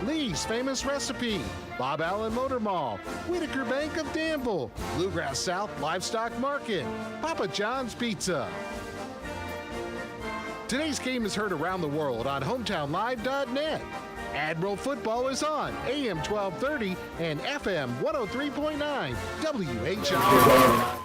Lee's Famous Recipe, Bob Allen Motor Mall, Whitaker Bank of Danville, Bluegrass South Livestock Market, Papa John's Pizza. Today's game is heard around the world on HometownLive.net. Admiral football is on AM 1230 and FM 103.9 WHIR.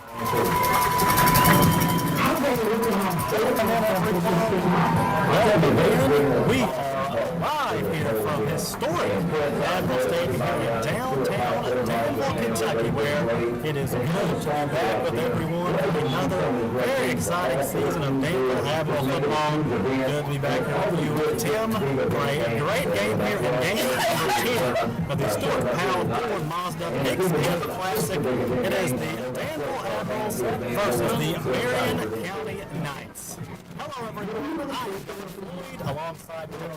We are live here from historic Admiral Stadium here in downtown Danville, Kentucky, where it is good to be back with everyone for another very exciting season of Danville Admiral football. Good to be back here with you, Tim. Great game here in game number 2 of the historic Powell Ford Mazda Pigskin Classic. It is the Danville Admirals versus the Marion County Knights. Hello, everyone. I am Floyd alongside Tim.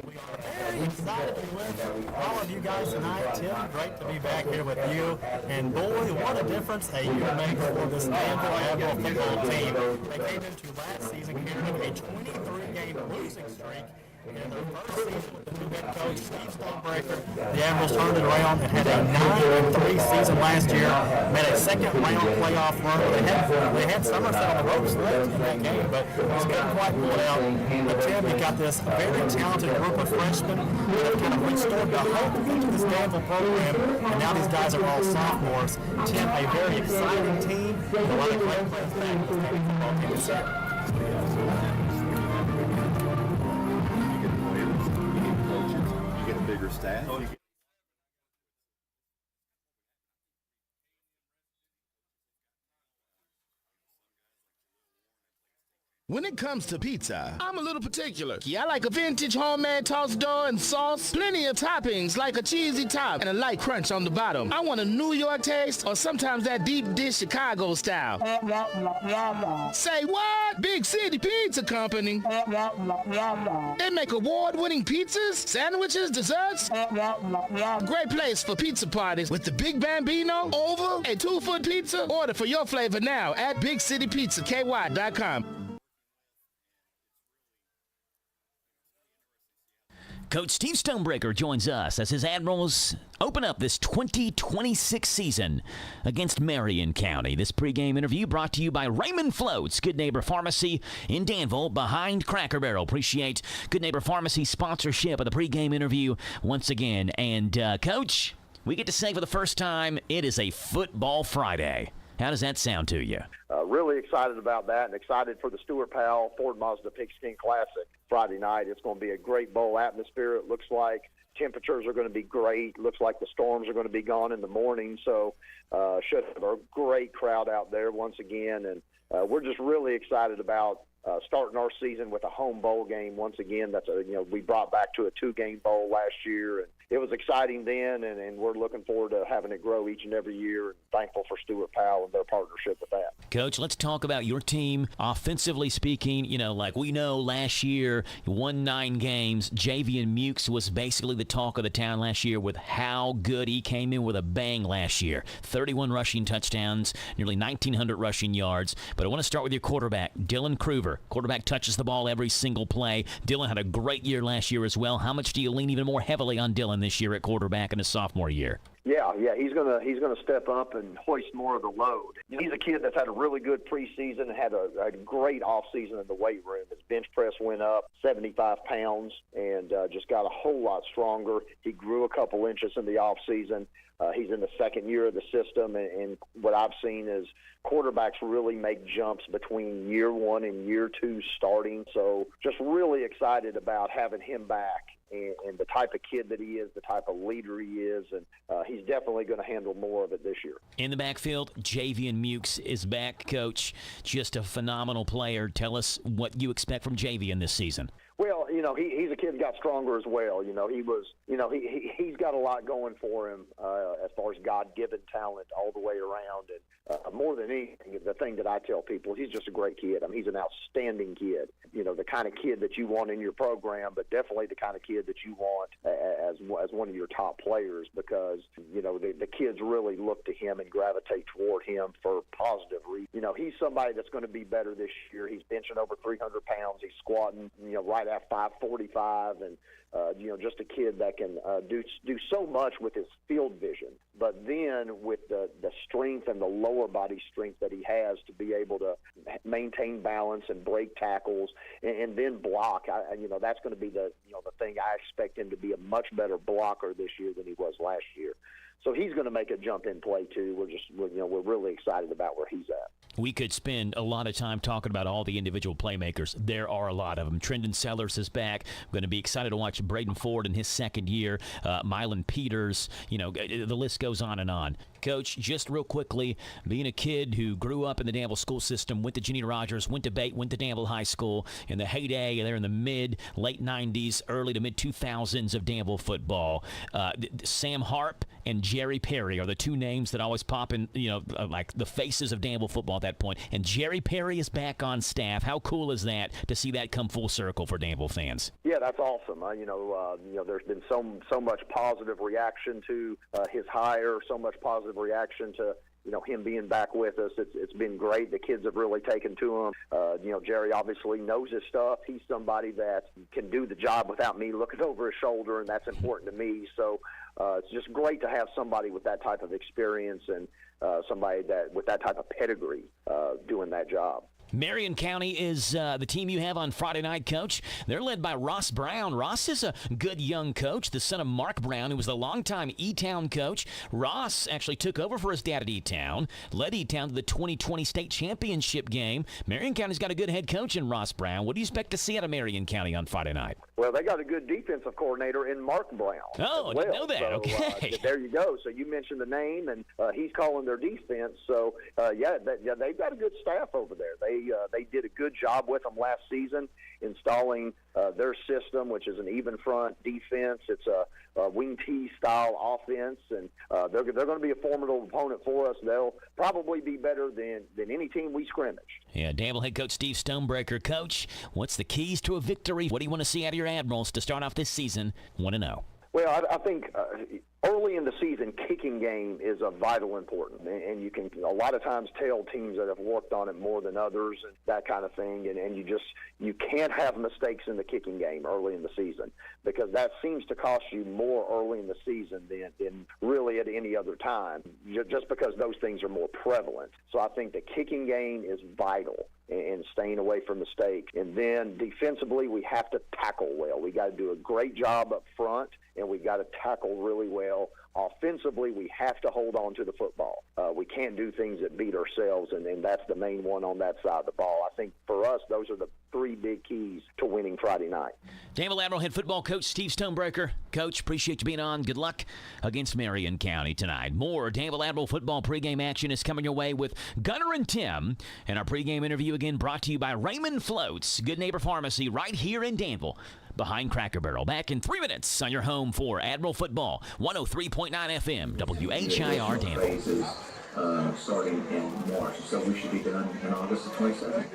We are very excited to be with all of you guys tonight. Tim, great to be back here with you. And boy, what a difference a year makes for this Danville Admiral football team. They came into last season carrying a 23-game losing streak. In their first season with the new head coach, Steve Stonebreaker, the Admirals turned it around and had a 9-3 season last year, made a second-round playoff run. They had Somerset on the ropes left in that game, but just couldn't quite pull it out. But Tim, you got this very talented group of freshmen that have kind of restored the hope into this Danville program, and now these guys are all sophomores. Tim, a very exciting team, and a lot of great players back in this Danville football team this year. Bigger staff. When it comes to pizza, I'm a little particular. I like a vintage homemade tossed dough and sauce, plenty of toppings like a cheesy top and a light crunch on the bottom. I want a New York taste or sometimes that deep dish Chicago style. Say what? Big City Pizza Company. They make award-winning pizzas, sandwiches, desserts. Great place for pizza parties with the Big Bambino, oval, and 2-foot pizza. Order for your flavor now at BigCityPizzaKY.com. Coach Steve Stonebreaker joins us as his Admirals open up this 2026 season against Marion County. This pregame interview brought to you by Raymond Floats, Good Neighbor Pharmacy in Danville, behind Cracker Barrel. Appreciate Good Neighbor Pharmacy sponsorship of the pregame interview once again. And, Coach, we get to say for the first time, it is a Football Friday. How does that sound to you? Really excited about that and excited for the Stuart Powell Ford Mazda Pigskin Classic Friday night. It's going to be a great bowl atmosphere. It looks like temperatures are going to be great. Looks like the storms are going to be gone in the morning. So should have a great crowd out there once again. And we're just really excited about starting our season with a home bowl game once again. That's we brought back to a 2-game bowl last year, and it was exciting then, and we're looking forward to having it grow each and every year, and thankful for Stuart Powell and their partnership with that. Coach, let's talk about your team. Offensively speaking, like we know last year, you won 9 games. Javian Mukes was basically the talk of the town last year with how good he came in with a bang last year. 31 rushing touchdowns, nearly 1,900 rushing yards. But I want to start with your quarterback, Dylan Kruger. Quarterback touches the ball every single play. Dylan had a great year last year as well. How much do you lean even more heavily on Dylan this year at quarterback in his sophomore year? Yeah, he's gonna step up and hoist more of the load. He's a kid that's had a really good preseason and had a great offseason in the weight room. His bench press went up 75 pounds and just got a whole lot stronger. He grew a couple inches in the offseason. He's in the second year of the system, and what I've seen is quarterbacks really make jumps between year 1 and year 2 starting. So just really excited about having him back. And the type of kid that he is, the type of leader he is, and he's definitely going to handle more of it this year. In the backfield, Javian Mukes is back, Coach. Just a phenomenal player. Tell us what you expect from Javian this season. Well, he's a kid that got stronger as well. He's got a lot going for him as far as God-given talent all the way around. And more than anything, the thing that I tell people, he's just a great kid. I mean, he's an outstanding kid. The kind of kid that you want in your program, but definitely the kind of kid that you want as one of your top players, because, the kids really look to him and gravitate toward him for positive reasons. He's somebody that's going to be better this year. He's benching over 300 pounds. He's squatting, right at 545, and just a kid that can do so much with his field vision, but then with the strength and the lower body strength that he has to be able to maintain balance and break tackles and then block. That's going to be the thing. I expect him to be a much better blocker this year than he was last year. So he's going to make a jump in play too. We're really excited about where he's at. We could spend a lot of time talking about all the individual playmakers. There are a lot of them. Trendon Sellers is back. I'm going to be excited to watch Braden Ford in his second year. Mylan Peters. The list goes on and on. Coach, just real quickly, being a kid who grew up in the Danville school system, went to Ginny Rogers, went to Bate, went to Danville High School in the heyday there in the late 90s, early to mid 2000s of Danville football. Sam Harp and Jerry Perry are the two names that always pop in, like the faces of Danville football at that point. And Jerry Perry is back on staff. How cool is that to see that come full circle for Danville fans? Yeah, that's awesome. There's been so much positive reaction to his hire, so much positive reaction to him being back with us. It's been great. The kids have really taken to him. Jerry obviously knows his stuff. He's somebody that can do the job without me looking over his shoulder, and that's important to me. So it's just great to have somebody with that type of experience and somebody with that type of pedigree doing that job. Marion County is the team you have on Friday night, Coach. They're led by Ross Brown. Ross is a good young coach, the son of Mark Brown, who was the longtime E-Town coach. Ross actually took over for his dad at E-Town, led E-Town to the 2020 state championship game. Marion County's got a good head coach in Ross Brown. What do you expect to see out of Marion County on Friday night? Well, they got a good defensive coordinator in Mark Brown. Oh, I didn't know that. So, okay. There you go. So you mentioned the name, and he's calling their defense. So, they've got a good staff over there. They did a good job with them last season installing their system, which is an even front defense. It's a wing T style offense, and they're going to be a formidable opponent for us. They'll probably be better than any team we scrimmaged. Yeah, Danville head coach Steve Stonebreaker. Coach, what's the keys to a victory? What do you want to see out of your Admirals to start off this season 1-0? Well, I think early in the season, kicking game is of vital importance, and you can a lot of times tell teams that have worked on it more than others and that kind of thing, and you can't have mistakes in the kicking game early in the season because that seems to cost you more early in the season than really at any other time, just because those things are more prevalent. So I think the kicking game is vital and staying away from mistakes. And then defensively, we have to tackle well. We got to do a great job up front, and we got to tackle really well. Offensively, we have to hold on to the football. We can't do things that beat ourselves, and that's the main one on that side of the ball. I think for us, those are the three big keys to winning Friday night. Danville Admiral head football coach Steve Stonebreaker. Coach, appreciate you being on. Good luck against Marion County tonight. More Danville Admiral football pregame action is coming your way with Gunner and Tim. And our pregame interview again brought to you by Raymond Floats, Good Neighbor Pharmacy right here in Danville, behind Cracker Barrel. Back in 3 minutes on your home for Admiral football, 103.9 FM, WHIR Danville. Starting in March, so we should be done in August the 27th.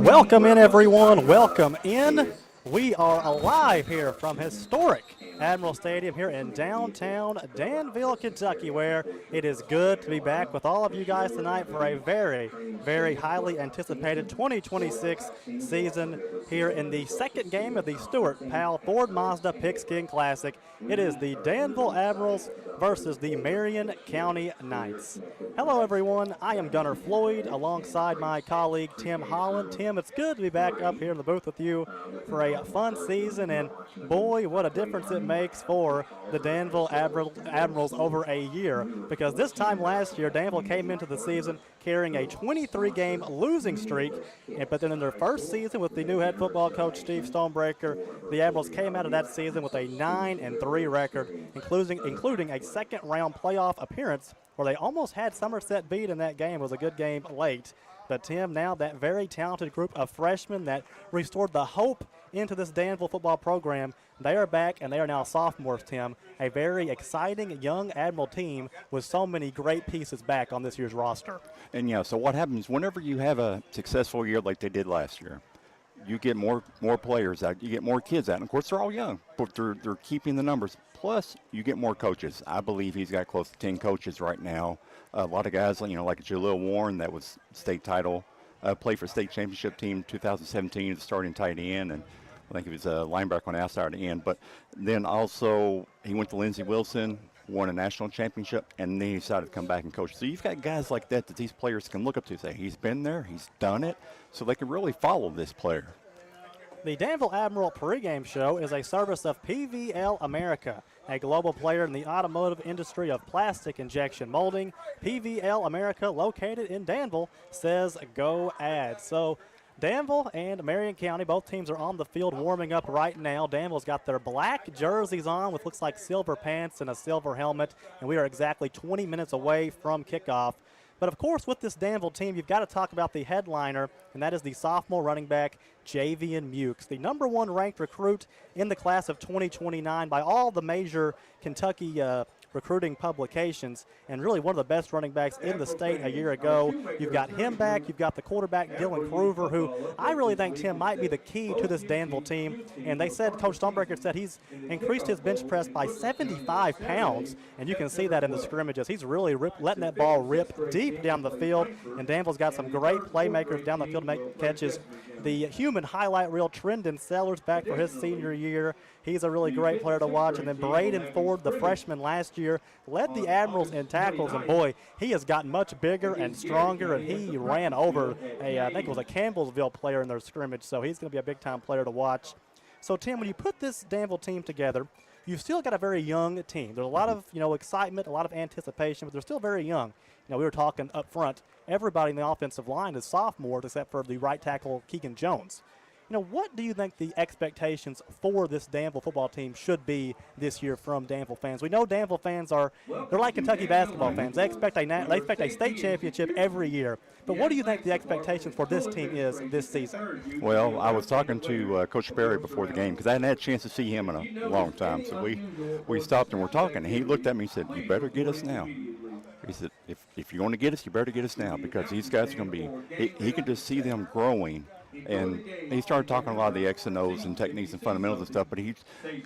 Welcome in, everyone. Welcome in. We are alive here from historic Admiral Stadium here in downtown Danville, Kentucky, where it is good to be back with all of you guys tonight for a very, very highly anticipated 2026 season here in the second game of the Stuart Powell Ford Mazda Pigskin Classic. It is the Danville Admirals versus the Marion County Knights. Hello, everyone. I am Gunner Floyd alongside my colleague Tim Holland. Tim, it's good to be back up here in the booth with you for a fun season, and boy, what a difference it makes for the Danville Admirals over a year, because this time last year, Danville came into the season carrying a 23-game losing streak, but then in their first season with the new head football coach Steve Stonebreaker, the Admirals came out of that season with a 9-3 record, including a second-round playoff appearance where they almost had Somerset beat in that game. It was a good game late. But, Tim, now that very talented group of freshmen that restored the hope into this Danville football program, they are back, and they are now sophomores, Tim. A very exciting young Admiral team with so many great pieces back on this year's roster. And, yeah, so what happens whenever you have a successful year like they did last year, you get more players out, you get more kids out. And, of course, they're all young, but they're keeping the numbers. Plus, you get more coaches. I believe he's got close to 10 coaches right now. A lot of guys, like Jalil Warren, that was state title, played for state championship team 2017, starting tight end. And I think he was a linebacker on the outside at the end. But then also he went to Lindsey Wilson, won a national championship, and then he decided to come back and coach. So you've got guys like that these players can look up to and say, he's been there, he's done it, so they can really follow this player. The Danville Admiral pregame show is a service of PVL America, a global player in the automotive industry of plastic injection molding. PVL America, located in Danville, says go Ads. So Danville and Marion County, both teams are on the field warming up right now. Danville's got their black jerseys on with looks like silver pants and a silver helmet, and we are exactly 20 minutes away from kickoff. But, of course, with this Danville team, you've got to talk about the headliner, and that is the sophomore running back, Javian Mukes, the #1 ranked recruit in the class of 2029 by all the major Kentucky recruiting publications, and really one of the best running backs in the state a year ago. You've got him back. You've got the quarterback, Dylan Kruger, who I really think, Tim, might be the key to this Danville team. And they said, Coach Stonebreaker said he's increased his bench press by 75 pounds, and you can see that in the scrimmages. He's really letting that ball rip deep down the field, and Danville's got some great playmakers down the field to make catches. The human highlight reel, Trendon Sellers, back for his senior year. He's a really great player to watch. And then Braden Ford, the freshman last year, led the Admirals in tackles. And, boy, he has gotten much bigger and stronger, and he ran over I think it was a Campbellsville player in their scrimmage. So he's going to be a big-time player to watch. So, Tim, when you put this Danville team together, you've still got a very young team. There's a lot of, excitement, a lot of anticipation, but they're still very young. We were talking up front, everybody in the offensive line is sophomores except for the right tackle, Keegan Jones. What do you think the expectations for this Danville football team should be this year from Danville fans? We know Danville fans they're like Kentucky basketball fans. They expect a state championship every year. But what do you think the expectations for this team is this season? Well, I was talking to Coach Berry before the game because I hadn't had a chance to see him in a long time. So we stopped and we're talking, and he looked at me and said, "You better get us now." He said, if you're going to get us, you better get us now, because these guys are going to be – he can just see them growing. And he started talking a lot of the X and O's and techniques and fundamentals and stuff, but he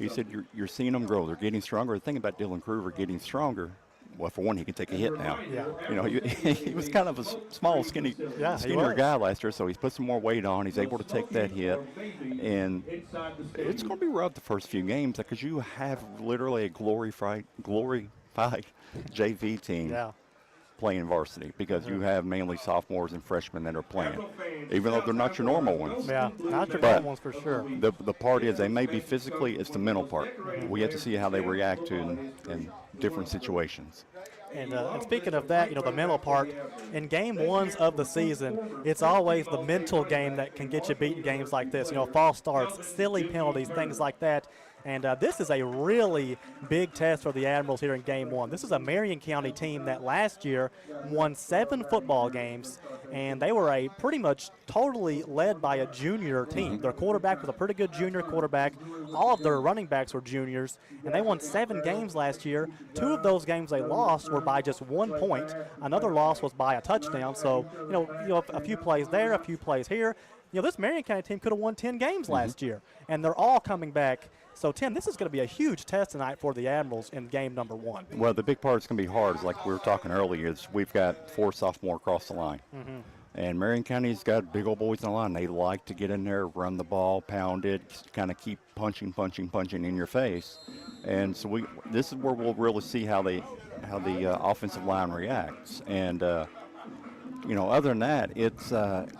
said you're seeing them grow. They're getting stronger. The thing about Dylan Kruger getting stronger, well, for one, he can take a hit now. Yeah. He was kind of a small, skinnier guy last year, so he's put some more weight on. He's able to take that hit. And it's going to be rough the first few games because you have literally a glorified JV team playing varsity, because you have mainly sophomores and freshmen that are playing, even though they're not your normal ones. Yeah, not your normal ones for sure. The part is they may be physically, it's the mental part. We have to see how they react to in different situations. And speaking of that, the mental part, in game ones of the season, it's always the mental game that can get you beat in games like this. False starts, silly penalties, things like that. And this is a really big test for the Admirals here in game one. This is a Marion County team that last year won 7 football games, and they were pretty much totally led by a junior team. Their quarterback was a pretty good junior quarterback. All of their running backs were juniors, and they won 7 games last year. 2 of those games they lost were by just 1 point. Another loss was by a touchdown. So, a few plays there, a few plays here. This Marion County team could have won 10 games last year, and they're all coming back. So, Tim, this is going to be a huge test tonight for the Admirals in game number 1. Well, the big part that's going to be hard is, like we were talking earlier, is we've got 4 sophomore across the line. And Marion County's got big old boys in the line. They like to get in there, run the ball, pound it, kind of keep punching in your face. And so this is where we'll really see how the offensive line reacts. And other than that, it's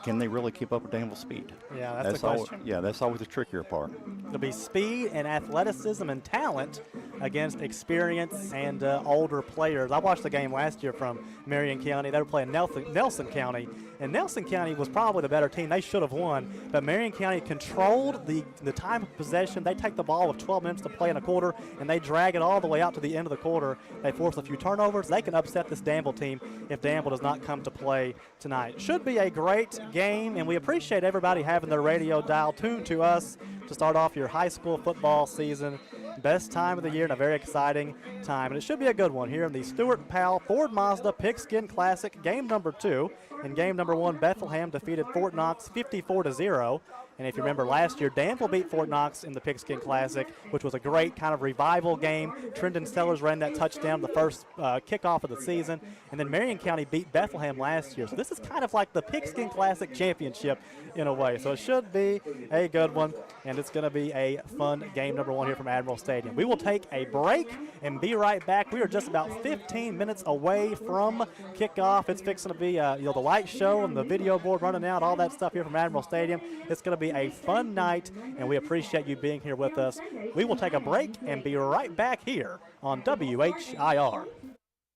can they really keep up with Danville's speed? Yeah, that's the question. That's always the trickier part. It'll be speed and athleticism and talent against experience and older players. I watched the game last year from Marion County. They were playing Nelson County, and Nelson County was probably the better team. They should have won, but Marion County controlled the time of possession. They take the ball with 12 minutes to play in a quarter, and they drag it all the way out to the end of the quarter. They force a few turnovers. They can upset this Danville team if Danville does not come to play tonight. Should be a great game, and we appreciate everybody having their radio dial tuned to us to start off your high school football season. Best time of the year and a very exciting time. And it should be a good one here in the Stuart Powell Ford Mazda Pigskin Classic, game number 2. In game number 1, Bethlehem defeated Fort Knox 54-0. And if you remember last year, Danville beat Fort Knox in the Pigskin Classic, which was a great kind of revival game. Trenton Sellers ran that touchdown the first kickoff of the season. And then Marion County beat Bethlehem last year. So this is kind of like the Pigskin Classic championship in a way. So it should be a good one, and it's going to be a fun game number 1 here from Admiral Stadium. We will take a break and be right back. We are just about 15 minutes away from kickoff. It's fixing to be the light show and the video board running out, all that stuff here from Admiral Stadium. It's going to be a fun night, and we appreciate you being here with us. We will take a break and be right back here on WHIR.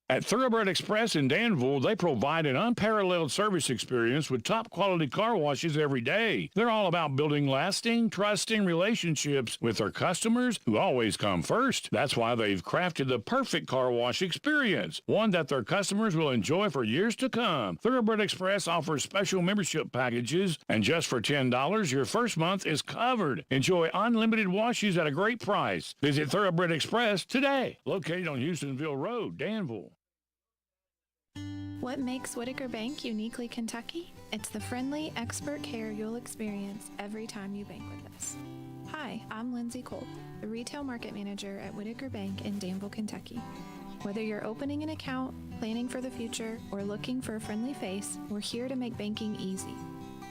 At Thoroughbred Express in Danville, they provide an unparalleled service experience with top-quality car washes every day. They're all about building lasting, trusting relationships with their customers who always come first. That's why they've crafted the perfect car wash experience, one that their customers will enjoy for years to come. Thoroughbred Express offers special membership packages, and just for $10, your first month is covered. Enjoy unlimited washes at a great price. Visit Thoroughbred Express today, located on Houstonville Road, Danville. What makes Whitaker Bank uniquely Kentucky? It's the friendly, expert care you'll experience every time you bank with us. Hi, I'm Lindsay Cole, the Retail Market Manager at Whitaker Bank in Danville, Kentucky. Whether you're opening an account, planning for the future, or looking for a friendly face, we're here to make banking easy.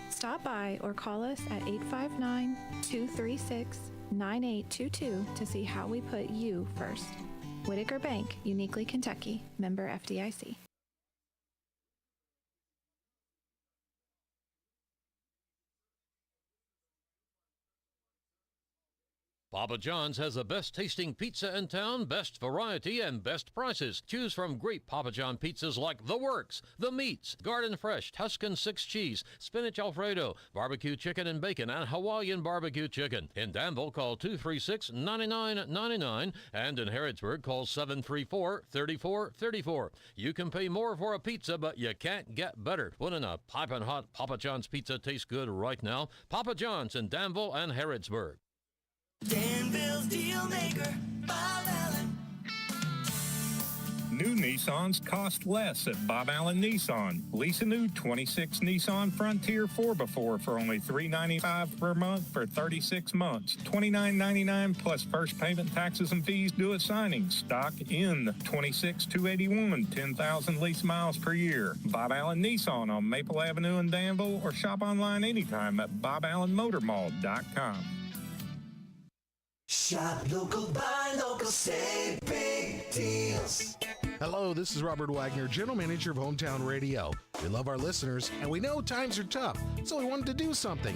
Stop by or call us at 859-236-9822 to see how we put you first. Whitaker Bank, uniquely Kentucky, member FDIC. Papa John's has the best tasting pizza in town, best variety, and best prices. Choose from great Papa John pizzas like The Works, The Meats, Garden Fresh, Tuscan 6 Cheese, Spinach Alfredo, Barbecue Chicken and Bacon, and Hawaiian Barbecue Chicken. In Danville, call 236-9999, and in Harrodsburg, call 734-3434. You can pay more for a pizza, but you can't get better. Wouldn't a piping hot Papa John's pizza taste good right now? Papa John's in Danville and Harrodsburg. Danville's deal maker, Bob Allen. New Nissans cost less at Bob Allen Nissan. Lease a new 26 Nissan Frontier 4x4 for only $395 per month for 36 months. $29.99 plus first payment, taxes, and fees due at signing. Stock in 26-281, 10,000 lease miles per year. Bob Allen Nissan on Maple Avenue in Danville, or shop online anytime at boballenmotormall.com. Shop local, buy local, save big deals. Hello, this is Robert Wagner, General Manager of Hometown Radio. We love our listeners, and we know times are tough, so we wanted to do something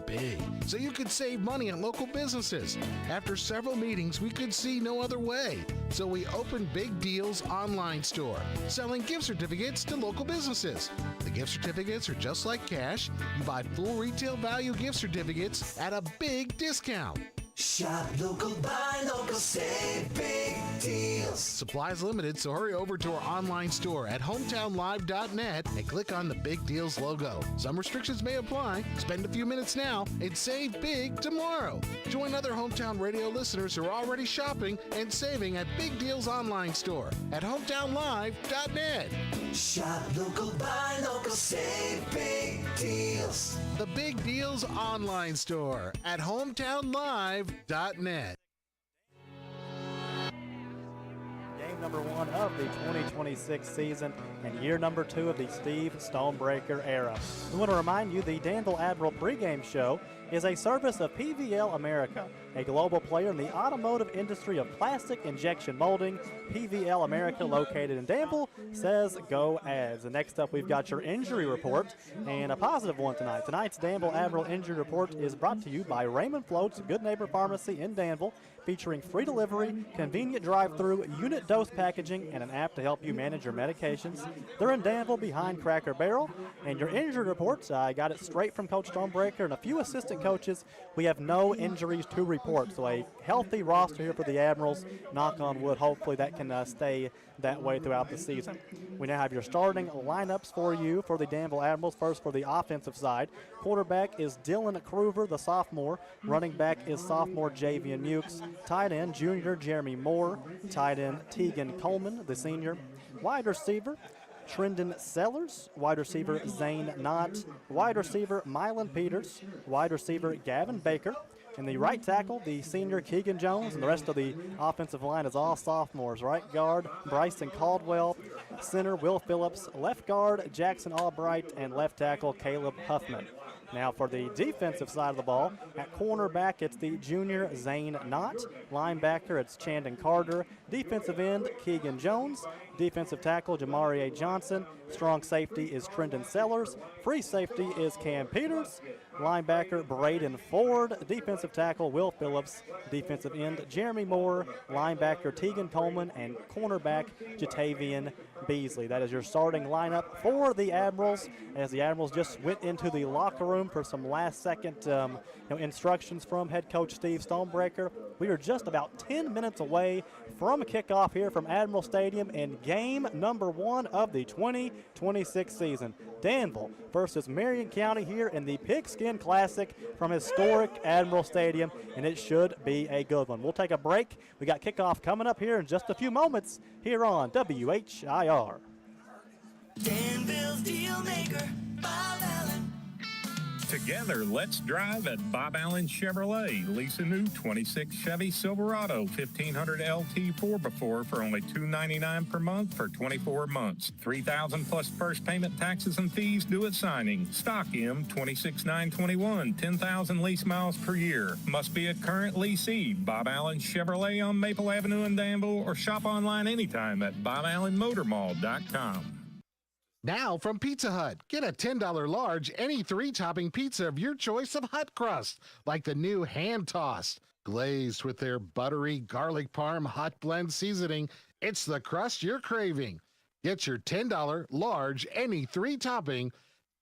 big, so you could save money on local businesses. After several meetings, we could see no other way, so we opened Big Deals online store, selling gift certificates to local businesses. The gift certificates are just like cash. You buy full retail value gift certificates at a big discount. Shop local, buy local, save big deals. Supplies limited, so hurry over to our online store at hometownlive.net and click on the Big Deals logo. Some restrictions may apply. Spend a few minutes now and save big tomorrow. Join other Hometown Radio listeners who are already shopping and saving at Big Deals online store at hometownlive.net. Shop local, buy local, save big deals. The Big Deals online store at hometownlive.net. Game number 1 of the 2026 season and year number 2 of the Steve Stonebreaker era. We want to remind you the Danville Admiral pregame show is a service of PVL America, a global player in the automotive industry of plastic injection molding. PVL America, located in Danville, says go Ads. And next up, we've got your injury report, and a positive one tonight. Tonight's Danville Admiral injury report is brought to you by Raymond Float's Good Neighbor Pharmacy in Danville, featuring free delivery, convenient drive-through, unit dose packaging, and an app to help you manage your medications. They're in Danville behind Cracker Barrel. And your injury reports, I got it straight from Coach Stonebreaker and a few assistant coaches. We have no injuries to report, so a healthy roster here for the Admirals. Knock on wood, hopefully that can stay that way throughout the season. We now have your starting lineups for you for the Danville Admirals. First, for the offensive side, quarterback is Dylan Kruver, the sophomore. Running back is sophomore Javian Mukes. Tight end, junior Jeremy Moore. Tight end, Tegan Coleman, the senior. Wide receiver, Trendon Sellers, wide receiver Zane Knott, wide receiver Mylan Peters, wide receiver Gavin Baker. In the right tackle, the senior Keegan Jones, and the rest of the offensive line is all sophomores. Right guard, Bryson Caldwell, center, Will Phillips, left guard, Jackson Albright, and left tackle, Caleb Huffman. Now for the defensive side of the ball, at cornerback, it's the junior Zane Knott. Linebacker, it's Chandon Carter. Defensive end, Keegan Jones. Defensive tackle, Jamari A. Johnson. Strong safety is Trendon Sellers. Free safety is Cam Peters. Linebacker, Braden Ford. Defensive tackle, Will Phillips. Defensive end, Jeremy Moore. Linebacker, Tegan Coleman. And cornerback, Jatavian Beasley. That is your starting lineup for the Admirals, as the Admirals just went into the locker room for some last-second instructions from head coach Steve Stonebreaker. We are just about 10 minutes away from kickoff here from Admiral Stadium in game number 1 of the 2026 season. Danville versus Marion County here in the Pigskin Classic from historic Admiral Stadium, and it should be a good one. We'll take a break. We got kickoff coming up here in just a few moments here on WHIR. Danville's deal maker, Bob Allen. Together, let's drive at Bob Allen Chevrolet. Lease a new 26 Chevy Silverado 1500 LT 4x4 for only $299 per month for 24 months. $3,000 plus first payment, taxes, and fees due at signing. Stock M 26921, 10,000 lease miles per year. Must be a current leasee. Bob Allen Chevrolet on Maple Avenue in Danville, or shop online anytime at BobAllenMotorMall.com. Now from Pizza Hut, get a $10 large, any 3-topping pizza of your choice of hut crust, like the new hand-tossed. Glazed with their buttery garlic parm hot blend seasoning, it's the crust you're craving. Get your $10 large, any 3-topping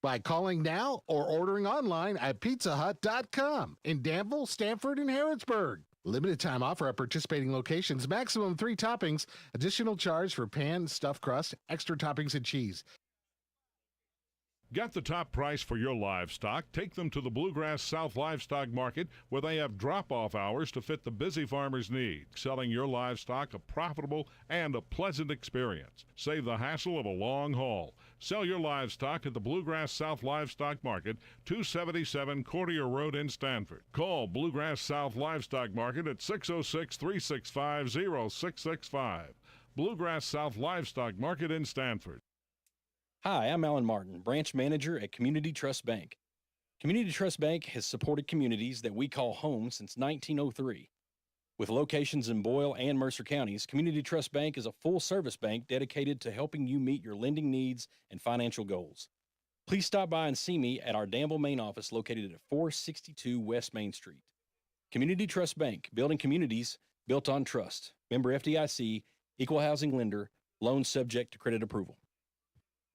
by calling now or ordering online at pizzahut.com in Danville, Stanford, and Harrodsburg. Limited time offer at participating locations, maximum 3 toppings, additional charge for pan, stuffed crust, extra toppings, and cheese. Get the top price for your livestock. Take them to the Bluegrass South Livestock Market, where they have drop-off hours to fit the busy farmer's needs. Selling your livestock a profitable and a pleasant experience. Save the hassle of a long haul. Sell your livestock at the Bluegrass South Livestock Market, 277 Courtier Road in Stanford. Call Bluegrass South Livestock Market at 606-365-0665. Bluegrass South Livestock Market in Stanford. Hi, I'm Alan Martin, branch manager at Community Trust Bank. Community Trust Bank has supported communities that we call home since 1903. With locations in Boyle and Mercer counties, Community Trust Bank is a full-service bank dedicated to helping you meet your lending needs and financial goals. Please stop by and see me at our Danville main office located at 462 West Main Street. Community Trust Bank, building communities built on trust. Member FDIC, equal housing lender, loan subject to credit approval.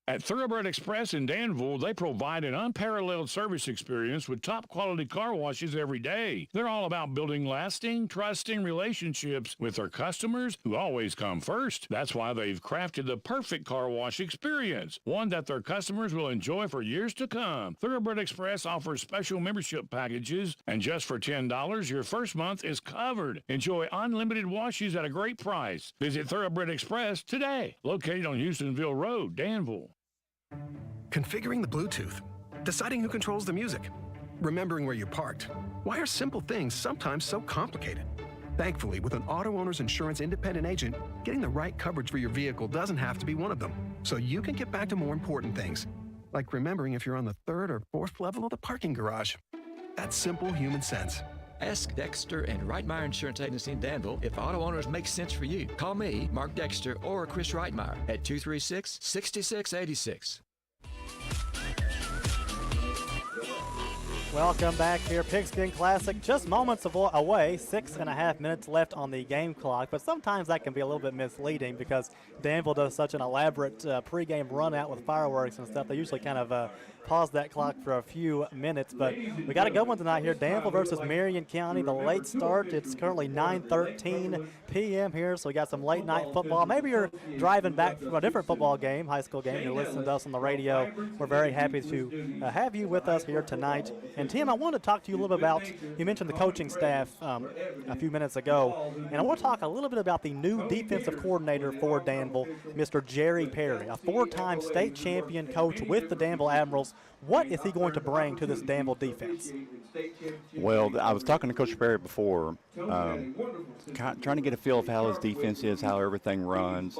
At Thoroughbred Express in Danville, they provide an unparalleled service experience with top-quality car washes every day. They're all about building lasting, trusting relationships with their customers who always come first. That's why they've crafted the perfect car wash experience, one that their customers will enjoy for years to come. Thoroughbred Express offers special membership packages, and just for $10, your first month is covered. Enjoy unlimited washes at a great price. Visit Thoroughbred Express today, located on Houstonville Road, Danville. Configuring the Bluetooth, deciding who controls the music, remembering where you parked. Why are simple things sometimes so complicated? Thankfully, with an auto owner's insurance independent agent, getting the right coverage for your vehicle doesn't have to be one of them. So you can get back to more important things, like remembering if you're on the 3rd or 4th level of the parking garage. That's simple human sense. Ask Dexter and Reitmeyer Insurance Agency in Danville if auto owners make sense for you. Call me, Mark Dexter, or Chris Reitmeyer at 236-6686. Welcome back here, Pigskin Classic. Just moments away, 6.5 minutes left on the game clock, but sometimes that can be a little bit misleading because Danville does such an elaborate pregame run out with fireworks and stuff. They usually kind of pause that clock for a few minutes, but we got a good one tonight here. Danville versus Marion County. The late start. It's currently 9:13 p.m. here, so we got some late night football. Maybe you're driving back from a different football game, high school game. You're listening to us on the radio. We're very happy to have you with us here tonight. And Tim, I want to talk to you a little bit about, you mentioned the coaching staff a few minutes ago, and I want to talk a little bit about the new defensive coordinator for Danville, Mr. Jerry Perry, a 4-time state champion coach with the Danville Admirals. What is he going to bring to this Danville defense? Well, I was talking to Coach Barrett before, trying to get a feel of how his defense is, how everything runs,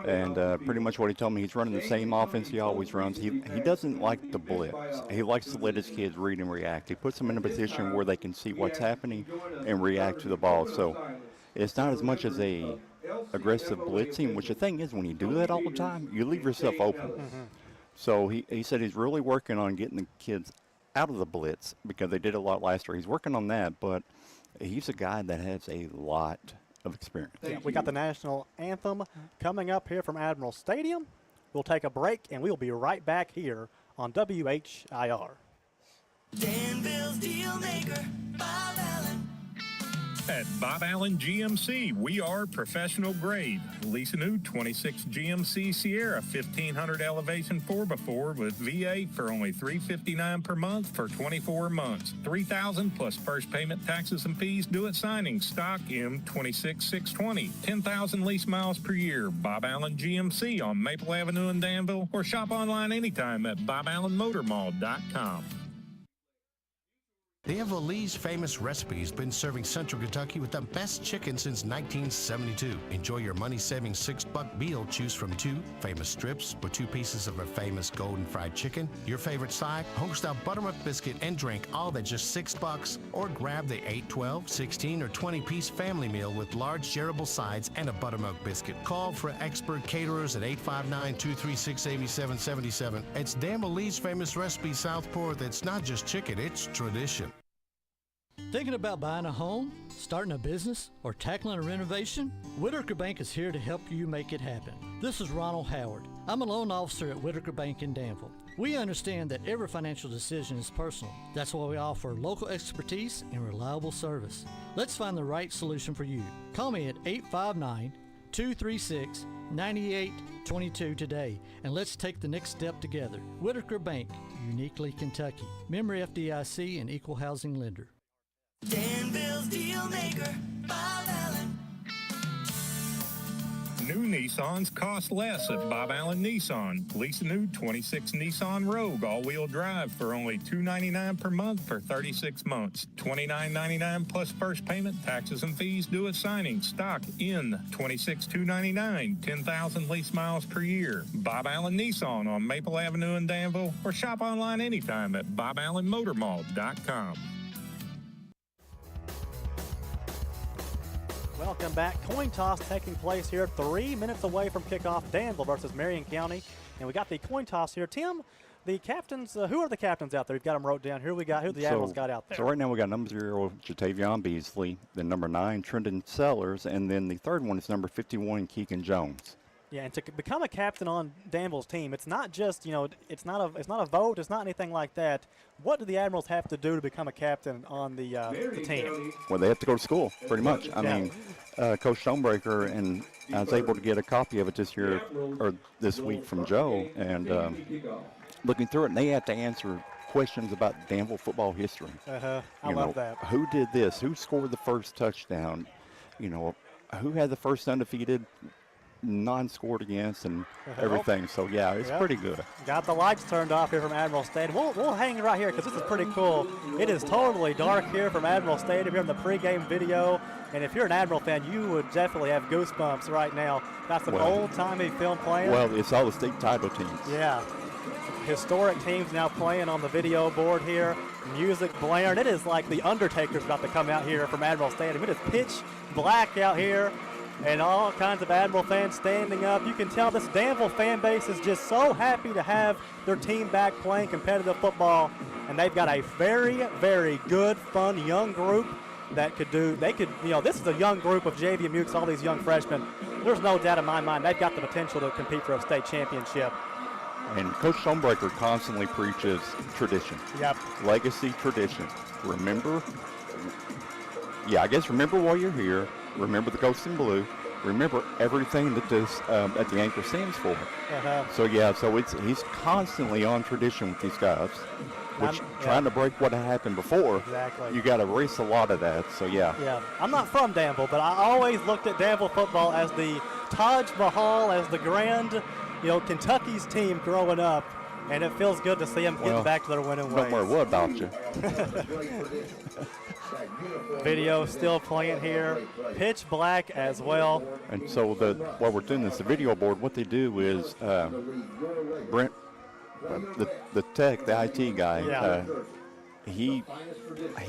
and pretty much what he told me, he's running the same offense he always runs. He doesn't like the blitz. He likes to let his kids read and react. He puts them in a position where they can see what's happening and react to the ball. So it's not as much as a aggressive blitzing, which the thing is, when you do that all the time, you leave yourself open. So he said he's really working on getting the kids out of the blitz because they did a lot last year. He's working on that, but he's a guy that has a lot of experience. Yeah, we got the national anthem coming up here from Admiral Stadium. We'll take a break, and we'll be right back here on WHIR. Danville's deal maker, Bob Allen. At Bob Allen GMC, we are professional grade. Lease a new 26 GMC Sierra 1500 elevation 4x4 with V8 for only $359 per month for 24 months. $3,000 plus first payment, taxes, and fees due at signing. Stock M26620. 10,000 lease miles per year. Bob Allen GMC on Maple Avenue in Danville, or shop online anytime at boballenmotormall.com. Danville Lee's Famous Recipes been serving Central Kentucky with the best chicken since 1972. Enjoy your money-saving $6 meal. Choose from 2 famous strips with 2 pieces of a famous golden fried chicken, your favorite side, homestyle buttermilk biscuit, and drink, all at just $6. Or grab the 8, 12, 16, or 20-piece family meal with large shareable sides and a buttermilk biscuit. Call for expert caterers at 859-236-8777. It's Danville Lee's Famous Recipes, Southport. That's not just chicken, it's tradition. Thinking about buying a home, starting a business, or tackling a renovation? Whitaker Bank is here to help you make it happen. This is Ronald Howard. I'm a loan officer at Whitaker Bank in Danville. We understand that every financial decision is personal. That's why we offer local expertise and reliable service. Let's find the right solution for you. Call me at 859-236-9822 today, and let's take the next step together. Whitaker Bank, uniquely Kentucky. Member FDIC and equal housing lender. Danville's deal maker, Bob Allen. New Nissans cost less at Bob Allen Nissan. Lease a new 26 Nissan Rogue all-wheel drive for only $299 per month for 36 months. $29.99 plus first payment, taxes, and fees due at signing. Stock in $26,299. 10,000 lease miles per year. Bob Allen Nissan on Maple Avenue in Danville, or shop online anytime at boballenmotormall.com. Welcome back. Coin toss taking place here 3 minutes away from kickoff. Danville versus Marion County. And we got the coin toss here. Tim, the captains, who are the captains out there? We've got them wrote down. Who the Admirals got out there? So right now we got number 0, Jatavion Beasley, then number 9, Trendon Sellers, and then the third one is number 51, Keegan Jones. Yeah, and to become a captain on Danville's team, it's not just, it's not a vote, it's not anything like that. What do the Admirals have to do to become a captain on the team? Well, they have to go to school, pretty much. I mean, Coach Stonebreaker, and I was able to get a copy of it this week from Joe, and looking through it, and they have to answer questions about Danville football history. I love that. Who did this? Who scored the first touchdown? Who had the first undefeated non-scored against and everything. So, yeah, it's pretty good. Got the lights turned off here from Admiral Stadium. We'll hang right here because this is pretty cool. It is totally dark here from Admiral Stadium here in the pregame video. And if you're an Admiral fan, you would definitely have goosebumps right now. Got some old-timey film playing. Well, it's all the state title teams. Yeah. Historic teams now playing on the video board here. Music blaring. It is like the Undertaker's about to come out here from Admiral Stadium. It is pitch black out here. And all kinds of Admiral fans standing up. You can tell this Danville fan base is just so happy to have their team back playing competitive football. And they've got a very, very good, fun, young group that this is a young group of JV Mukes, all these young freshmen. There's no doubt in my mind they've got the potential to compete for a state championship. And Coach Stonebreaker constantly preaches tradition. Yep. Legacy, tradition. Remember, remember while you're here. Remember the Ghost in Blue. Remember everything that this at the anchor stands for. So he's constantly on tradition with these guys, which trying to break what happened before. Exactly. You got to erase a lot of that. So yeah. Yeah. I'm not from Danville, but I always looked at Danville football as the Taj Mahal, as the grand, Kentucky's team growing up, and it feels good to see them getting back to their winning ways. Don't worry, what about you? Video still playing here, pitch black as well. And so while we're doing this, the video board, what they do is Brent, the tech, the IT guy, he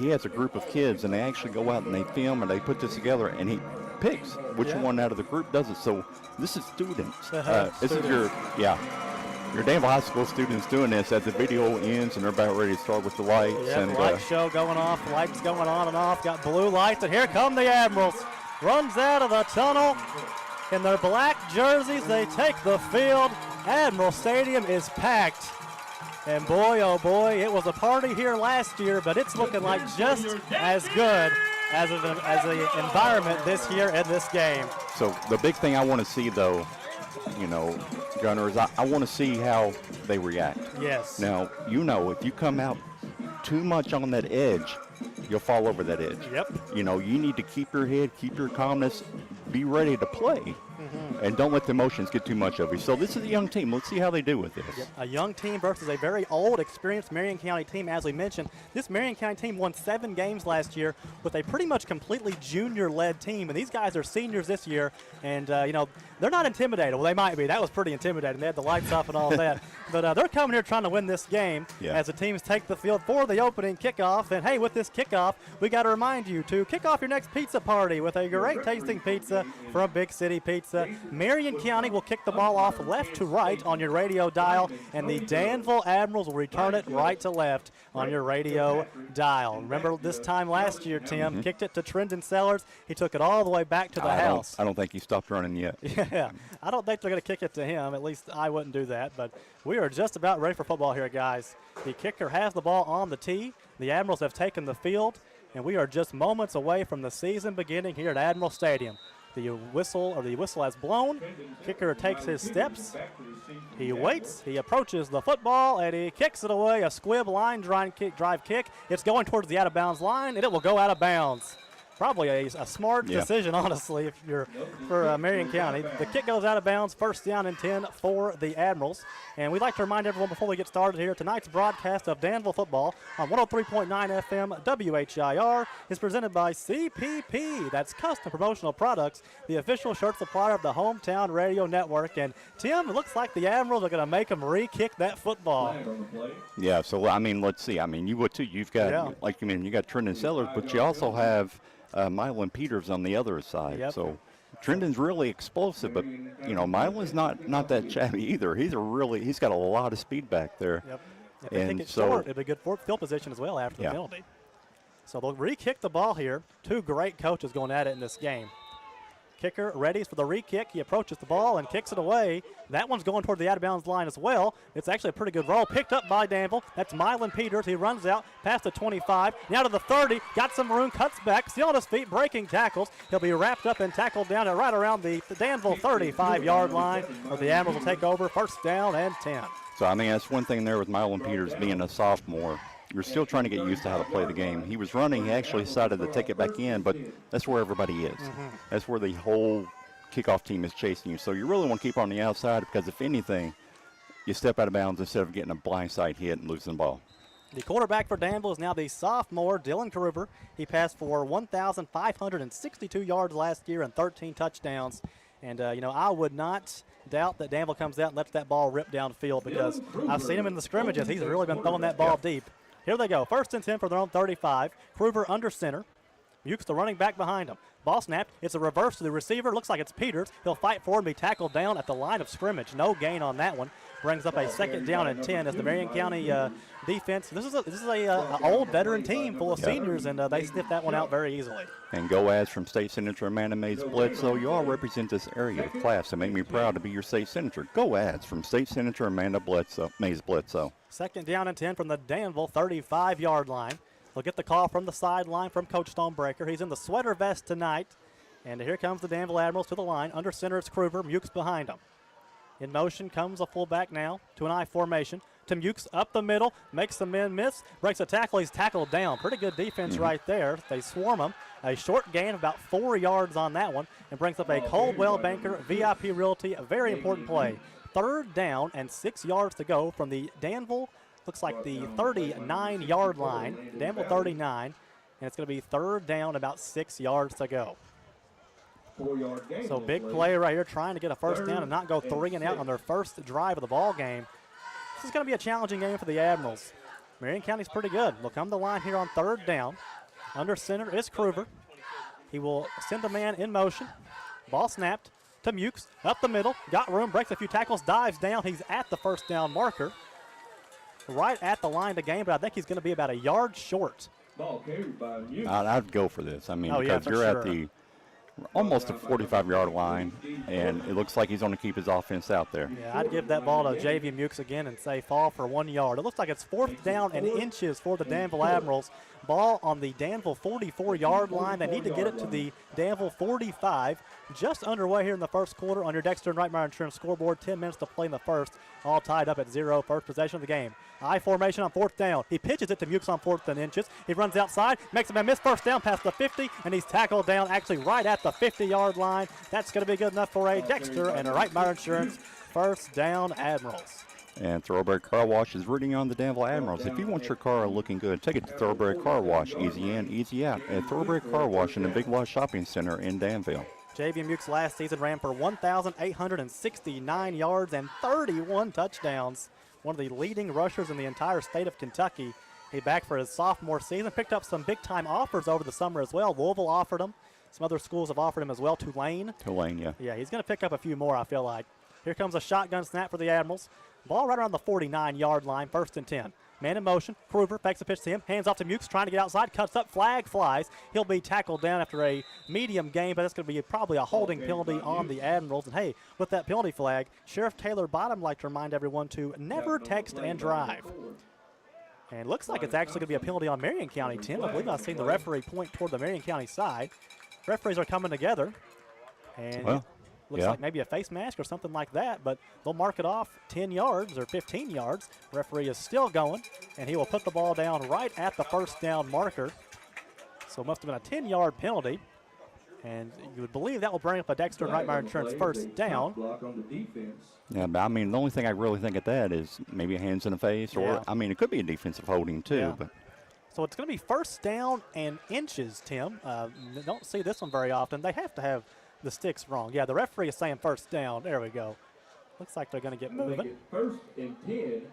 has a group of kids, and they actually go out and they film and they put this together, and he picks which one out of the group does it. So this is students. This is your Danville High School students doing this as the video ends and they're about ready to start with the lights. Yeah, and light show going off, lights going on and off, got blue lights, and here come the Admirals. Runs out of the tunnel in their black jerseys. They take the field. Admiral Stadium is packed. And boy, oh boy, it was a party here last year, but it's looking like just as good as an environment this year in this game. So the big thing I want to see, though, Gunner, is I want to see how they react. Yes. Now, if you come out too much on that edge, you'll fall over that edge. Yep. You need to keep your head, keep your calmness, be ready to play. And don't let the emotions get too much of you. So this is a young team. Let's see how they do with this. Yep. A young team versus a very old, experienced Marion County team. As we mentioned, this Marion County team won 7 games last year with a pretty much completely junior-led team. And these guys are seniors this year. And, they're not intimidated. Well, they might be. That was pretty intimidating. They had the lights off and all that. But they're coming here trying to win this game as the teams take the field for the opening kickoff. And, hey, with this kickoff, we got to remind you to kick off your next pizza party with a great-tasting pizza from Big City Pizza. Marion County will kick the ball off left to right on your radio dial, and the Danville Admirals will return it right to left on your radio dial. Remember this time last year, Tim, kicked it to Trendon Sellers. He took it all the way back to the house. I don't think he stopped running yet. Yeah, I don't think they're going to kick it to him. At least I wouldn't do that. But we are just about ready for football here, guys. The kicker has the ball on the tee. The Admirals have taken the field, and we are just moments away from the season beginning here at Admiral Stadium. The whistle has blown. Kicker takes his steps. He waits. He approaches the football, and he kicks it away. A squib line drive kick. It's going towards the out-of-bounds line, and it will go out of bounds. Probably a smart decision, honestly, if you're for Marion County. The kick goes out of bounds, first down and 10 for the Admirals. And we'd like to remind everyone before we get started here, tonight's broadcast of Danville football on 103.9 FM WHIR is presented by CPP. That's Custom Promotional Products, the official shirt supplier of the Hometown Radio Network. And, Tim, it looks like the Admirals are going to make them re-kick that football. Yeah, so, let's see. You would, too. You've got, you got Trendon Sellers, but you also have Mylan Peters on the other side. Yep. So Trendon's really explosive, but Mylan's not that shabby either. He's got a lot of speed back there. Yep. If they kick it short, it'd be a good field position as well after the penalty. So they'll re-kick the ball here. 2 great coaches going at it in this game. Kicker ready for the re-kick. He approaches the ball and kicks it away. That one's going toward the out-of-bounds line as well. It's actually a pretty good roll. Picked up by Danville. That's Mylan Peters. He runs out past the 25. Now to the 30. Got some room. Cuts back. Still on his feet. Breaking tackles. He'll be wrapped up and tackled down at right around the Danville 35-yard line, where the Admirals will take over. First down and 10. So, that's one thing there with Mylan Peters being a sophomore. You're still trying to get used to how to play the game. He was running. He actually decided to take it back in, but that's where everybody is. That's where the whole kickoff team is chasing you. So you really want to keep on the outside because, if anything, you step out of bounds instead of getting a blindside hit and losing the ball. The quarterback for Danville is now the sophomore, Dylan Kruber. He passed for 1,562 yards last year and 13 touchdowns. And, I would not doubt that Danville comes out and lets that ball rip downfield, because I've seen him in the scrimmages. He's really been throwing that ball deep. Here they go. First and 10 for their own 35. Kruber under center. Mukes, the running back behind him. Ball snapped. It's a reverse to the receiver. Looks like it's Peters. He'll fight forward and be tackled down at the line of scrimmage. No gain on that one. Brings up a 2nd down and 10 as the Marion County defense. This is a old veteran team full of seniors, and they sniffed that one out very easily. And go ads from State Senator Amanda Mays Bledsoe. You all represent this area of class and make me proud to be your state senator. Go ads from State Senator Amanda Mays Bledsoe. 2nd down and 10 from the Danville 35-yard line. They'll get the call from the sideline from Coach Stonebreaker. He's in the sweater vest tonight. And here comes the Danville Admirals to the line. Under center is Kruger. Mukes behind him. In motion comes a fullback now to an I formation. To Mukes up the middle. Makes the men miss. Breaks a tackle. He's tackled down. Pretty good defense right there. They swarm him. A short gain of about 4 yards on that one. And brings up a Coldwell Banker VIP Realty. A very important play. 3rd down and 6 yards to go from the Danville. Looks like the 39-yard line. Danville 39. And it's going to be 3rd down, about 6 yards to go. So big play right here, trying to get a first down and not go 3 and out on their first drive of the ball game. This is going to be a challenging game for the Admirals. Marion County's pretty good. They'll come to the line here on 3rd down. Under center is Kruger. He will send a man in motion. Ball snapped to Mukes. Up the middle. Got room. Breaks a few tackles. Dives down. He's at the first down marker. Right at the line to gain, but I think he's going to be about a yard short. I'd go for this. I mean, because you're at the almost a 45-yard line, and it looks like he's going to keep his offense out there. Yeah, I'd give that ball to J.V. Mukes again and say fall for 1 yard. It looks like it's 4th down and inches for the Danville Admirals. Ball on the Danville 44-yard line. They need to get it to the Danville 45. Just underway here in the first quarter on your Dexter and Reitmeyer Insurance scoreboard. 10 minutes to play in the first. All tied up at 0. First possession of the game. I formation on 4th down. He pitches it to Mukes on 4th and inches. He runs outside, makes a man miss. First down past the 50, and he's tackled down actually right at the 50-yard line. That's going to be good enough for a Dexter and a Reitmeyer Insurance first down Admirals. And Thoroughbred Car Wash is rooting on the Danville Admirals. If you want your car looking good, take it to Thoroughbred Car Wash. Easy in, easy out at Thoroughbred Car Wash in the Big Lost Shopping Center in Danville. J.V. Mukes last season ran for 1,869 yards and 31 touchdowns. One of the leading rushers in the entire state of Kentucky. He back for his sophomore season. Picked up some big-time offers over the summer as well. Louisville offered him. Some other schools have offered him as well. Tulane, yeah. Yeah, he's going to pick up a few more, I feel like. Here comes a shotgun snap for the Admirals. Ball right around the 49-yard line, 1st and 10. Man in motion. Kruger fakes a pitch to him. Hands off to Mukes, trying to get outside. Cuts up. Flag flies. He'll be tackled down after a medium gain, but that's going to be probably a holding penalty on the Admirals. And, hey, with that penalty flag, Sheriff Taylor Bottom would like to remind everyone to never text and drive. And it looks like it's actually going to be a penalty on Marion County, Tim. I believe I've seen the referee point toward the Marion County side. Referees are coming together. And looks like maybe a face mask or something like that, but they'll mark it off 10 yards or 15 yards. Referee is still going, and he will put the ball down right at the first down marker. So it must have been a 10-yard penalty. And you would believe that will bring up a Dexter and Reitmeyer Insurance first down. Yeah, but I mean, the only thing I really think at that is maybe a hands in the face, or, I mean, it could be a defensive holding too. But so it's going to be first down and inches, Tim. Don't see this one very often. They have to have the sticks wrong. Yeah, the referee is saying first down. There we go. Looks like they're going to get moving. First and 10.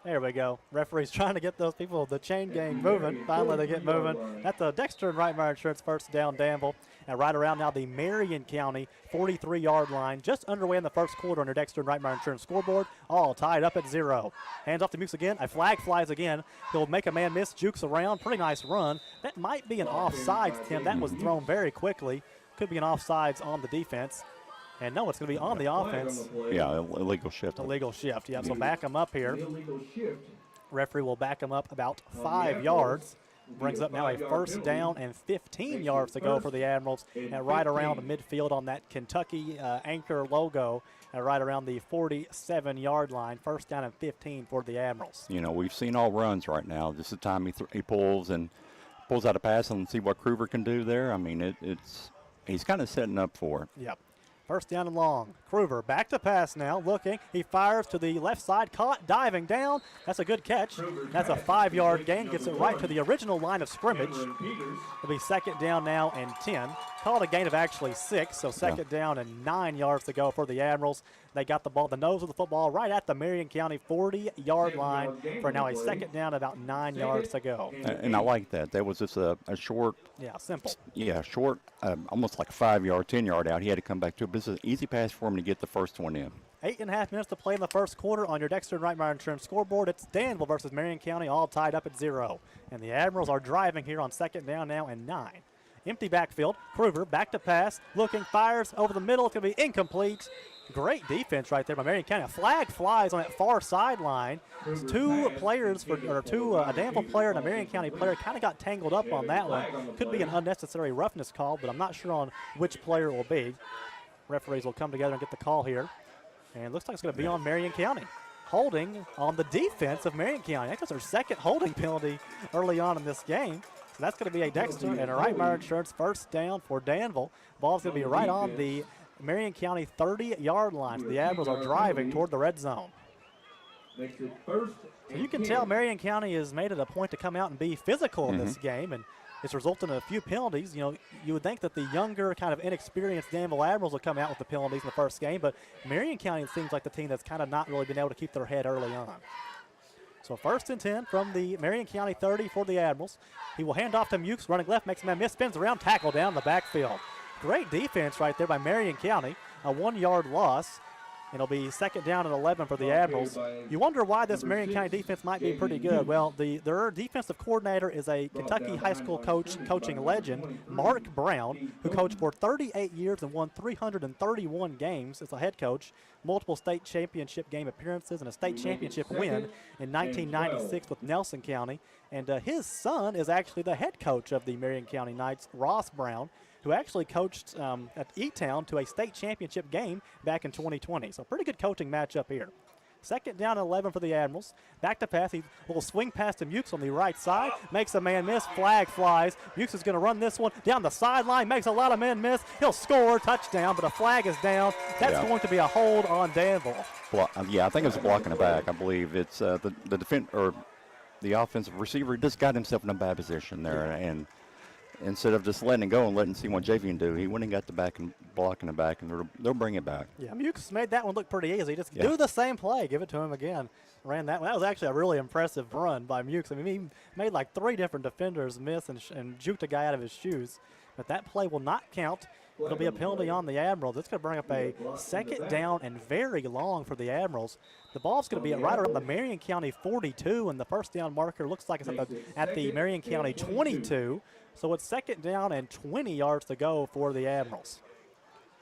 There we go. Referee's trying to get those people, the chain gang, moving. Finally, they get moving. At the Dexter and Reitmeyer Insurance first down, Danville. And right around now the Marion County 43-yard line. Just underway in the first quarter under Dexter and Reitmeyer Insurance scoreboard. All tied up at 0. Hands off to Mukes again. A flag flies again. He'll make a man miss. Jukes around. Pretty nice run. That might be an offsides, Tim. That was thrown very quickly. Could be an offsides on the defense. And no, it's going to be on the offense. Yeah, illegal shift. Illegal shift, yeah. So back him up here. Referee will back him up about 5 yards. Brings up now a first down and 15 yards to go for the Admirals. And right around the midfield on that Kentucky anchor logo. And right around the 47-yard line. First down and 15 for the Admirals. You know, we've seen all runs right now. This is the time he pulls out a pass and see what Kruger can do there. I mean, he's kind of setting up for it. Yep. First down and long. Kruger back to pass now, looking. He fires to the left side, caught, diving down. That's a good catch. That's a 5-yard gain, gets it right to the original line of scrimmage. It'll be second down now and 10. called a gain of actually 6, so second down and 9 yards to go for the Admirals. They got the ball, the nose of the football, right at the Marion County 40-yard line for now a second down, about 9 yards to go. And I like that. That was just a short. Yeah, simple. Yeah, short, almost like a 5-yard, 10-yard out. He had to come back to it. But it's an easy pass for him to get the first one in. 8.5 minutes to play in the first quarter on your Dexter and Reitmeyer Insurance scoreboard. It's Danville versus Marion County, all tied up at 0. And the Admirals are driving here on second down now and 9. Empty backfield. Kruger back to pass. Looking, fires over the middle. It's going to be incomplete. Great defense right there by Marion County. A flag flies on that far sideline. Two players, a Danville player and a Marion County player kind of got tangled up on that one. Could be an unnecessary roughness call, but I'm not sure on which player it will be. Referees will come together and get the call here. And it looks like it's going to be on Marion County. Holding on the defense of Marion County. That's their second holding penalty early on in this game. So that's going to be a Dexter and a Reitmeyer Insurance first down for Danville. Ball's going to be right on the Marion County 30-yard line. So the Admirals are driving toward the red zone. So you can tell Marion County has made it a point to come out and be physical in this game, and it's resulted in a few penalties. You know, you would think that the younger, kind of inexperienced Danville Admirals will come out with the penalties in the first game, but Marion County seems like the team that's kind of not really been able to keep their head early on. So first and 10 from the Marion County 30 for the Admirals. He will hand off to Mukes, running left, makes a man miss, spins around, tackle down the backfield. Great defense right there by Marion County. A 1-yard loss. It'll be second down and 11 for the Admirals. You wonder why this Marion County defense might be pretty good. Well, their defensive coordinator is a Kentucky high school coaching legend, Mark Brown, who coached for 38 years and won 331 games as a head coach, multiple state championship game appearances, and a state championship win in 1996 with Nelson County. And his son is actually the head coach of the Marion County Knights, Ross Brown, who actually coached at E-Town to a state championship game back in 2020. So pretty good coaching matchup here. Second down and 11 for the Admirals. Back to pass. He will swing past to Mukes on the right side. Makes a man miss. Flag flies. Mukes is going to run this one down the sideline. Makes a lot of men miss. He'll score. Touchdown, but a flag is down. That's going to be a hold on Danville. Yeah, I think it's blocking the back. I believe it's the offensive receiver just got himself in a bad position there, and instead of just letting it go and letting see what Javian do, he went and got the back and blocking the back, and they'll bring it back. Yeah, Mukes made that one look pretty easy. Just do the same play. Give it to him again. Ran that one. That was actually a really impressive run by Mukes. I mean, he made like 3 different defenders miss and juked a guy out of his shoes. But that play will not count. It'll be a penalty on the Admirals. It's going to bring up a second down and very long for the Admirals. The ball's going to be right around the Marion County 42, and the first down marker looks like it's at the Marion County 22. So it's second down and 20 yards to go for the Admirals.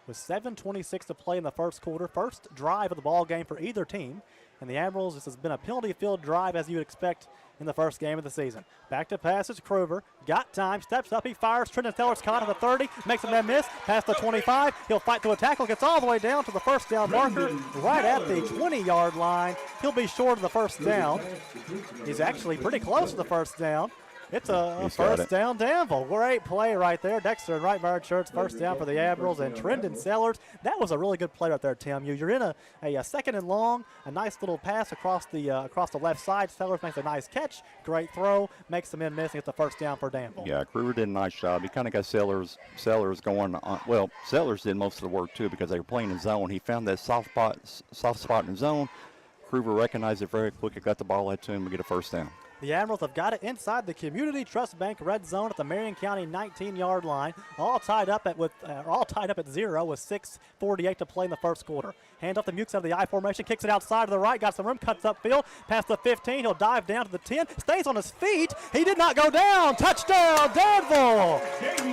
With 7:26 to play in the first quarter, first drive of the ball game for either team. And the Admirals, this has been a penalty-filled drive as you would expect in the first game of the season. Back to pass is Kruger. Got time, steps up, he fires. Trenton Teller's caught at the 30, makes a man miss, past the 25. He'll fight to a tackle, gets all the way down to the first down marker, right at the 20-yard line. He'll be short of the first down. He's actually pretty close to the first down. It's a first down Danville. Great play right there. Dexter and Reitmeyer Insurance first down for the Admirals, and Trendon Sellers. That was a really good play right there, Tim. You're in a second and long, a nice little pass across the left side. Sellers makes a nice catch. Great throw. Makes the men miss and gets the first down for Danville. Yeah, Kruger did a nice job. He kind of got Sellers going on. Well, Sellers did most of the work, too, because they were playing in zone. He found that soft spot in zone. Kruger recognized it very quickly, got the ball out to him and get a first down. The Admirals have got it inside the Community Trust Bank red zone at the Marion County 19-yard line, all tied up at 0 with 6:48 to play in the first quarter. Hand off the Mukes out of the I formation, kicks it outside to the right, got some room, cuts upfield, past the 15. He'll dive down to the 10, stays on his feet. He did not go down. Touchdown, Danville.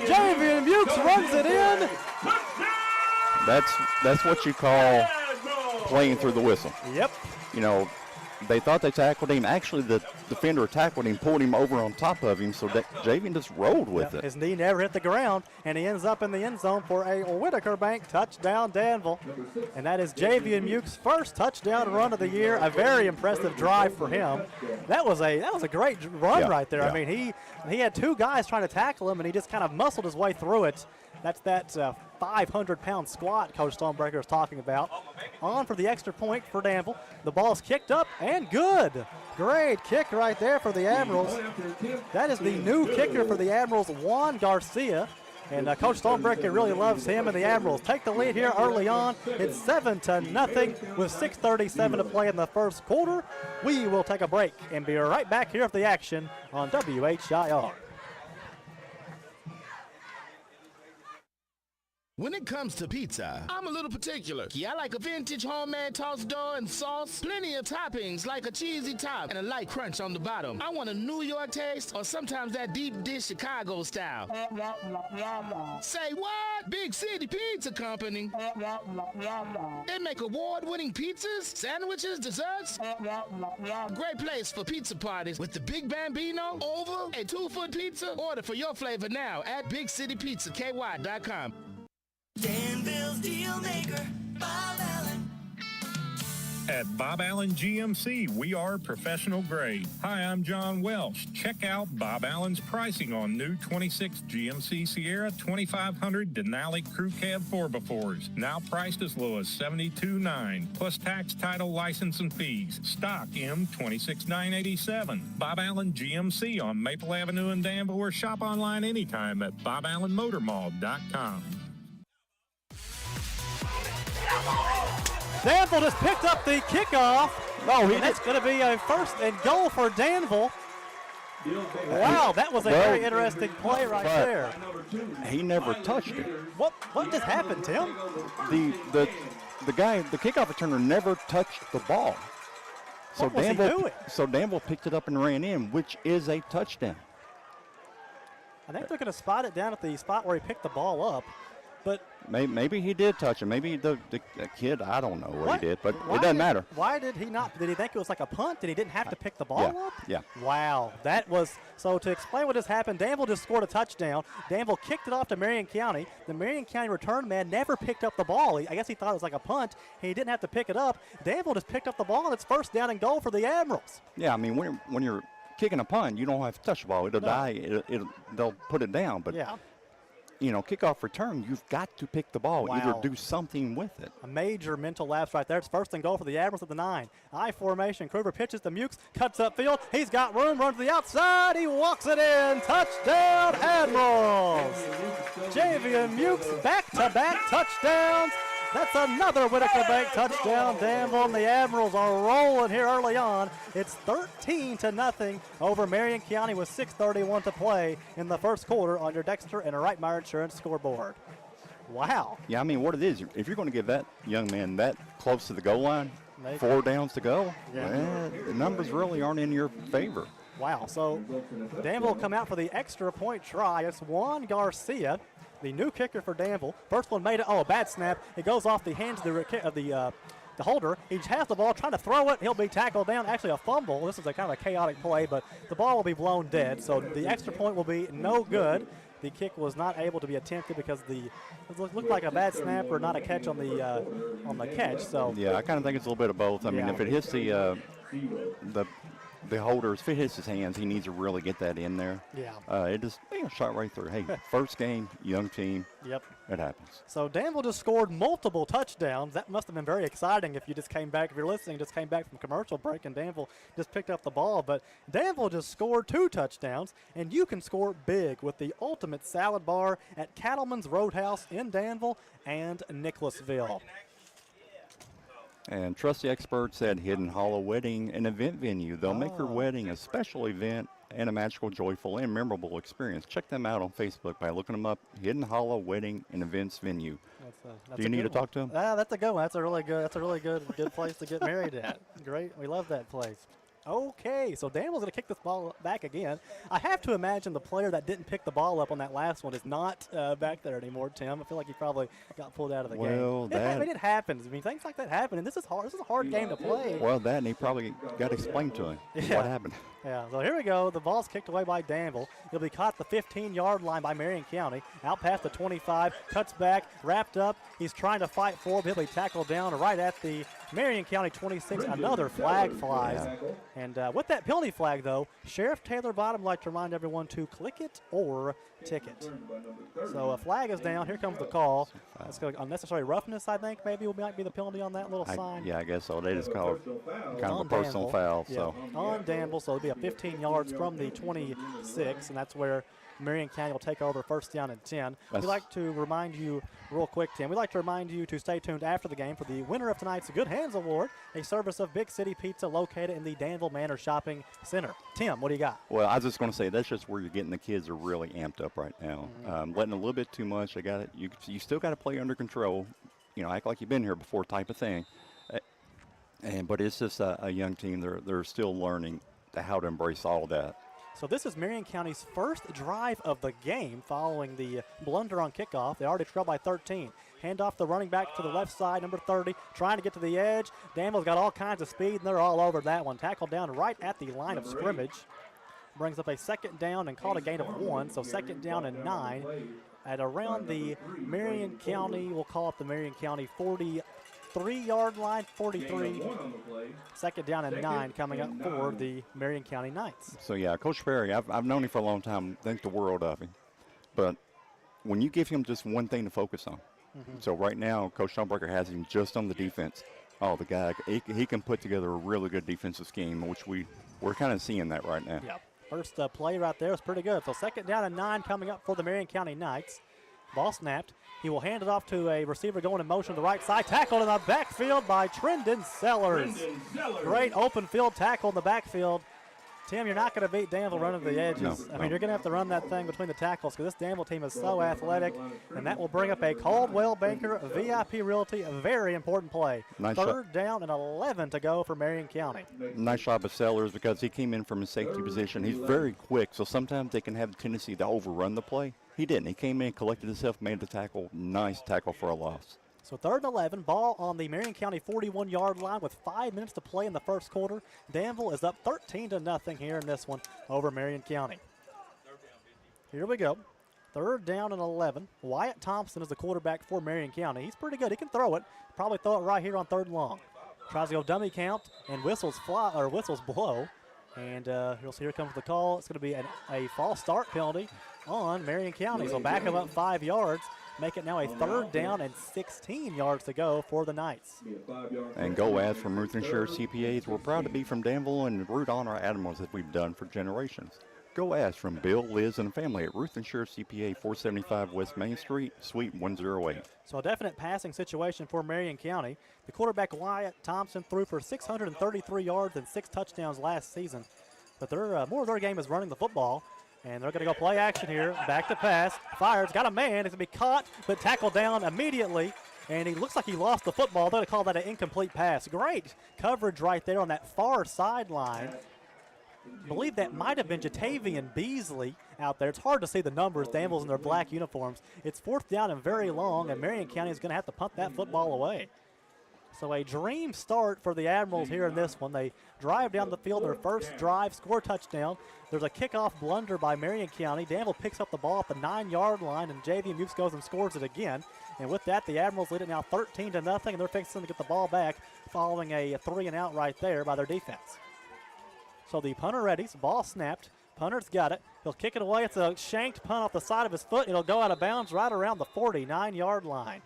Javian Mukes runs it in. That's what you call playing through the whistle. Yep. You know, they thought they tackled him. Actually, the defender tackled him, pulled him over on top of him, so Javian just rolled with it. His knee never hit the ground, and he ends up in the end zone for a Whitaker Bank touchdown, Danville. And that is Javian Mukes' first touchdown run of the year. A very impressive drive for him. That was a great run right there. I mean, he had 2 guys trying to tackle him, and he just kind of muscled his way through it. That's that 500-pound squat Coach Stonebreaker is talking about. On for the extra point for Danville. The ball's kicked up and good. Great kick right there for the Admirals. That is the new kicker for the Admirals, Juan Garcia. And Coach Stonebreaker really loves him, and the Admirals take the lead here early on. It's 7-0 with 6:37 to play in the first quarter. We will take a break and be right back here at the action on WHIR. When it comes to pizza, I'm a little particular. I like a vintage homemade tossed dough and sauce, plenty of toppings like a cheesy top and a light crunch on the bottom. I want a New York taste or sometimes that deep dish Chicago style. Say what? Big City Pizza Company. They make award-winning pizzas, sandwiches, desserts. Great place for pizza parties with the Big Bambino, oval, a 2-foot pizza. Order for your flavor now at BigCityPizzaKY.com. Danville's deal maker, Bob Allen. At Bob Allen GMC, we are professional grade. Hi, I'm John Welsh. Check out Bob Allen's pricing on new 26 GMC Sierra 2500 Denali Crew Cab 4x4s. Now priced as low as $72,900, plus tax, title, license, and fees. Stock M26,987. Bob Allen GMC on Maple Avenue in Danville, or shop online anytime at BobAllenMotorMall.com. Danville just picked up the kickoff. That's going to be a 1st and goal for Danville. Wow, that was a very interesting play right there. He never touched it. What just happened, Tim? The guy, the kickoff returner, never touched the ball. What was he doing? So Danville picked it up and ran in, which is a touchdown. I think they're going to spot it down at the spot where he picked the ball up. But maybe he did touch it. Maybe the kid, I don't know what he did, but it doesn't matter. Why did he not? Did he think it was like a punt? Did he didn't have to pick the ball up? Yeah. Wow, that was, so to explain what just happened, Danville just scored a touchdown. Danville kicked it off to Marion County. The Marion County return man never picked up the ball. I guess he thought it was like a punt. He didn't have to pick it up. Danville just picked up the ball, and it's 1st down and goal for the Admirals. Yeah, I mean, when you're kicking a punt, you don't have to touch the ball. It'll die. They'll put it down, but yeah. You know, kickoff return, you've got to pick the ball. Wow. Either do something with it. A major mental lapse right there. It's 1st and goal for the Admirals at the 9. I formation. Kruger pitches to Mukes, cuts upfield. He's got room, runs to the outside. He walks it in. Touchdown, Admirals. Javian Mukes back-to-back touchdowns. That's another Whitaker Bank touchdown. Danville and the Admirals are rolling here early on. It's 13-0 over Marion County with 6:31 to play in the first quarter on your Dexter and Reitmeyer Insurance scoreboard. Wow. Yeah, I mean, what it is, if you're going to give that young man that close to the goal line, 4 downs to go, well, the numbers really aren't in your favor. Wow. So Danville will come out for the extra point try. It's Juan Garcia, the new kicker for Danville. First one made it. Oh, a bad snap. It goes off the hands of the holder. He has the ball, trying to throw it. He'll be tackled down. Actually, a fumble. This is a kind of a chaotic play, but the ball will be blown dead. So the extra point will be no good. The kick was not able to be attempted because it looked like a bad snap or not a catch on the catch. So yeah, I kind of think it's a little bit of both. I mean, if it hits the holder, if it hits his hands, he needs to really get that in there. Yeah. It just shot right through. Hey, first game, young team. Yep. It happens. So Danville just scored multiple touchdowns. That must have been very exciting if you just came back, if you're listening, just came back from commercial break and Danville just picked up the ball. But Danville just scored 2 touchdowns, and you can score big with the ultimate salad bar at Cattleman's Roadhouse in Danville and Nicholasville. And Trusty Expert said Hidden Hollow Wedding, an event venue. They'll make your wedding a special event and a magical, joyful, and memorable experience. Check them out on Facebook by looking them up, Hidden Hollow Wedding and Events Venue. Do you need to talk to them? That's a good one. That's a really good place to get married at. Great. We love that place. Okay, so Danville's going to kick this ball back again. I have to imagine the player that didn't pick the ball up on that last one is not back there anymore, Tim. I feel like he probably got pulled out of the game. It happens. I mean, things like that happen, and this is hard. This is a hard game to play. Well, and he probably got explained to him what happened. Yeah, so here we go. The ball's kicked away by Danville. He'll be caught at the 15-yard line by Marion County. Out past the 25, cuts back, wrapped up. He's trying to fight for it. He'll be tackled down right at the Marion County 26. Another flag flies. And with that penalty flag, though, Sheriff Taylor Bottom would like to remind everyone to click it or ticket. So a flag is down. Here comes the call. That's going to unnecessary roughness, I think, maybe might be the penalty on that little sign. Yeah, I guess so. They just call it kind of a personal foul. Yeah, so on Danville, so it'll be a 15 yards from the 26, and that's where Marion County will take over first down and 10. We'd like to remind you real quick, Tim, we'd like to remind you to stay tuned after the game for the winner of tonight's Good Hands Award, a service of Big City Pizza located in the Danville Manor Shopping Center. Tim, what do you got? Well, I was just going to say that's just where you're getting the kids are really amped up right now. Letting a little bit too much. They got it. You still got to play under control. Act like you've been here before type of thing. But it's just a young team. They're still learning how to embrace all of that. So this is Marion County's first drive of the game following the blunder on kickoff. They already trailed by 13. Hand off the running back to the left side, number 30, trying to get to the edge. Danville's got all kinds of speed, and they're all over that one. Tackled down right at the line of scrimmage. Brings up a second down and caught a gain of 1, so second down and 9 at around the Marion County, we'll call it the Marion County 43-yard line, 43. Second down and 9 coming up for the Marion County Knights. So, yeah, Coach Perry, I've known him for a long time, think the world of him. But when you give him just one thing to focus on, so right now Coach Schomburger has him just on the defense. Oh, the guy, he can put together a really good defensive scheme, which we're kind of seeing that right now. Yep. First play right there is pretty good. So second down and 9 coming up for the Marion County Knights. Ball snapped. He will hand it off to a receiver going in motion to the right side. Tackled in the backfield by Trendon Sellers. Great open field tackle in the backfield. Tim, you're not going to beat Danville running to the edges. No, I mean, you're going to have to run that thing between the tackles because this Danville team is so athletic, and that will bring up a Caldwell Banker VIP Realty, a very important play. Nice Third down and 11 to go for Marion County. Nice job of Sellers because he came in from a safety position. He's very quick, so sometimes they can have a tendency to overrun the play. He didn't. He came in, collected himself, made the tackle. Nice tackle for a loss. So third and 11, ball on the Marion County 41-yard line with 5 minutes to play in the first quarter. Danville is up 13-0 here in this one over Marion County. Here we go. Third down and 11. Wyatt Thompson is the quarterback for Marion County. He's pretty good. He can throw it. Probably throw it right here on third and long. Tries to go dummy count, and whistles blow. And here comes the call. It's going to be a false start penalty on Marion County. So back him up 5 yards. Make it now a third down and 16 yards to go for the Knights. And go ads from Ruth Insurance CPAs. We're proud to be from Danville and root on our animals as we've done for generations. Go ads from Bill, Liz, and family at Ruth Insurance CPA, 475 West Main Street, Suite 108. So a definite passing situation for Marion County. The quarterback Wyatt Thompson threw for 633 yards and 6 touchdowns last season. But more of their game is running the football. And they're going to go play action here. Back to pass. Fires. Got a man. It's going to be caught, but tackled down immediately. And he looks like he lost the football. They're going to call that an incomplete pass. Great coverage right there on that far sideline. I believe that might have been Jatavian Beasley out there. It's hard to see the numbers. Danville's in their black uniforms. It's fourth down and very long, and Marion County is going to have to punt that football away. So a dream start for the Admirals here in this one. They drive down the field their first drive, score a touchdown. There's a kickoff blunder by Marion County. Danville picks up the ball at the 9-yard line, and J.V. Mukes goes and scores it again. And with that, the Admirals lead it now 13-0, and they're fixing to get the ball back following a 3-and-out right there by their defense. So the punter readies, ball snapped. Punter's got it. He'll kick it away. It's a shanked punt off the side of his foot. It'll go out of bounds right around the 49-yard line.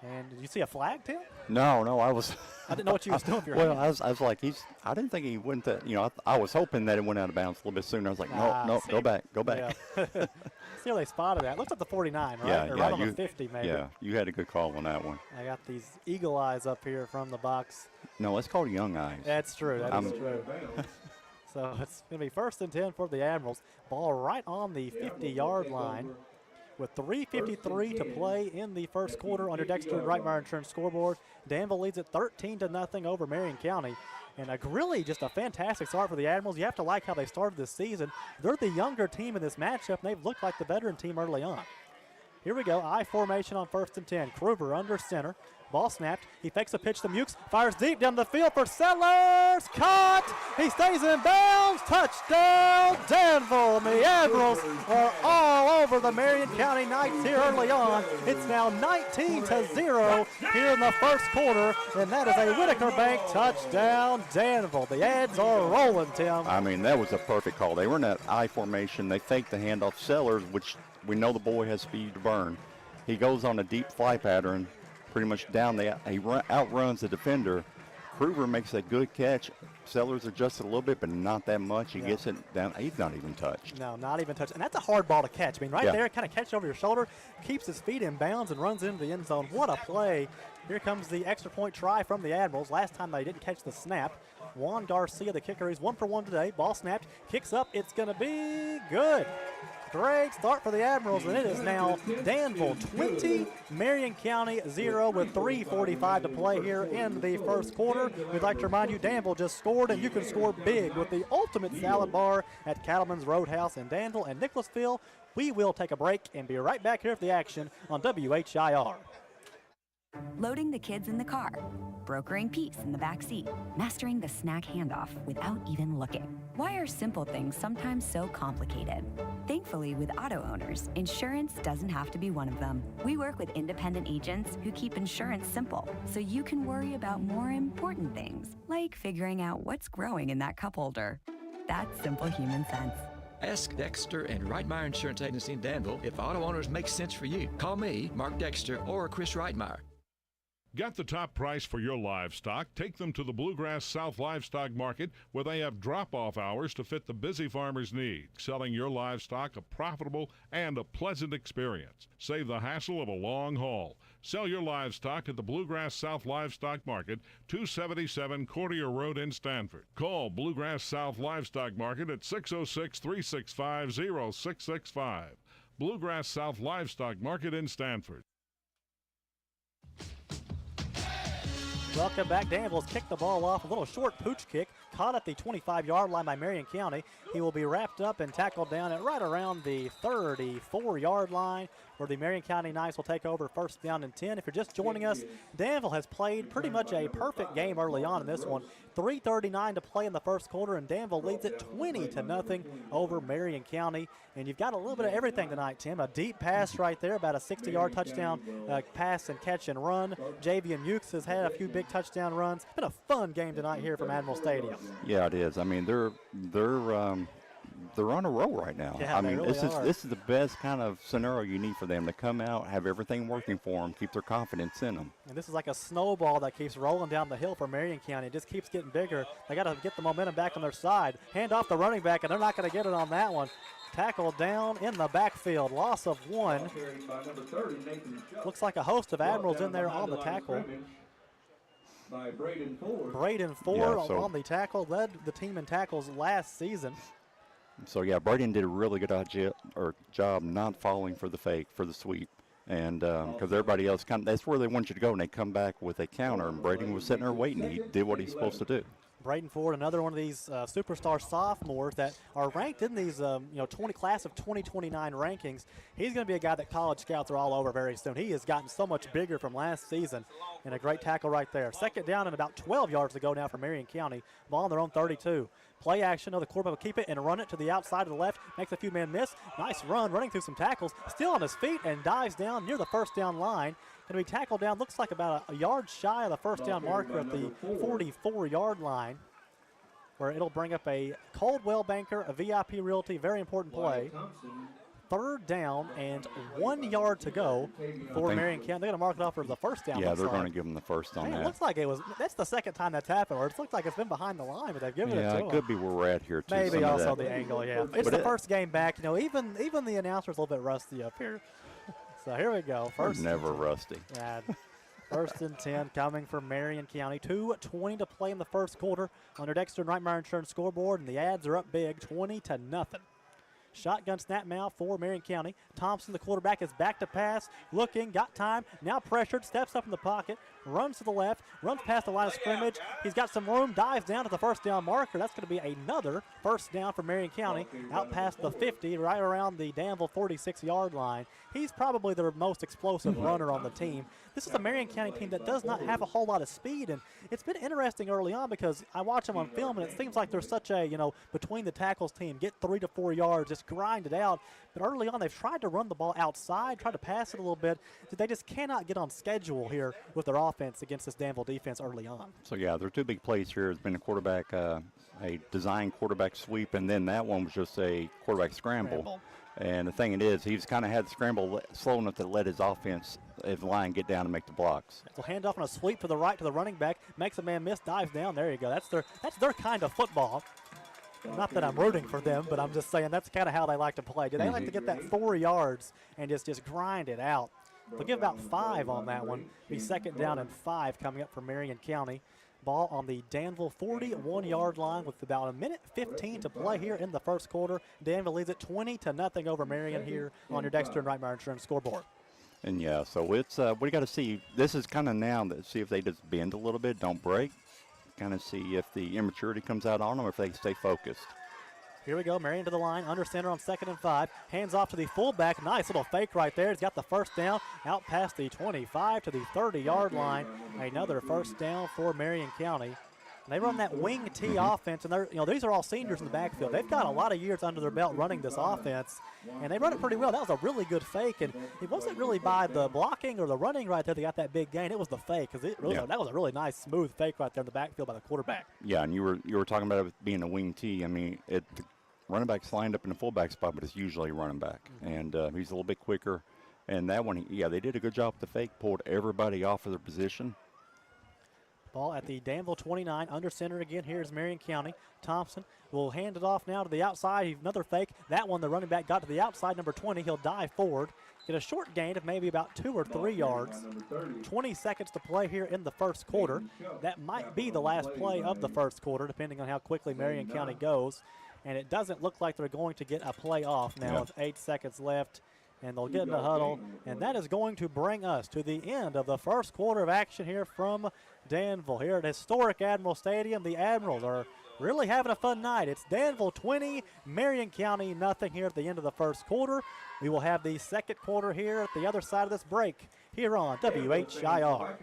And did you see a flag, Tim? No, I didn't know what you was doing. Well, I was like, I didn't think he went that. I was hoping that it went out of bounds a little bit sooner. I was like, no, go back. Yeah. See how they spotted that. Looks like the 49, right? Yeah, or right on the 50, maybe. Yeah, you had a good call on that one. I got these eagle eyes up here from the box. No, it's called young eyes. That's true. That is true. So it's going to be first and 10 for the Admirals. Ball right on the 50-yard line. With 3:53 to play in the first quarter on your Dexter and Reitmeyer Insurance scoreboard, Danville leads it 13-0 over Marion County. And really just a fantastic start for the Admirals. You have to like how they started this season. They're the younger team in this matchup, and they've looked like the veteran team early on. Here we go, I formation on first and 10. Kruger under center. Ball snapped. He fakes a pitch to Mukes. Fires deep down the field for Sellers. Caught. He stays in bounds. Touchdown, Danville. And the Admirals are all over the Marion County Knights here early on. It's now 19-0 here in the first quarter, and that is a Whitaker Bank touchdown, Danville. The Ads are rolling, Tim. I mean, that was a perfect call. They were in that I formation. They faked the handoff. Sellers, which we know the boy has speed to burn. He goes on a deep fly pattern. Pretty much down he outruns the defender. Kruger makes a good catch. Sellers adjusted a little bit, but not that much. He gets it down. He's not even touched. No, not even touched. And that's a hard ball to catch. I mean, right there, kind of catch over your shoulder, keeps his feet in bounds and runs into the end zone. What a play. Here comes the extra point try from the Admirals. Last time they didn't catch the snap. Juan Garcia, the kicker, he's 1 for 1 today. Ball snapped, kicks up. It's going to be good. Great start for the Admirals, and it is now Danville 20, Marion County 0 with 3:45 to play here in the first quarter. We'd like to remind you Danville just scored, and you can score big with the ultimate salad bar at Cattleman's Roadhouse in Danville and Nicholasville. We will take a break and be right back here for the action on WHIR. Loading the kids in the car, brokering peace in the back seat, mastering the snack handoff without even looking. Why are simple things sometimes so complicated? Thankfully, with auto owners, insurance doesn't have to be one of them. We work with independent agents who keep insurance simple, so you can worry about more important things, like figuring out what's growing in that cup holder. That's simple human sense. Ask Dexter and Reitmeyer Insurance Agency in Danville if auto owners make sense for you. Call me, Mark Dexter, or Chris Reitmeyer. Get the top price for your livestock. Take them to the Bluegrass South Livestock Market, where they have drop-off hours to fit the busy farmer's need. Selling your livestock a profitable and a pleasant experience. Save the hassle of a long haul. Sell your livestock at the Bluegrass South Livestock Market, 277 Courtier Road in Stanford. Call Bluegrass South Livestock Market at 606-365-0665. Bluegrass South Livestock Market in Stanford. Welcome back. Danville's kicked the ball off. A little short pooch kick caught at the 25-yard line by Marion County. He will be wrapped up and tackled down at right around the 34-yard line, where the Marion County Knights will take over first down and 10. If you're just joining us, Danville has played pretty much a perfect game early on in this one. 3:39 to play in the first quarter, and Danville leads it 20-0 over Marion County. And you've got a little bit of everything tonight, Tim. A deep pass right there, about a 60-yard touchdown pass and catch and run. Javian Ukes has had a few big touchdown runs. It's been a fun game tonight here from Admiral Stadium. Yeah, it is. I mean, they're on a roll right now. Yeah, I mean, really this is the best kind of scenario you need for them to come out, have everything working for them, keep their confidence in them. And this is like a snowball that keeps rolling down the hill for Marion County. It just keeps getting bigger. They got to get the momentum back on their side. Hand off the running back, and they're not going to get it on that one. Tackled down in the backfield. Loss of 1. Looks like a host of Admirals in there on the tackle. Braden Ford on the tackle, led the team in tackles last season. So, yeah, Braden did a really good job not falling for the fake, for the sweep. And because everybody else, that's where they want you to go, and they come back with a counter. And Braden was sitting there waiting. He did what he's supposed to do. Braden Ford, another one of these superstar sophomores that are ranked in these class of 2029 rankings. He's going to be a guy that college scouts are all over very soon. He has gotten so much bigger from last season, and a great tackle right there. Second down and about 12 yards to go now for Marion County. Ball on their own 32. Play action. The quarterback will keep it and run it to the outside of the left. Makes a few men miss. Nice run, running through some tackles. Still on his feet and dives down near the first down line. Going to be tackled down. Looks like about a yard shy of the first down marker at the 44-yard line, where it'll bring up a Coldwell Banker, a VIP Realty, very important play. Third down and 1 yard to go for Marion County. They're going to mark it off for the first down. Yeah, they're going to give them the first on that. It looks like that's the second time that's happened, or it looks like it's been behind the line, but they've given it to them. Yeah, it could be where we're at here, too. Maybe also the angle, yeah. It's the first game back. Even the announcer's a little bit rusty up here. So here we go. We're never rusty. Yeah. First and 10 coming from Marion County. 2:20 to play in the first quarter on their Dexter and Reitmeyer Insurance scoreboard, and the Ads are up big, 20-0. Shotgun snap now for Marion County. Thompson, the quarterback, is back to pass. Looking, got time, now pressured, steps up in the pocket, runs to the left, runs past the line of scrimmage. He's got some room, dives down to the first down marker. That's going to be another first down for Marion County, out past the 50, right around the Danville 46-yard line. He's probably the most explosive runner on the team. This is a Marion County team that does not have a whole lot of speed, and it's been interesting early on because I watch them on film, and it seems like there's such a, between the tackles team, get 3 to 4 yards, just grind it out. But early on, they've tried to run the ball outside, tried to pass it a little bit. They just cannot get on schedule here with their offense against this Danville defense early on. So, yeah, their two big plays here has been a quarterback, a design quarterback sweep, and then that one was just a quarterback scramble. And the thing it is, he's kind of had the scramble slow enough to let his offense, his line, get down and make the blocks. So hand off on a sweep to the right to the running back, makes a man miss, dives down. There you go. That's their kind of football. Not that I'm rooting for them, but I'm just saying that's kind of how they like to play. They like to get that 4 yards and just grind it out. They'll give about 5 on that one. Be 2nd down and 5 coming up for Marion County. Ball on the Danville 41-yard line with about 1:15 to play here in the first quarter. Danville leads it 20-0 over Marion here on your Dexter and Reitmeyer Insurance scoreboard. And yeah, so it's we got to see. This is kind of now to see if they just bend a little bit, don't break. Kind of see if the immaturity comes out on them or if they stay focused. Here we go, Marion to the line, under center on 2nd and 5. Hands off to the fullback. Nice little fake right there. He's got the first down out past the 25 to the 30-yard line. Another first down for Marion County. They run that wing T offense, and these are all seniors in the backfield. They've got a lot of years under their belt running this offense, and they run it pretty well. That was a really good fake, and it wasn't really by the blocking or the running right there that got that big gain. It was the fake, because that was a really nice, smooth fake right there in the backfield by the quarterback. Yeah, and you were talking about it being a wing T. I mean, the running back's lined up in the fullback spot, but it's usually running back, and he's a little bit quicker. And that one, they did a good job with the fake, pulled everybody off of their position. Ball at the Danville 29, under center again. Here's Marion County. Thompson will hand it off now to the outside. Another fake. That one, the running back got to the outside, number 20. He'll dive forward. Get a short gain of maybe about 2 or 3 yards. 20 seconds to play here in the first quarter. That might be the last play of the first quarter, depending on how quickly Marion County goes. And it doesn't look like they're going to get a play off now with 8 seconds left. And they'll get in the huddle, and that is going to bring us to the end of the first quarter of action here from Danville. Here at historic Admiral Stadium, the Admirals are really having a fun night. It's Danville 20, Marion County nothing here at the end of the first quarter. We will have the second quarter here at the other side of this break here on WHIR.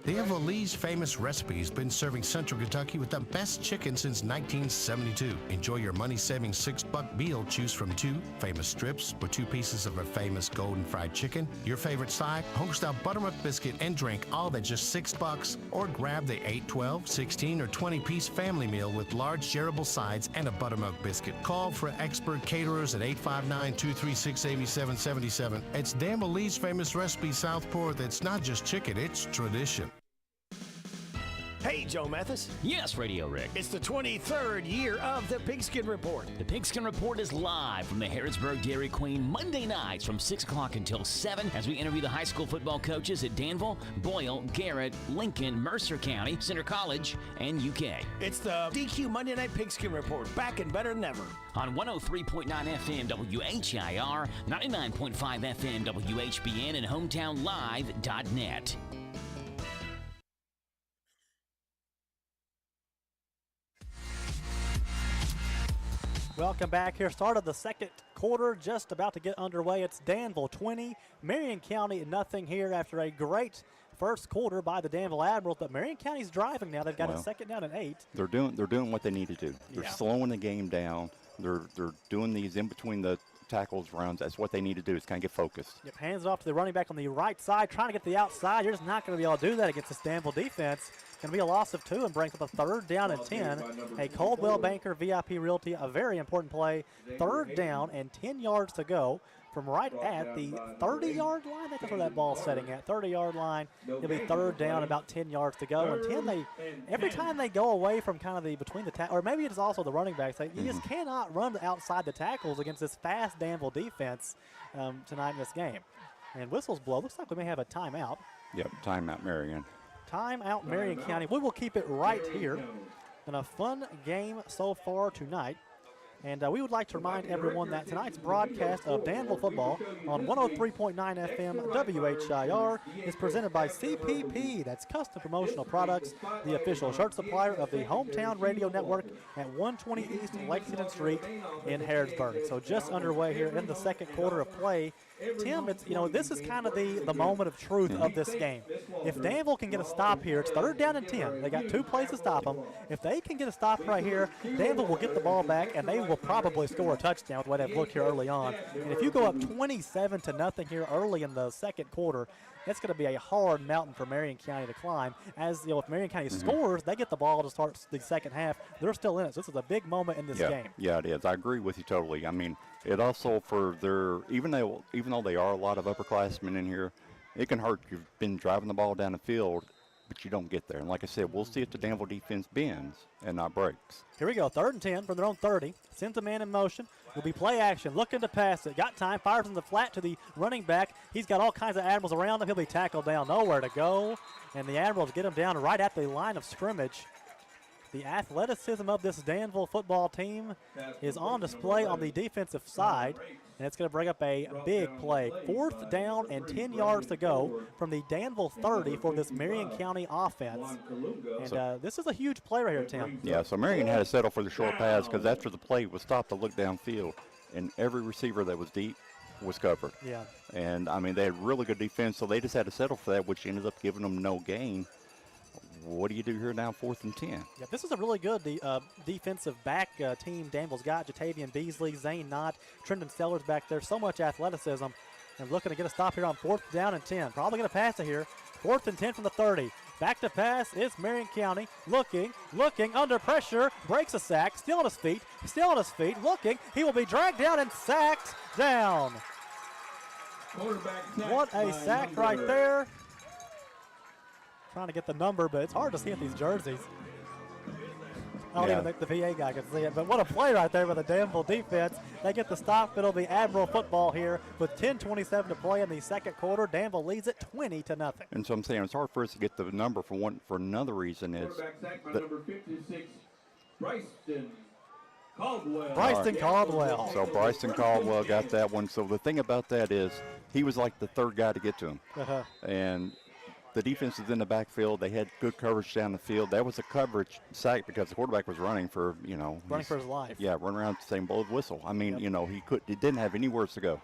Danville Lee's famous recipe has been serving Central Kentucky with the best chicken since 1972. Enjoy your money-saving $6 meal. Choose from 2 famous strips with 2 pieces of our famous golden fried chicken, your favorite side, homestyle buttermilk biscuit, and drink, all at just $6. Or grab the 8, 12, 16, or 20-piece family meal with large shareable sides and a buttermilk biscuit. Call for expert caterers at 859-236-8777. It's Danville Lee's famous recipe Southport that's not just chicken, it's tradition. Hey, Joe Mathis. Yes, Radio Rick. It's the 23rd year of the Pigskin Report. The Pigskin Report is live from the Harrodsburg Dairy Queen Monday nights from 6 o'clock until 7 as we interview the high school football coaches at Danville, Boyle, Garrett, Lincoln, Mercer County, Center College, and UK. It's the DQ Monday Night Pigskin Report, back and better than ever. On 103.9 FM WHIR, 99.5 FM WHBN, and hometownlive.net. Welcome back here. Start of the second quarter, just about to get underway. It's Danville 20, Marion County nothing here after a great first quarter by the Danville Admirals. But Marion County's driving now. They've got a 2nd down and 8. They're doing what they need to do. They're slowing the game down. They're doing these in between the tackles runs. That's what they need to do, is kind of get focused. Yep, hands off to the running back on the right side, trying to get to the outside. You're just not going to be able to do that against this Danville defense. Going to be a loss of 2 and brings up a 3rd down and 10. A Coldwell Banker VIP Realty, a very important play. 3rd down and 10 yards to go from right at the 30-yard line. I think that's where that ball's setting at. 30-yard line. It'll be 3rd down, about 10 yards to go. And 10, every time they go away from kind of the between the tackles, or maybe it's also the running backs, you just cannot run outside the tackles against this fast Danville defense tonight in this game. And whistles blow. Looks like we may have a timeout. Yep, timeout, Marion. Timeout, Marion County. We will keep it right here. And a fun game so far tonight. And we would like to remind everyone that tonight's broadcast of Danville football on 103.9 FM WHIR is presented by CPP, that's Custom Promotional Products, the official shirt supplier of the Hometown Radio Network at 120 East Lexington Street in Harrodsburg. So just underway here in the second quarter of play. Tim, it's, this is kind of the moment of truth of this game. If Danville can get a stop here, it's 3rd down and 10. They got 2 plays to stop them. If they can get a stop right here, Danville will get the ball back, and they will probably score a touchdown with the way they've looked here early on. And if you go up 27-0 here early in the second quarter, that's going to be a hard mountain for Marion County to climb. As if Marion County scores, they get the ball to start the second half. They're still in it. So this is a big moment in this game. Yeah, it is. I agree with you totally. I mean, It also for their even though they are a lot of upperclassmen in here, it can hurt. You've been driving the ball down the field, but you don't get there. And like I said, we'll see if the Danville defense bends and not breaks. Here we go, 3rd and 10 from their own 30. Sends a man in motion. Will be play action, looking to pass it. Got time, fires in the flat to the running back. He's got all kinds of Admirals around him. He'll be tackled down, nowhere to go. And the Admirals get him down right at the line of scrimmage. The athleticism of this Danville football team is on display on the defensive side, and it's going to bring up a big play. 4th down and 10 yards to go from the Danville 30 for this Marion County offense. And this is a huge play right here, Tim. Yeah, so Marion had to settle for the short pass because after the play was stopped to look downfield, and every receiver that was deep was covered. Yeah. And, I mean, they had really good defense, so they just had to settle for that, which ended up giving them no gain. What do you do here now, 4th and 10? Yeah, this is a really good defensive back team Danville's got. Jatavian Beasley, Zane Knott, Trenton Sellers back there. So much athleticism. And looking to get a stop here on 4th down and 10. Probably going to pass it here. 4th and 10 from the 30. Back to pass is Marion County. Looking, under pressure. Breaks a sack. Still on his feet. Looking. He will be dragged down and sacked down. What a sack right there. Trying to get the number, but it's hard to see at these jerseys. I don't even think the VA guy can see it, but what a play right there by the Danville defense. They get the stop. It'll be Admiral football here with 10:27 to play in the second quarter. Danville leads it 20-0. And so I'm saying it's hard for us to get the number for another reason is number 56, Bryson Caldwell. Bryson Caldwell. So Bryson Caldwell got that one. So the thing about that is he was like the 3rd guy to get to him. And the defense was in the backfield. They had good coverage down the field. That was a coverage sack because the quarterback was running for, running for his life. Yeah, running around the same blow whistle. I mean, he didn't have anywhere to go.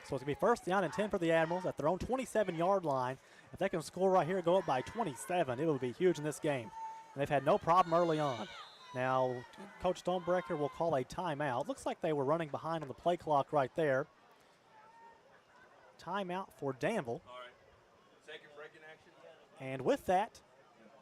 So it's going to be 1st down and 10 for the Admirals at their own 27-yard line. If they can score right here, go up by 27, it will be huge in this game. And they've had no problem early on. Now, Coach Stonebreaker will call a timeout. Looks like they were running behind on the play clock right there. Timeout for Danville. And with that,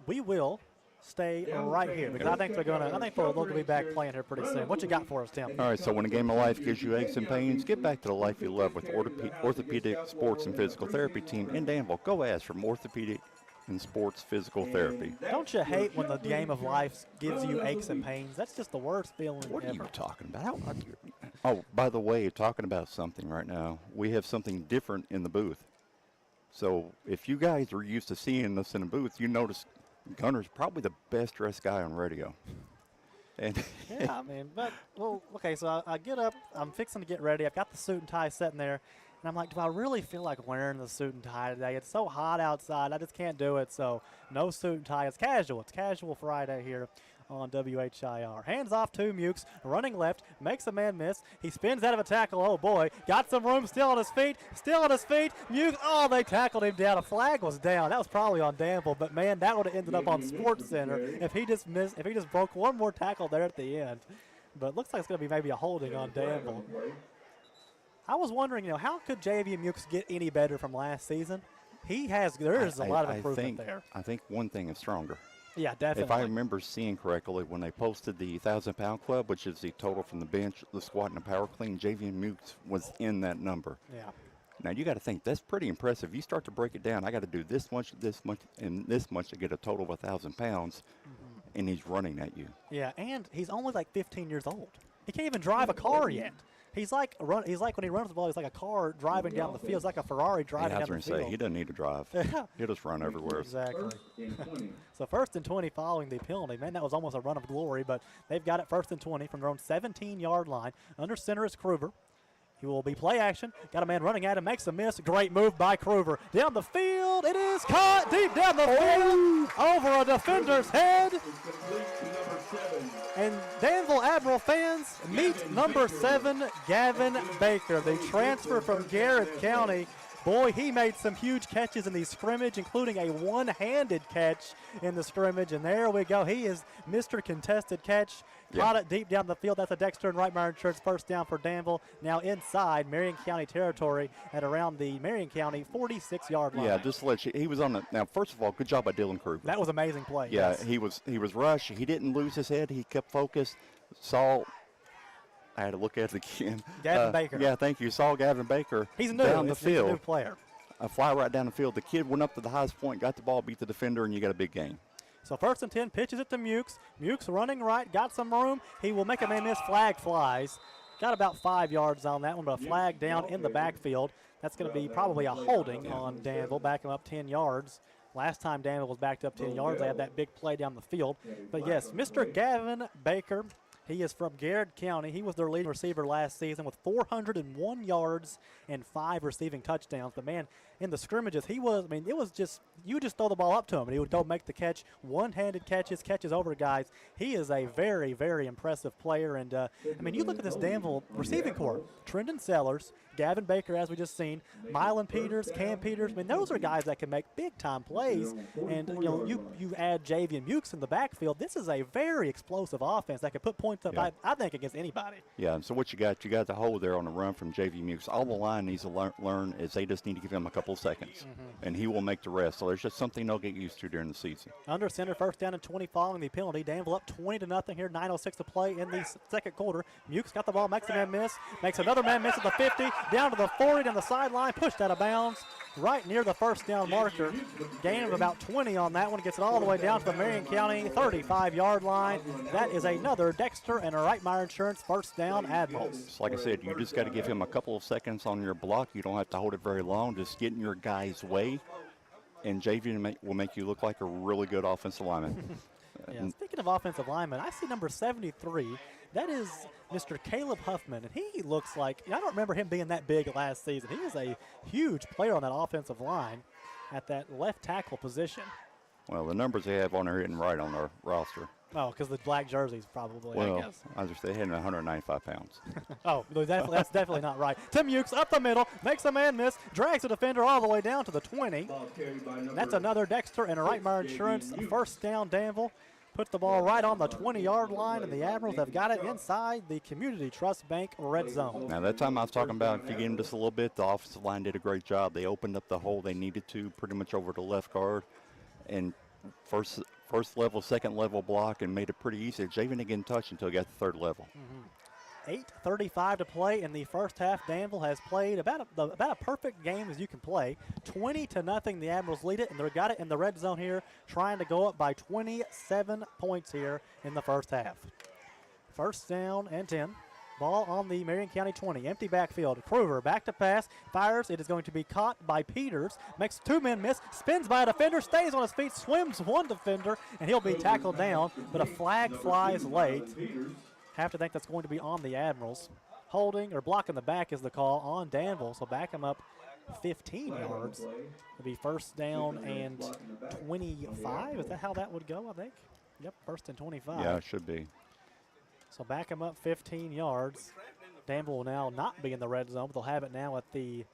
we will stay right here because I think they'll be back playing here pretty soon. What you got for us, Tim? All right, so when a game of life gives you aches and pains, get back to the life you love with Orthopedic Sports and Physical Therapy team in Danville. Go ask for Orthopedic and Sports Physical Therapy. Don't you hate when the game of life gives you aches and pains? That's just the worst feeling What ever. are you talking about? Oh, by the way, talking about something right now, we have something different in the booth. So if you guys are used to seeing us in a booth, you notice Gunner's probably the best dressed guy on radio. And yeah, I mean, okay, so I get up, I'm fixing to get ready. I've got the suit and tie sitting there, and I'm like, do I really feel like wearing the suit and tie today? It's so hot outside, I just can't do it, so no suit and tie. It's casual Friday here on WHIR. Hands off to Mukes, running left, makes a man miss. He spins out of a tackle. Oh boy, got some room, still on his feet. Mukes, they tackled him down. A flag was down. That was probably on Danville, but man, that would have ended up on Sports Center if he just broke one more tackle there at the end. But it looks like it's going to be maybe a holding on Danville. I was wondering, how could JV Mukes get any better from last season? There's a lot of improvement there. I think one thing is stronger. Yeah, definitely. If I remember seeing correctly, when they posted the 1,000-pound club, which is the total from the bench, the squat, and the power clean, JV Mukes was in that number. Yeah. Now, you got to think, that's pretty impressive. You start to break it down, I got to do this much, and this much to get a total of 1,000 pounds, and he's running at you. Yeah, and he's only like 15 years old. He can't even drive a car yet. He's like when he runs the ball, he's like a car driving down the field. It's like a Ferrari driving down the field. He doesn't need to drive. He'll just run everywhere. Exactly. So 1st and 20 following the penalty. Man, that was almost a run of glory, but they've got it 1st and 20 from their own 17-yard line. Under center is Kruger. He will be play action. Got a man running at him, makes a miss. Great move by Kruger. Down the field, it is caught deep down the field over a defender's head. And Danville Admiral fans meet number 7, Gavin Baker, the transfer from Garrett County. Boy, he made some huge catches in the scrimmage, including a one-handed catch in the scrimmage. And there we go. He is Mr. Contested Catch. Caught it deep down the field. That's a Dexter and Reitmeyer Insurance first down for Danville. Now inside Marion County territory at around the Marion County 46-yard line. Yeah, just to let you, he was on the, now first of all, good job by Dylan Kruger. That was an amazing play. Yeah, yes. he was rushed. He didn't lose his head. He kept focused, saw I had to look at it again. Gavin Baker. Yeah, thank you. Saw Gavin Baker He's new. down the He's field. a new player. A fly right down the field. The kid went up to the highest point, got the ball, beat the defender, and you got a big game. So 1st and 10, pitches it to Mukes. Mukes running right, got some room. He will make a man miss. Flag flies. Got about 5 yards on that one, but a flag down in the backfield. That's going to be probably a holding on Danville, back him up 10 yards. Last time Danville was backed up 10 yards, they had that big play down the field. But yes, Mr. Gavin Baker, he is from Garrett County. He was their leading receiver last season with 401 yards and 5 receiving touchdowns. But man, in the scrimmages, it was just, you just throw the ball up to him and he would go make the catch. One-handed catches over guys. He is a very, very impressive player. And you look at this Danville receiving corps: Trendon Sellers, Gavin Baker, as we just seen, Mylan Peters, Cam Peters. Those are guys that can make big-time plays. And you add Javian Mukes in the backfield. This is a very explosive offense that can put points up, I think, against anybody. Yeah, and so what you got the hold there on the run from J.V. Mukes. All the line needs to learn is they just need to give him a couple of seconds, and he will make the rest. So there's just something they'll get used to during the season. Under center, 1st down and 20 following the penalty. Danville up 20-0 here, 9:06 to play in the second quarter. Mukes got the ball, makes a man miss, makes another man miss at the 50, down to the 40, down the sideline, pushed out of bounds, right near the 1st down marker. Gain of about 20 on that one, gets it all the way down to the Marion County 35-yard line. That is another Dexter and a Reitmeyer Insurance 1st down Admirals. So like I said, you just got to give him a couple of seconds on your block. You don't have to hold it very long. Just get in your guy's way, and JV will make you look like a really good offensive lineman. Yeah, speaking of offensive linemen, I see number 73. That is Mr. Caleb Huffman, and he looks like, I don't remember him being that big last season. He is a huge player on that offensive line at that left tackle position. Well, the numbers they have on there isn't right on our roster. Oh, because the black jerseys probably, well, I guess. I just, they had 195 pounds. Oh, that's definitely not right. Tim Mukes up the middle, makes a man miss, drags the defender all the way down to the 20. That's another Dexter and a Reitmeyer Insurance 1st down Danville. Put the ball right on the 20-yard line, and the Admirals have got it inside the Community Trust Bank red zone. Now, that time I was talking about, if you get him just a little bit, the offensive line did a great job. They opened up the hole they needed to, pretty much over the left guard, and first level, second level block, and made it pretty easy. Javen didn't get in touch until he got the 3rd level. 8:35 to play in the first half. Danville has played about a perfect game as you can play. 20-0, the Admirals lead it, and they've got it in the red zone here, trying to go up by 27 points here in the first half. 1st down and 10. Ball on the Marion County 20. Empty backfield. Kruger back to pass. Fires. It is going to be caught by Peters. Makes 2 men miss. Spins by a defender. Stays on his feet. Swims one defender. And he'll be tackled down. But a flag flies late. Have to think that's going to be on the Admirals. Holding or blocking the back is the call on Danville. So back him up 15 yards. It'll be 1st down and 25. Is that how that would go, I think? Yep, 1st and 25. Yeah, it should be. So back him up 15 yards. Danville will now not be in the red zone, but they'll have it now at the, I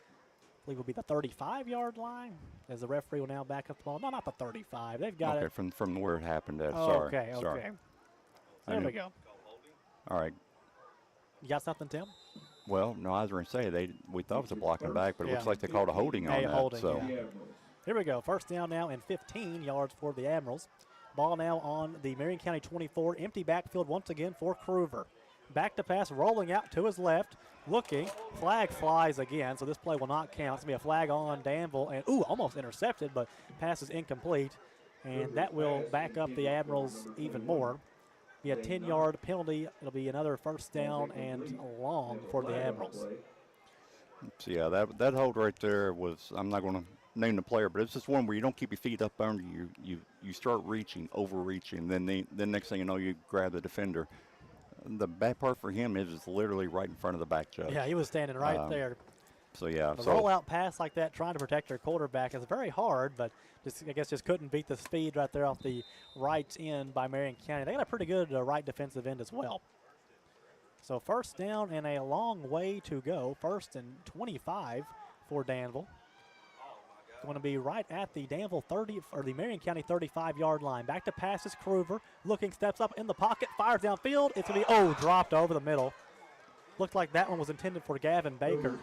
believe will be the 35-yard line, as the referee will now back up the ball. No, not the 35. They've got it. Okay, from where it happened. Oh, sorry. okay. There we go. All right. You got something, Tim? Well, no, I was going to say, we thought it was a blocking back, but it looks like they called a holding on that. Holding, so. yeah. Here we go. 1st down now and 15 yards for the Admirals. Ball now on the Marion County 24. Empty backfield once again for Kruger. Back to pass, rolling out to his left. Looking. Flag flies again, so this play will not count. It's going to be a flag on Danville. And, almost intercepted, but pass is incomplete. And that will back up the Admirals even more. Be a 10-yard penalty. It'll be another 1st down and long for the Admirals. So, yeah, that hold right there was, I'm not going to name the player, but it's just one where you don't keep your feet up under you. You start reaching, overreaching, then next thing you know, you grab the defender. The bad part for him is it's literally right in front of the back judge. Yeah, he was standing right there. So, yeah. A rollout pass like that, trying to protect your quarterback, is very hard, but I guess just couldn't beat the speed right there off the right end by Marion County. They got a pretty good right defensive end as well. So 1st down and a long way to go. 1st and 25 for Danville. Going to be right at the Danville 30 or the Marion County 35-yard line. Back to pass is Kruger. Looking, steps up in the pocket, fires downfield. It's going to be dropped over the middle. Looked like that one was intended for Gavin Baker.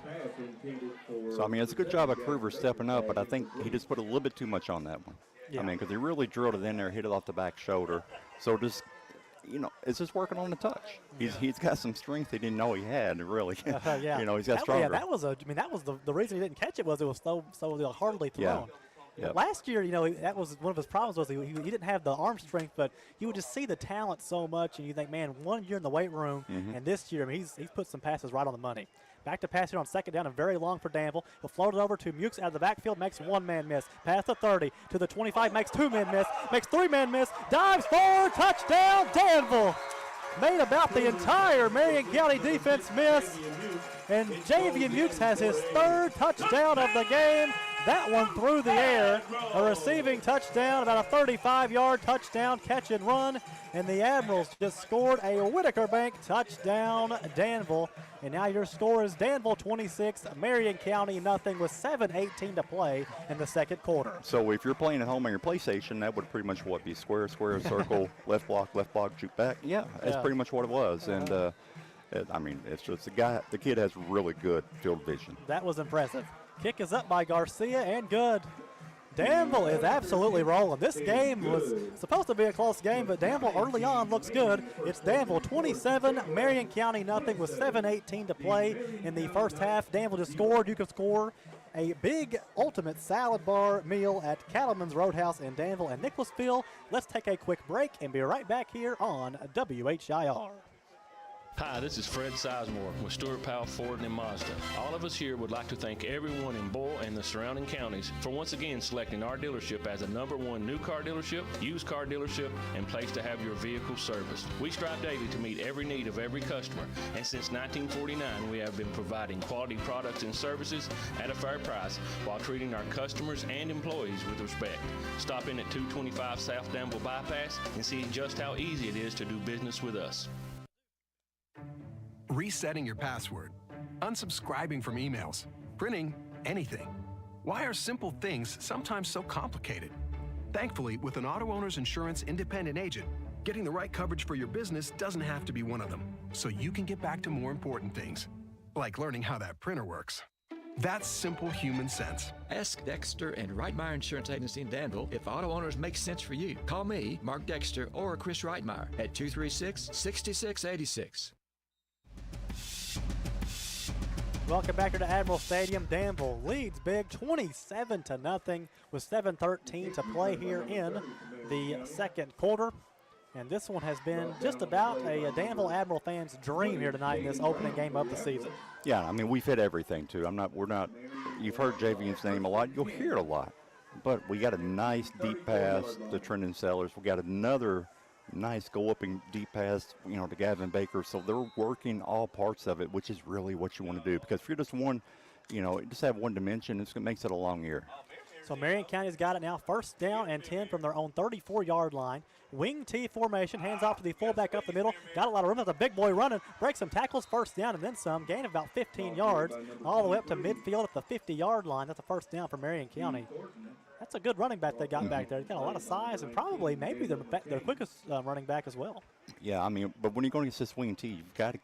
So, I mean, it's a good job of Kruger stepping up, but I think he just put a little bit too much on that one. Yeah. I mean, because he really drilled it in there, hit it off the back shoulder. So just is just working on the touch. He's got some strength he didn't know he had, really. Yeah. He's got stronger. Yeah, that was the reason he didn't catch it was it was so hardly thrown. Yeah. Last year, that was one of his problems was he didn't have the arm strength, but you would just see the talent so much, and you think, man, 1 year in the weight room, and this year, he's put some passes right on the money. Back to pass here on second down and very long for Danville. He'll float it over to Mukes out of the backfield, makes one man miss. Pass to 30, to the 25, makes two men miss, makes three men miss, dives forward, touchdown, Danville. Made about the entire Marion County defense miss, and Javian Mukes has his third touchdown of the game. That one through the air, a receiving touchdown, about a 35-yard touchdown catch and run, and the Admirals just scored a Whitaker Bank touchdown, Danville. And now your score is Danville 26, Marion County nothing, with 7:18 to play in the second quarter. So if you're playing at home on your PlayStation, that would pretty much be square, circle, left block, juke back. Yeah, that's pretty much what it was. And it's just the kid has really good field vision. That was impressive. Kick is up by Garcia and good. Danville is absolutely rolling. This game was supposed to be a close game, but Danville early on looks good. It's Danville 27, Marion County nothing, with 7:18 to play in the first half. Danville just scored. You can score a big ultimate salad bar meal at Cattleman's Roadhouse in Danville and Nicholasville. Let's take a quick break and be right back here on WHIR. Hi, this is Fred Sizemore with Stuart Powell Ford and Mazda. All of us here would like to thank everyone in Boyle and the surrounding counties for once again selecting our dealership as a #1 new car dealership, used car dealership, and place to have your vehicle serviced. We strive daily to meet every need of every customer, and since 1949 we have been providing quality products and services at a fair price while treating our customers and employees with respect. Stop in at 225 South Danville Bypass and see just how easy it is to do business with us. Resetting your password, unsubscribing from emails, printing anything. Why are simple things sometimes so complicated? Thankfully, with an auto owner's insurance independent agent, getting the right coverage for your business doesn't have to be one of them, so you can get back to more important things, like learning how that printer works. That's simple human sense. Ask Dexter and Reitmeyer Insurance Agency in Danville if auto owners make sense for you. Call me, Mark Dexter, or Chris Reitmeyer at 236-6686. Welcome back here to Admiral Stadium. Danville leads big 27-0 with 7:13 to play here in the second quarter. And this one has been just about a Danville Admiral fan's dream here tonight in this opening game of the season. Yeah, we've hit everything too. You've heard Javian's name a lot. You'll hear it a lot. But we got a nice deep pass to Trenton Sellers. We got another nice go-up-and deep pass, to Gavin Baker. So they're working all parts of it, which is really what you want to do. Because if you're just just have one dimension, it makes it a long year. So Marion County's got it now. First down and 10 from their own 34-yard line. Wing T formation, hands off to the fullback up the middle. Got a lot of room. That's a big boy running. Breaks some tackles, first down, and then some. Gain of about 15 yards all the way up to midfield at the 50-yard line. That's a first down for Marion County. That's a good running back they got back there. He's got a lot of size and probably maybe their quickest running back as well. Yeah, but when you're going against this wing T, you've got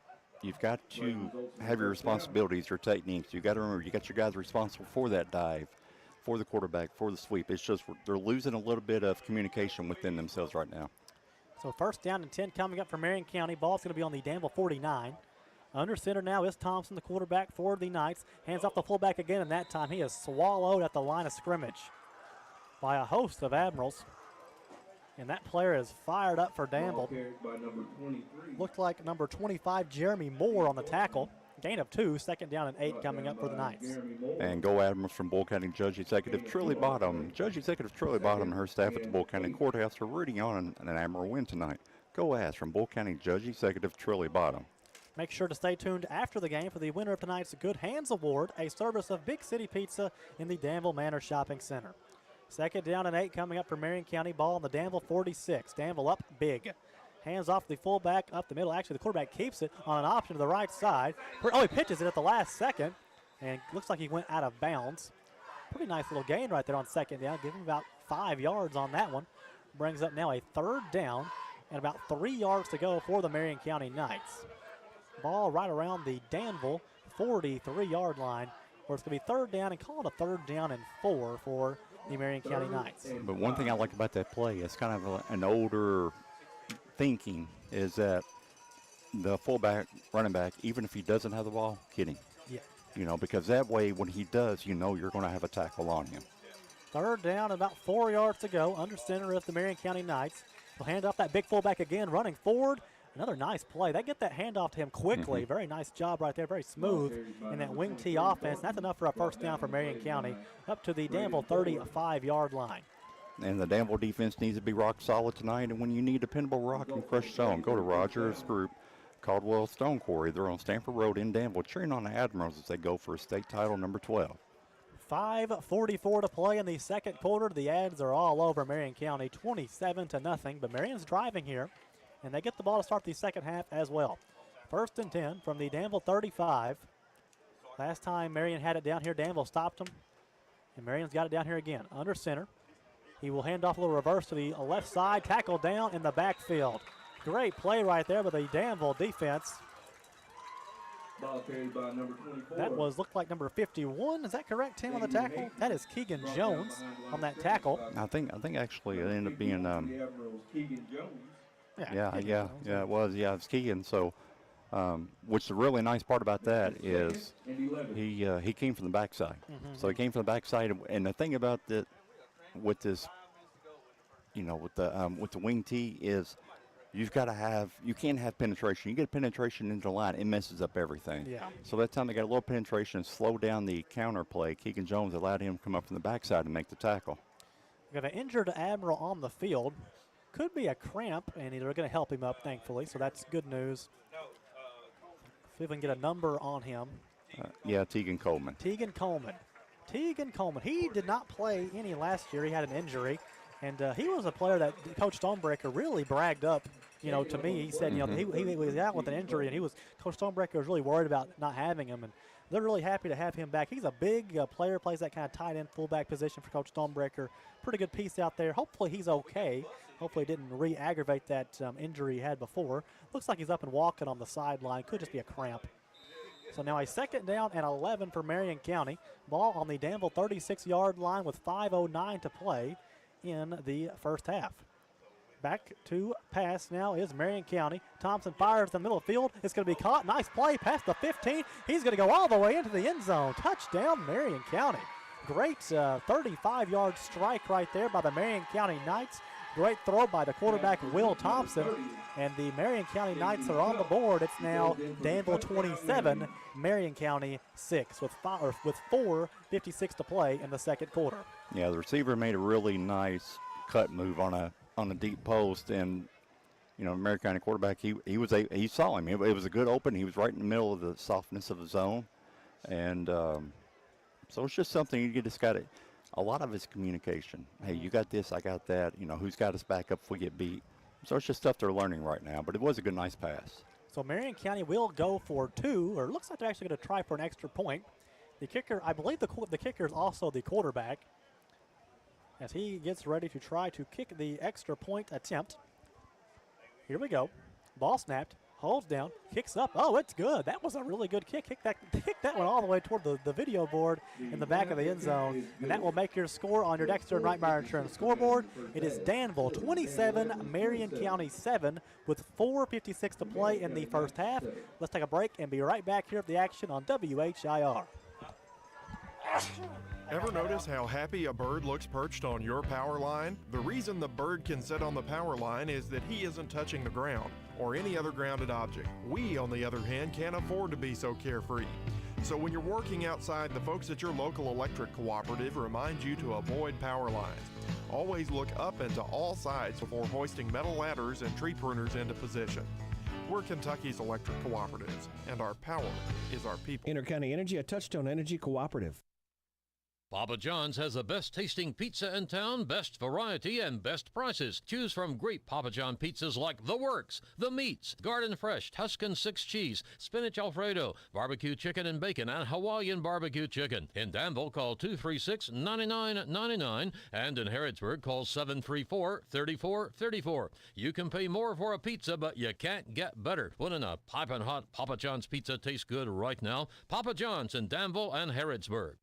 to have your responsibilities, your techniques. You've got to remember, you got your guys responsible for that dive, for the quarterback, for the sweep. It's just they're losing a little bit of communication within themselves right now. So first down and 10 coming up for Marion County. Ball's going to be on the Danville 49. Under center now is Thompson, the quarterback for the Knights. Hands off the fullback again, and that time he is swallowed at the line of scrimmage by a host of Admirals. And that player is fired up for Danville. Looked like number 25, Jeremy Moore, on the tackle. Gain of 2, second down and 8 coming up for the Knights. And go Admirals from Bull County Judge Executive Trilly Bottom. Judge Executive Trilly Bottom and her staff at the Bull County Courthouse are rooting on an Admiral win tonight. Go Ass from Bull County Judge Executive Trilly Bottom. Make sure to stay tuned after the game for the winner of tonight's Good Hands Award, a service of Big City Pizza in the Danville Manor Shopping Center. Second down and 8 coming up for Marion County. Ball on the Danville 46. Danville up big. Hands off the fullback up the middle. Actually, the quarterback keeps it on an option to the right side. He pitches it at the last second, and looks like he went out of bounds. Pretty nice little gain right there on second down. Give him about 5 yards on that one. Brings up now a third down and about 3 yards to go for the Marion County Knights. Ball right around the Danville 43-yard line, where it's going to be third down, and call it a third down and 4 for the Marion County Knights. But one thing I like about that play, it's kind of an older thinking is that the fullback, running back, even if he doesn't have the ball, get him. Yeah. You know, because that way when he does, you know you're going to have a tackle on him. Third down, about 4 yards to go. Under center of the Marion County Knights. He'll hand off that big fullback again, running forward. Another nice play. They get that handoff to him quickly. Very nice job right there, very smooth in that wing T offense. That's enough for a first down for Marion County up to the Danville 35-yard line. And the Danville defense needs to be rock solid tonight. And when you need dependable rock and crushed stone, go to Rogers Group, Caldwell Stone Quarry. They're on Stanford Road in Danville, cheering on the Admirals as they go for a state title number 12. 5:44 to play in the second quarter. The Ads are all over Marion County, 27-0. But Marion's driving here, and they get the ball to start the second half as well. 1st and 10 from the Danville 35. Last time Marion had it down here, Danville stopped them, and Marion's got it down here again. Under center. He will hand off a little reverse to the left side, tackle down in the backfield. Great play right there by the Danville defense. Ball carried by number 24. That looked like number 51. Is that correct, Tim, on the tackle? That is Keegan Jones on that tackle. I think actually it ended up being Keegan Jones. it was. Yeah, it's Keegan. So, which the really nice part about that is he came from the backside. So he came from the backside, and the thing about that with this, you know, with the wing tee is you can't have penetration. You get penetration into the line, it messes up everything. Yeah. So that time they got a little penetration and slow down the counter play. Keegan Jones allowed him to come up from the backside and make the tackle. We've got an injured Admiral on the field. Could be a cramp, and they're going to help him up, thankfully, so that's good news. See if we can get a number on him. Tegan Coleman. Tegan Coleman. He did not play any last year. He had an injury. And he was a player that Coach Stonebreaker really bragged up, you know, to me. He said, you know, he was out with an injury, and Coach Stonebreaker was really worried about not having him, and they're really happy to have him back. He's a big player, plays that kind of tight end fullback position for Coach Stonebreaker. Pretty good piece out there. Hopefully he's okay. Hopefully he didn't re-aggravate that injury he had before. Looks like he's up and walking on the sideline. Could just be a cramp. So now a 2nd down and 11 for Marion County. Ball on the Danville 36-yard line with 5:09 to play in the first half. Back to pass now is Marion County. Thompson fires in the middle of the field. It's going to be caught. Nice play past the 15. He's going to go all the way into the end zone. Touchdown, Marion County. Great 35-yard strike right there by the Marion County Knights. Great throw by the quarterback, Will Thompson. And the Marion County Knights are on the board. It's now Danville 27, Marion County 6 with 4:56 to play in the second quarter. Yeah, the receiver made a really nice cut move on a deep post, and you know, Marion County quarterback, he saw him. It was a good open. He was right in the middle of the softness of the zone, and so it's just something you just got to. A lot of it's communication. Hey, you got this, I got that. You know, who's got us back up if we get beat? So it's just stuff they're learning right now. But it was a good, nice pass. So Marion County will go for 2, or it looks like they're actually going to try for an extra point. The kicker, I believe the kicker is also the quarterback, as he gets ready to try to kick the extra point attempt. Here we go. Ball snapped, holds down, kicks up. Oh, it's good. That was a really good kick. Kick that one all the way toward the video board in the back of the end zone. And that will make your score on your Dexter and Reitmeyer Insurance scoreboard. It is Danville 27, Marion County 7 with 4:56 to play in the first half. Let's take a break and be right back here at the action on WHIR. Ever notice how happy a bird looks perched on your power line? The reason the bird can sit on the power line is that he isn't touching the ground or any other grounded object. We, on the other hand, can't afford to be so carefree. So when you're working outside, the folks at your local electric cooperative remind you to avoid power lines. Always look up and to all sides before hoisting metal ladders and tree pruners into position. We're Kentucky's electric cooperatives, and our power is our people. Intercounty Energy, a Touchstone Energy cooperative. Papa John's has the best tasting pizza in town, best variety, and best prices. Choose from great Papa John pizzas like The Works, The Meats, Garden Fresh, Tuscan 6 Cheese, Spinach Alfredo, Barbecue Chicken and Bacon, and Hawaiian Barbecue Chicken. In Danville, call 236-9999, and in Harrodsburg, call 734-3434. You can pay more for a pizza, but you can't get better. Wouldn't a piping hot Papa John's pizza taste good right now? Papa John's in Danville and Harrodsburg.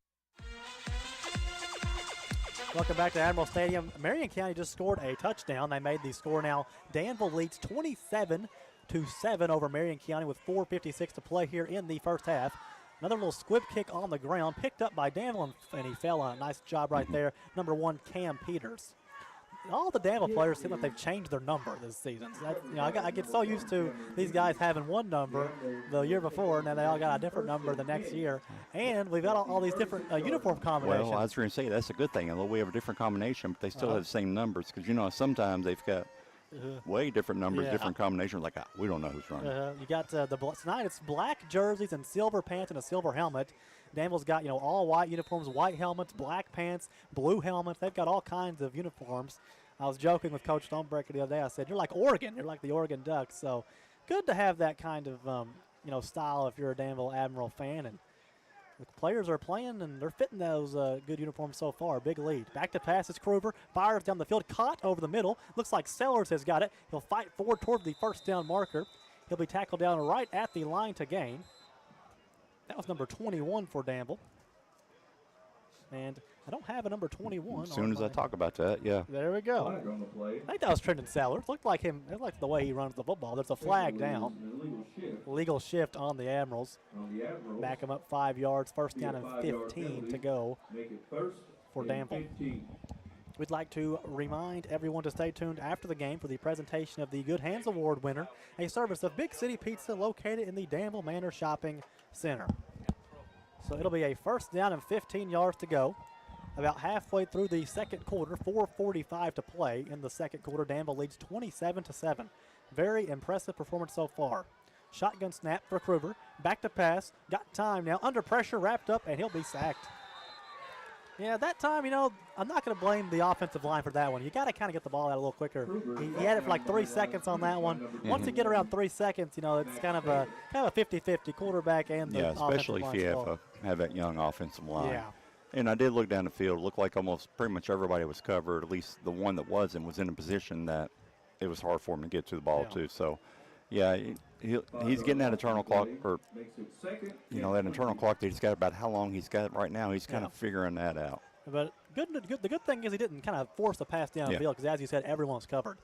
Welcome back to Admiral Stadium. Marion County just scored a touchdown. They made the score now. Danville leads 27-7 over Marion County with 4:56 to play here in the first half. Another little squib kick on the ground, picked up by Danville, and he fell on it. Nice job right there. Number 1, Cam Peters. All the Danville players seem like they've changed their number this season. So I get so used to these guys having one number the year before, and then they all got a different number the next year. And we've got all these different uniform combinations. Well, I was going to say that's a good thing. Although we have a different combination, but they still have the same numbers because sometimes they've got way different numbers, different combinations. Like we don't know who's running. You got tonight. It's black jerseys and silver pants and a silver helmet. Danville's got all white uniforms, white helmets, black pants, blue helmets. They've got all kinds of uniforms. I was joking with Coach Stonebreaker the other day. I said, "You're like Oregon. You're like the Oregon Ducks." So good to have that kind of style if you're a Danville Admiral fan. And the players are playing and they're fitting those good uniforms so far. Big lead. Back to pass is Kruger. Fires down the field. Caught over the middle. Looks like Sellers has got it. He'll fight forward toward the first down marker. He'll be tackled down right at the line to gain. That was number 21 for Danville. And I don't have a number 21. As soon as I talk about that, yeah. There we go. I think that was Trenton Sellers. Looked like him. It looked like the way he runs the football. There's a flag down. Legal shift on the Admirals. Back him up 5 yards. First down and 15 to go for Danville. We'd like to remind everyone to stay tuned after the game for the presentation of the Good Hands Award winner, a service of Big City Pizza located in the Danville Manor Shopping Center. So it'll be a first down and 15 yards to go. About halfway through the second quarter, 4:45 to play in the second quarter. Danville leads 27-7. Very impressive performance so far. Shotgun snap for Kruger. Back to pass. Got time now. Under pressure, wrapped up, and he'll be sacked. Yeah, that time, I'm not going to blame the offensive line for that one. You got to kind of get the ball out a little quicker. He had it for like 3 seconds on that one. Once you get around 3 seconds, it's kind of a 50-50 quarterback and the especially if you have that young offensive line. Yeah. And I did look down the field. It looked like almost pretty much everybody was covered. At least the one that wasn't was in a position that it was hard for him to get to the ball too. So, yeah, he's getting that internal clock, or that internal clock that he's got about how long he's got right now. He's kind of figuring that out. But the good thing is he didn't kind of force the pass down the field because, as you said, everyone's covered.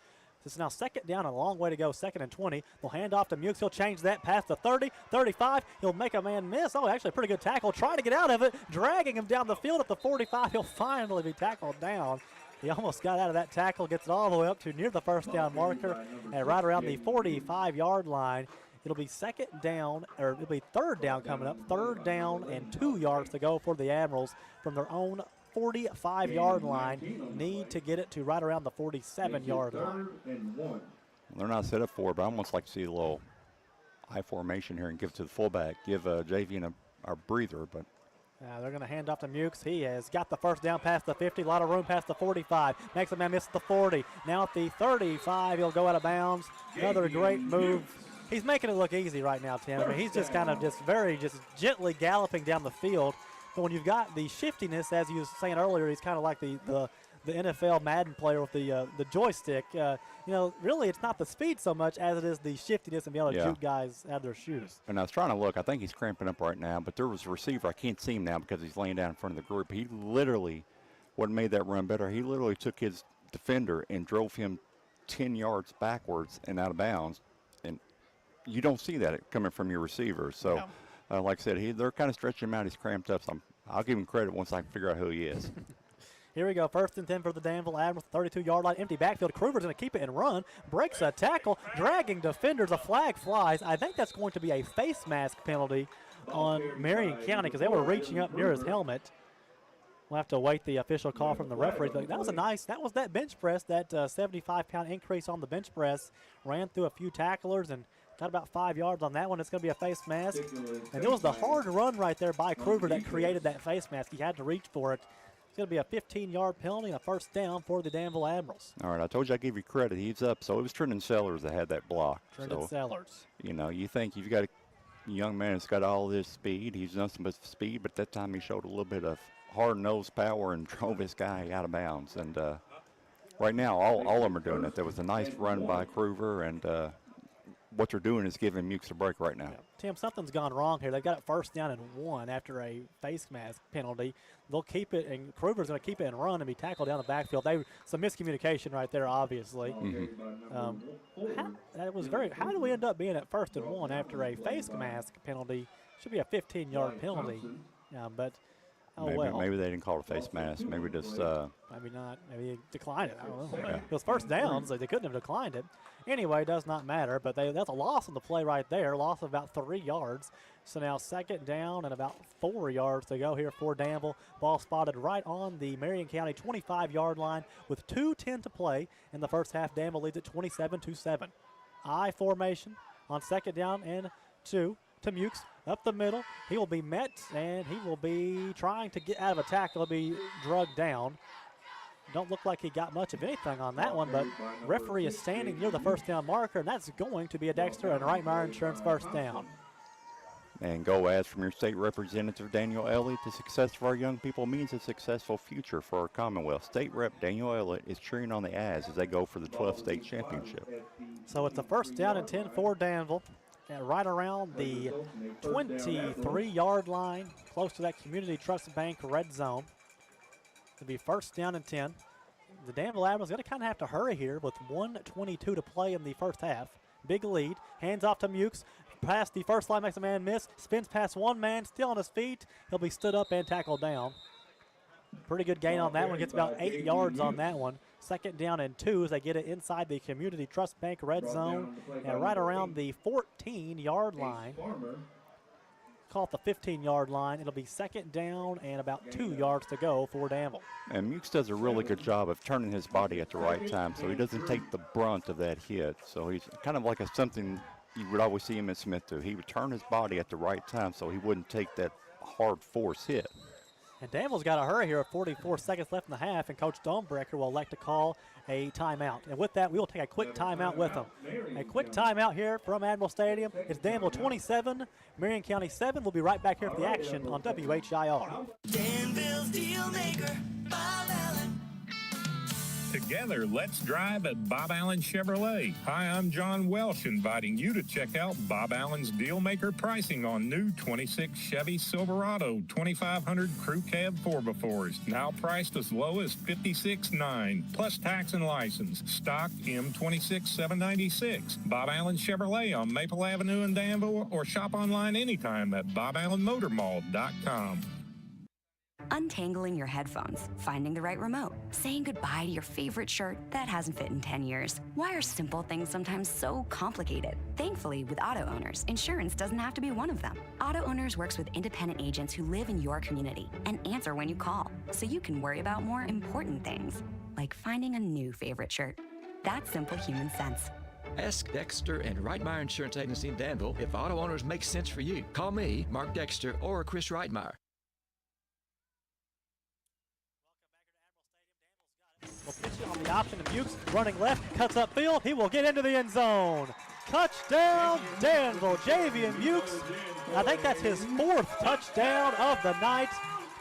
It's now second down, a long way to go, 2nd and 20. They'll hand off to Mukes. He'll change that pass to 30, 35. He'll make a man miss. Oh, actually a pretty good tackle. Trying to get out of it, dragging him down the field at the 45. He'll finally be tackled down. He almost got out of that tackle, gets it all the way up to near the first down marker, and right around the 45-yard line. It'll be second down, or it'll be third down coming up. 3rd down and 2 yards to go for the Admirals from their own 45-yard line. Need to get it to right around the 47-yard line. They're not set up for it, but I almost like to see a little high formation here and give it to the fullback. Give Javian a breather, but they're going to hand off to Mukes. He has got the first down past the 50, a lot of room past the 45. Makes a man miss the 40. Now at the 35, he'll go out of bounds. Another great move. He's making it look easy right now, Tim. I mean, he's just kind of just gently galloping down the field. But when you've got the shiftiness, as you were saying earlier, he's kind of like the NFL Madden player with the joystick. Really it's not the speed so much as it is the shiftiness and being able to shoot guys out of their shoes. And I was trying to look. I think he's cramping up right now, but there was a receiver. I can't see him now because he's laying down in front of the group. He literally, what made that run better, he literally took his defender and drove him 10 yards backwards and out of bounds. And you don't see that coming from your receiver. So, like I said, they're kind of stretching him out. He's cramped up. So I'll give him credit once I can figure out who he is. Here we go, 1st and 10 for the Danville Admirals, 32-yard line, empty backfield. Kruger's going to keep it and run, breaks a tackle, dragging defenders. A flag flies. I think that's going to be a face mask penalty on Marion County because they were reaching up near his helmet. We'll have to await the official call from the referee. But that was that bench press, that 75-pound increase on the bench press. Ran through a few tacklers and got about 5 yards on that one. It's going to be a face mask. And it was the hard run right there by Kruger that created that face mask. He had to reach for it. It's going to be a 15-yard penalty and a first down for the Danville Admirals. All right, I told you I'd give you credit. He's up. So it was Trenton Sellers that had that block. Trenton Sellers. You think you've got a young man that's got all this speed. He's nothing but speed, but at that time he showed a little bit of hard-nosed power and drove his guy out of bounds. And right now, all of them are doing it. There was a nice run by Kruger, and what they're doing is giving Mukes a break right now. Yeah. Tim, something's gone wrong here. They've got it first down and 1 after a face mask penalty. They'll keep it, and Kruger's going to keep it and run and be tackled down the backfield. Some miscommunication right there, obviously. How do we end up being at 1st and 1 after a face mask penalty? Should be a 15-yard penalty, but Maybe they didn't call it a face mask. Maybe just. Maybe not. Maybe they declined it. I don't know. Yeah. It was first down, so they couldn't have declined it. Anyway, it does not matter. But that's a loss on the play right there. Loss of about 3 yards. So now 2nd down and about 4 yards to go here for Danville. Ball spotted right on the Marion County 25-yard line with 2:10 to play in the first half. Danville leads at 27-7. I formation on 2nd down and 2 to Mukes. Up the middle, he will be met, and he will be trying to get out of a tackle. He'll be drugged down. Don't look like he got much of anything on that one, but referee is standing near the first down marker, and that's going to be a Dexter and Reitmeyer Insurance first down. And go as from your state representative, Daniel Elliott. The success of our young people means a successful future for our Commonwealth. State Rep Daniel Elliott is cheering on the As they go for the 12th state championship. So it's a first down and 10 for Danville. Right around the 23-yard line, close to that Community Trust Bank red zone. It'll be first down and 10. The Danville Admirals going to kind of have to hurry here with 1:22 to play in the first half. Big lead. Hands off to Mukes. Past the first line, makes a man miss. Spins past one man, still on his feet. He'll be stood up and tackled down. Pretty good gain on that one. Gets about 8 yards on that one. 2nd down and 2 as they get it inside the Community Trust Bank red zone and right around the 14-yard line. Call it the 15-yard line. It'll be 2nd down and about 2 yards to go for Danville. And Mukes does a really good job of turning his body at the right time, so he doesn't take the brunt of that hit. So he's kind of like something you would always see him at Smith do. He would turn his body at the right time so he wouldn't take that hard force hit. And Danville's got to hurry here. 44 seconds left in the half, and Coach Domebrecker will elect to call a timeout. And with that, we will take a quick timeout with them. A quick timeout here from Admiral Stadium. It's Danville 27, Marion County 7. We'll be right back here for the action on WHIR. Danville's Deal Maker, Bob Allen. Together, let's drive at Bob Allen Chevrolet. Hi, I'm John Welsh, inviting you to check out Bob Allen's Dealmaker pricing on new 26 Chevy Silverado 2500 Crew Cab 4x4s, now priced as low as $56,900, plus tax and license. Stock M26 796. Bob Allen Chevrolet on Maple Avenue in Danville, or shop online anytime at BobAllenMotorMall.com. Untangling your headphones, finding the right remote, saying goodbye to your favorite shirt that hasn't fit in 10 years. Why are simple things sometimes so complicated? Thankfully, with Auto Owners, insurance doesn't have to be one of them. Auto Owners works with independent agents who live in your community and answer when you call, so you can worry about more important things, like finding a new favorite shirt. That's simple human sense. Ask Dexter and Reitmeyer Insurance Agency in Danville if Auto Owners makes sense for you. Call me, Mark Dexter, or Chris Reitmeyer. Will pitch it on the option of Mukes, running left, cuts upfield. He will get into the end zone. Touchdown, Danville. Javian Mukes. I think that's his 4th touchdown of the night.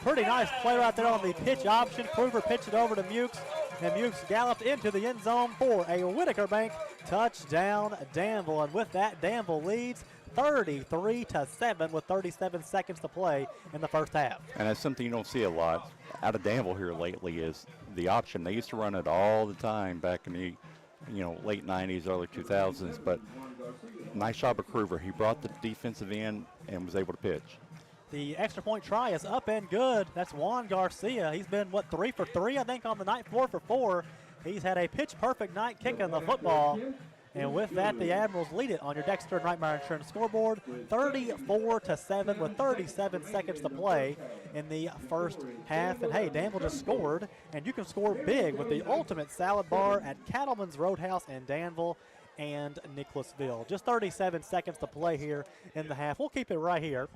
Pretty nice play right there on the pitch option. Kruger pitched it over to Mukes, and Mukes galloped into the end zone for a Whitaker Bank touchdown, Danville. And with that, Danville leads 33-7 with 37 seconds to play in the first half. And that's something you don't see a lot out of Danville here lately is the option. They used to run it all the time back in the late 90s, early 2000s, but nice job of Kruger. He brought the defensive end and was able to pitch. The extra point try is up and good. That's Juan Garcia. He's been, 3 for 3, I think, on the night, 4 for 4. He's had a pitch-perfect night kicking the football. And with that, the Admirals lead it on your Dexter and Reitmeyer Insurance scoreboard, 34-7 with 37 seconds to play in the first half. And hey, Danville just scored, and you can score big with the ultimate salad bar at Cattleman's Roadhouse in Danville and Nicholasville. Just 37 seconds to play here in the half. We'll keep it right here.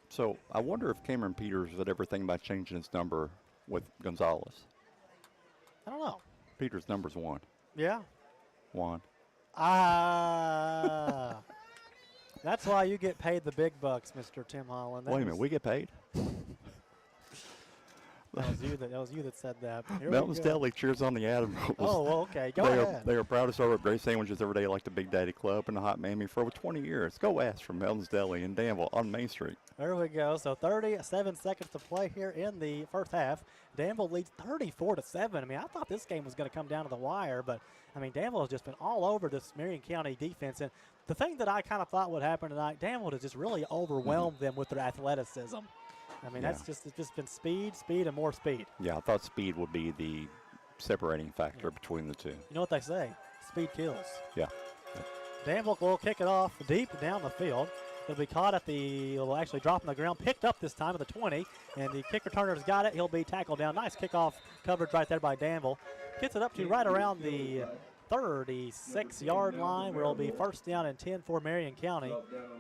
So I wonder if Cameron Peters would ever think about changing his number with Gonzalez. I don't know. Peters' number's 1. Yeah. 1. That's why you get paid the big bucks, Mr. Tim Holland. Wait a minute, we get paid? That was you that said that. Here we Melton's go. Deli cheers on the Admirals. Oh, well, okay. Go they ahead. They are proud to serve up great sandwiches every day like the Big Daddy Club and the Hot Mammy for over 20 years. Go ask for Melton's Deli in Danville on Main Street. There we go. So 37 seconds to play here in the first half. Danville leads 34-7. I mean, I thought this game was going to come down to the wire, but, I mean, Danville has just been all over this Marion County defense. And the thing that I kind of thought would happen tonight, Danville has just really overwhelmed them with their athleticism. I mean, it's just been speed, and more speed. Yeah, I thought speed would be the separating factor between the two. You know what they say, speed kills. Yeah. Danville will kick it off deep down the field. It'll be caught at will actually drop on the ground, picked up this time at the 20, and the kick returner's got it. He'll be tackled down. Nice kickoff coverage right there by Danville. Gets it up to right around the 36-yard line, where it'll be first down and 10 for Marion County.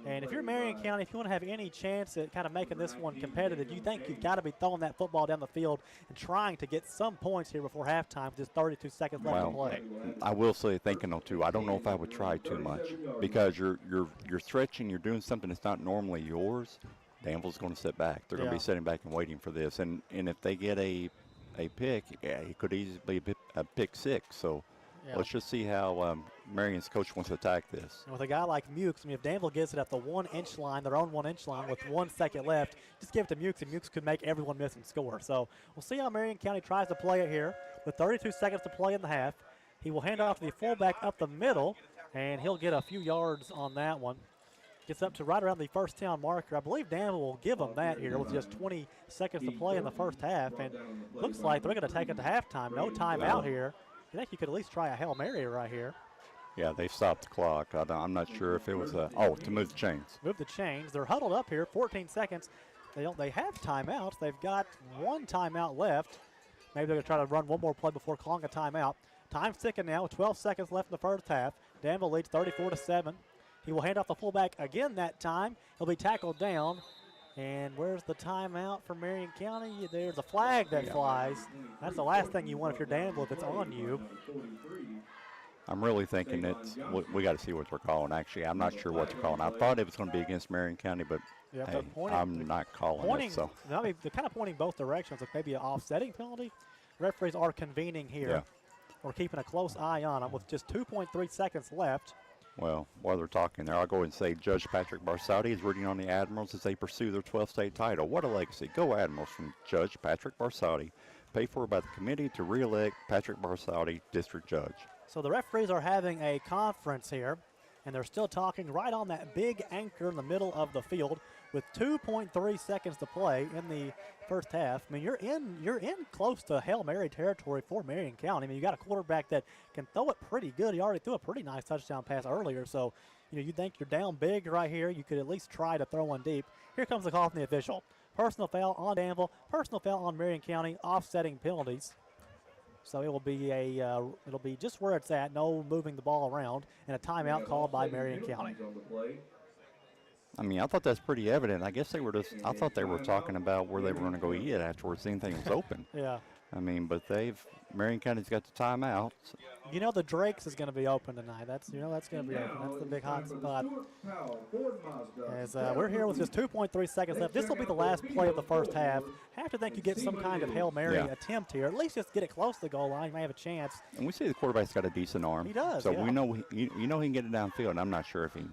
And if you're Marion County, if you want to have any chance at kind of making this one competitive, you think you've got to be throwing that football down the field and trying to get some points here before halftime with just 32 seconds left to play. I will say, thinking though too, I don't know if I would try too much because you're stretching, you're doing something that's not normally yours. Danville's going to sit back. They're going to be sitting back and waiting for this. And if they get a pick, it could easily be a pick six. So. Yeah. Let's just see how Marion's coach wants to attack this. And with a guy like Mukes, I mean, if Danville gets it at the 1-inch line, their own 1-inch line with 1 second left, just give it to Mukes, and Mukes could make everyone miss and score. So we'll see how Marion County tries to play it here. With 32 seconds to play in the half, he will hand off to the fullback up the middle, and he'll get a few yards on that one. Gets up to right around the first down marker. I believe Danville will give them that here with just 20 seconds to play in the first half, and looks like they're going to take it to halftime. No timeout here. I think you could at least try a Hail Mary right here. Yeah, they stopped the clock. I'm not sure if it was to move the chains. Move the chains. They're huddled up here, 14 seconds. They have timeouts. They've got one timeout left. Maybe they're going to try to run one more play before calling a timeout. Time's ticking now with 12 seconds left in the first half. Danville leads 34-7. He will hand off the fullback again that time. He'll be tackled down. And where's the timeout for Marion County? There's a flag that flies. That's the last thing you want if you're Danville, if it's on you. I'm really thinking we got to see what they're calling. Actually, I'm not sure what they're calling. I thought it was going to be against Marion County, but hey, I'm not calling it. So. I mean, they're kind of pointing both directions, like maybe an offsetting penalty. Referees are convening here. Yeah. We're keeping a close eye on them with just 2.3 seconds left. Well, while they're talking there, I'll go ahead and say Judge Patrick Barsotti is rooting on the Admirals as they pursue their 12th state title. What a legacy. Go Admirals from Judge Patrick Barsotti, paid for by the committee to re-elect Patrick Barsotti, District Judge. So the referees are having a conference here, and they're still talking right on that big anchor in the middle of the field with 2.3 seconds to play in the first half. I mean, you're in close to Hail Mary territory for Marion County. I mean, you got a quarterback that can throw it pretty good. He already threw a pretty nice touchdown pass earlier, so you think you're down big right here. You could at least try to throw one deep. Here comes the call from the official. Personal foul on Danville, personal foul on Marion County, offsetting penalties. So it will be it'll be just where it's at, no moving the ball around, and a timeout called by Marion County. I mean, I thought that's pretty evident. I guess I thought they were talking about where they were going to go eat it afterwards. Anything was open. Yeah. I mean, but Marion County's got the timeout. You know the Drake's is going to be open tonight. That's going to be open. That's the big hot spot. As we're here with just 2.3 seconds left. This will be the last play of the first half. I have to think you get some kind of Hail Mary attempt here. At least just get it close to the goal line. You may have a chance. And we see the quarterback's got a decent arm. He does. So we know he can get it downfield. And I'm not sure if he,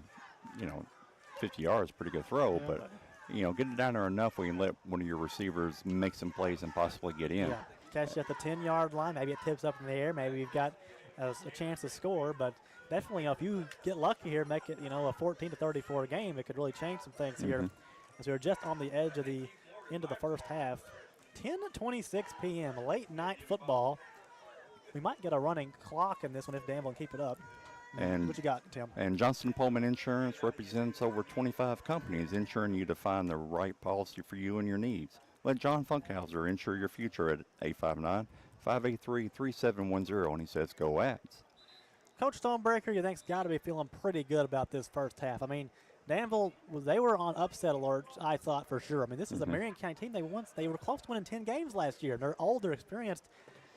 50 yards, pretty good throw, but get it down there enough where you can let one of your receivers make some plays and possibly get in. Yeah. Catch at the 10-yard line. Maybe it tips up in the air. Maybe you've got a chance to score. But definitely, if you get lucky here, make it, a 14-34 game, it could really change some things here. As we're just on the edge of the end of the first half. 10:26 p.m., late night football. We might get a running clock in this one if Danville can keep it up. And what you got, Tim? And Johnson Pullman Insurance represents over 25 companies, insuring you to find the right policy for you and your needs. Let John Funkhauser insure your future at 859-583-3710, and he says, go Ads. Coach Stonebreaker, you think's got to be feeling pretty good about this first half. I mean, Danville, they were on upset alert, I thought, for sure. I mean, this is a Marion County team. They were close to winning 10 games last year. They're old, they're experienced.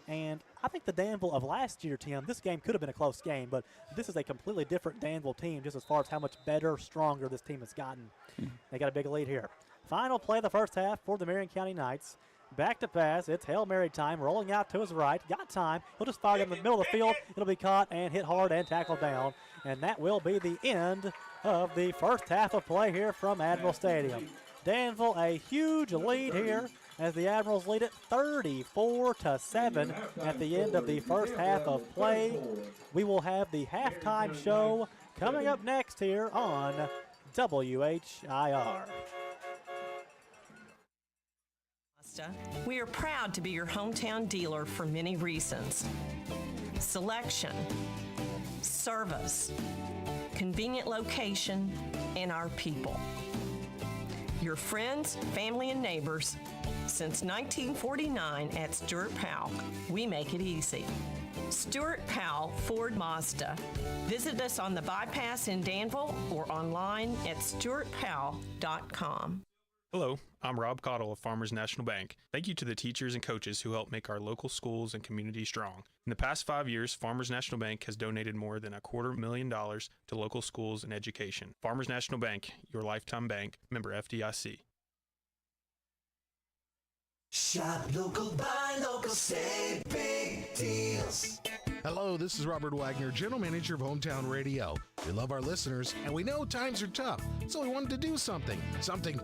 And I think the Danville of last year, Tim, this game could have been a close game, but this is a completely different Danville team just as far as how much better, stronger this team has gotten. They got a big lead here. Final play of the first half for the Marion County Knights. Back to pass. It's Hail Mary time. Rolling out to his right. Got time. He'll just fire it in the middle of the field. It'll be caught and hit hard and tackled down. And that will be the end of the first half of play here from Admiral Stadium. Danville a huge lead here as the Admirals lead it 34-7 at the end of the first half of play. We will have the halftime show coming up next here on WHIR. We are proud to be your hometown dealer for many reasons. Selection, service, convenient location, and our people. Your friends, family, and neighbors. Since 1949 at Stuart Powell, we make it easy. Stuart Powell Ford Mazda. Visit us on the bypass in Danville or online at stuartpowell.com. Hello, I'm Rob Cottle of Farmers National Bank. Thank you to the teachers and coaches who help make our local schools and community strong. In the past 5 years, Farmers National Bank has donated more than $250,000 to local schools and education. Farmers National Bank, your lifetime bank, member FDIC. Shop local, buy local, save big deals. Hello, this is Robert Wagner, General Manager of Hometown Radio. We love our listeners, and we know times are tough, so we wanted to do something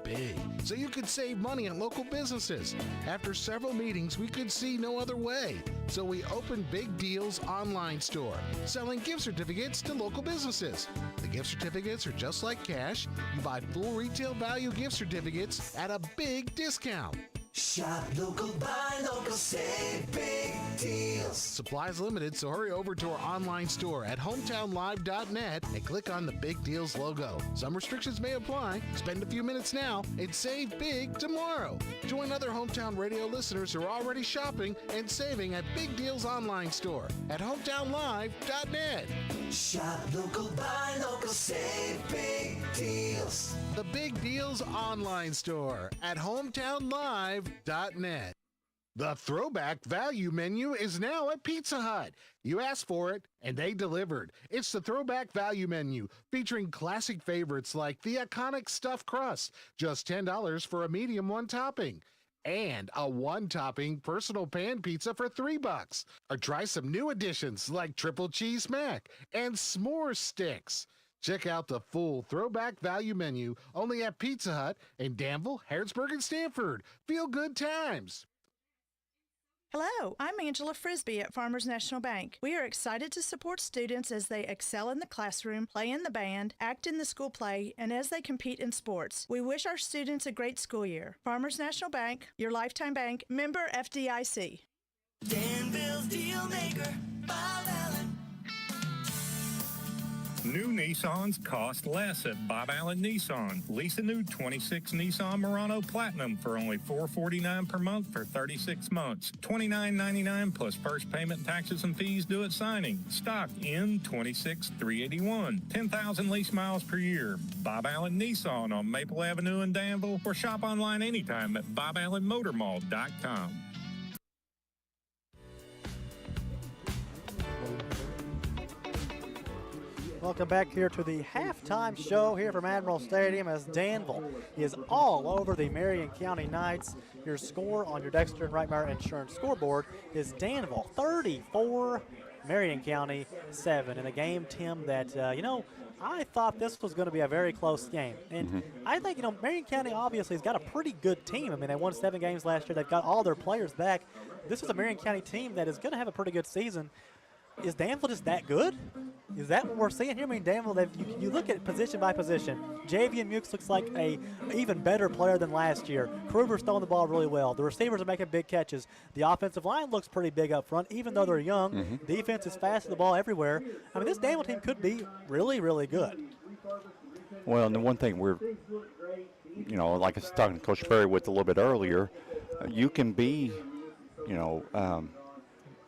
big, so you could save money on local businesses. After several meetings, we could see no other way, so we opened Big Deals online store, selling gift certificates to local businesses. The gift certificates are just like cash. You buy full retail value gift certificates at a big discount. Shop local, buy local, save big deals. Supplies limited, so hurry over to our online store at hometownlive.net and click on the Big Deals logo. Some restrictions may apply. Spend a few minutes now and save big tomorrow. Join other Hometown Radio listeners who are already shopping and saving at Big Deals online store at hometownlive.net. Shop local, buy local, save big deals. The Big Deals online store at hometownlive.net. The Throwback Value Menu is now at Pizza Hut. You asked for it, and they delivered. It's the Throwback Value Menu, featuring classic favorites like the iconic stuffed crust, just $10 for a medium one topping. And a one-topping personal pan pizza for $3. Or try some new additions like triple cheese mac and s'more sticks. Check out the full Throwback Value Menu only at Pizza Hut in Danville, Harrodsburg, and Stanford. Feel good times. Hello, I'm Angela Frisbee at Farmers National Bank. We are excited to support students as they excel in the classroom, play in the band, act in the school play, and as they compete in sports. We wish our students a great school year. Farmers National Bank, your lifetime bank, member FDIC. Danville's deal maker, Bob Allen. New Nissans cost less at Bob Allen Nissan. Lease a new 26 Nissan Murano Platinum for only $449 per month for 36 months. $29.99 plus first payment, taxes, and fees due at signing. Stock in 26,381. 10,000 lease miles per year. Bob Allen Nissan on Maple Avenue in Danville, or shop online anytime at boballenmotormall.com. Welcome back here to the halftime show here from Admiral Stadium as Danville is all over the Marion County Knights. Your score on your Dexter and Reitmeyer Insurance scoreboard is Danville 34, Marion County 7. In a game, Tim, that, I thought this was going to be a very close game. And I think, Marion County obviously has got a pretty good team. I mean, they won 7 games last year. They've got all their players back. This is a Marion County team that is going to have a pretty good season. Is Danville just that good? Is that what we're seeing here? I mean, Danville, you look at position by position. Javian Mukes looks like a even better player than last year. Kruger's throwing the ball really well. The receivers are making big catches. The offensive line looks pretty big up front, even though they're young. Defense is fast, the ball everywhere. I mean, this Danville team could be really, really good. Well, and the one thing we're, like I was talking to Coach Berry with a little bit earlier, you can be,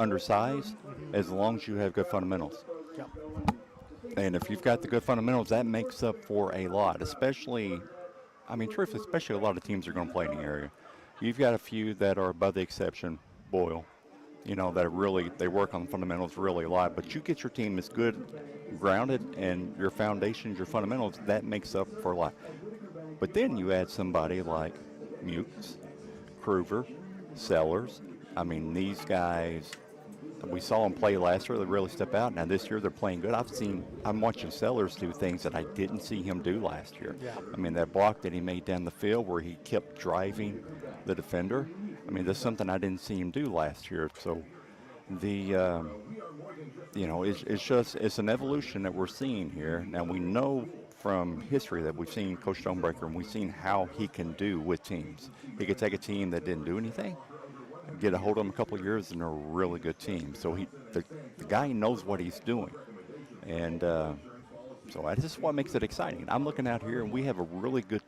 undersized as long as you have good fundamentals. Yep. And if you've got the good fundamentals, that makes up for a lot, especially a lot of teams are going to play in the area. You've got a few that are above the exception, Boyle, that they work on the fundamentals really a lot, but you get your team as good, grounded, and your foundations, your fundamentals, that makes up for a lot. But then you add somebody like Mukes, Kruger, Sellers. I mean, these guys, we saw them play last year. They really step out. Now this year they're playing good. I'm watching Sellers do things that I didn't see him do last year. Yeah. I mean, that block that he made down the field where he kept driving the defender. I mean, that's something I didn't see him do last year. So it's an evolution that we're seeing here. Now we know from history that we've seen Coach Stonebreaker, and we've seen how he can do with teams. He could take a team that didn't do anything, get a hold of them a couple of years, and they're a really good team. So the guy knows what he's doing, and so this is what makes it exciting. I'm looking out here, and we have a really good,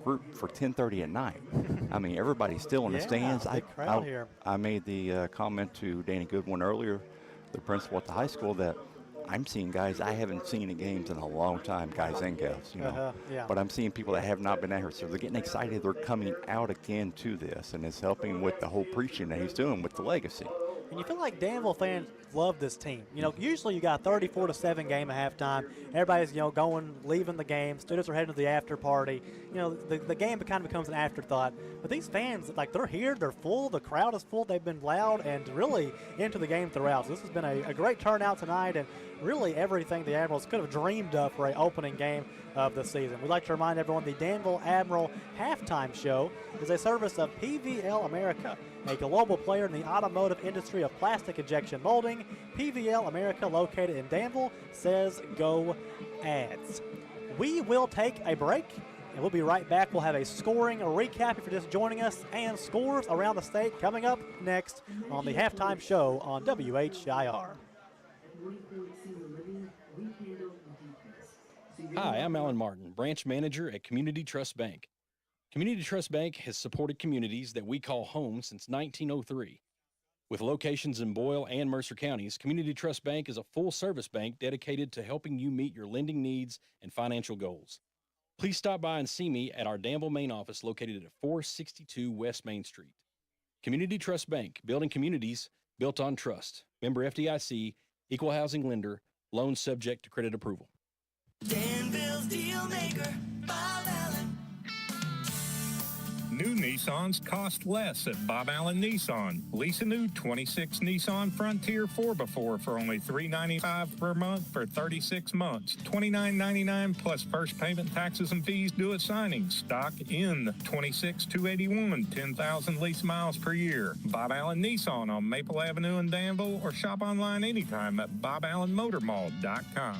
group for 10:30 at night. I mean, everybody's still in the stands. Big crowd here. I made the comment to Danny Goodwin earlier, the principal at the high school, that I'm seeing guys I haven't seen in games in a long time, guys and gals, Yeah. But I'm seeing people that have not been out here, so they're getting excited. They're coming out again to this, and it's helping with the whole preaching that he's doing with the legacy. And you feel like Danville fans love this team. Usually you got 34-7 game at halftime. Everybody's, leaving the game. Students are heading to the after party. The game kind of becomes an afterthought. But these fans, they're here, they're full, the crowd is full, they've been loud and really into the game throughout. So this has been a great turnout tonight, and really everything the Admirals could have dreamed of for an opening game of the season. We'd like to remind everyone the Danville Admiral Halftime Show is a service of PVL America, a global player in the automotive industry of plastic injection molding. PVL America, located in Danville, says go Ads. We will take a break, and we'll be right back. We'll have a scoring recap if you're just joining us, and scores around the state coming up next on the Halftime Show on WHIR. Hi, I'm Alan Martin, branch manager at Community Trust Bank. Community Trust Bank has supported communities that we call home since 1903. With locations in Boyle and Mercer counties, Community Trust Bank is a full-service bank dedicated to helping you meet your lending needs and financial goals. Please stop by and see me at our Danville main office located at 462 West Main Street. Community Trust Bank, building communities built on trust. Member FDIC, equal housing lender, loans subject to credit approval. Danville's deal maker, Bob Allen. New Nissans cost less at Bob Allen Nissan. Lease a new 26 Nissan Frontier 4x4 for only $395 per month for 36 months. $29.99 plus first payment, taxes, and fees due at signing. Stock in 26,281, 10,000 lease miles per year. Bob Allen Nissan on Maple Avenue in Danville, or shop online anytime at boballenmotormall.com.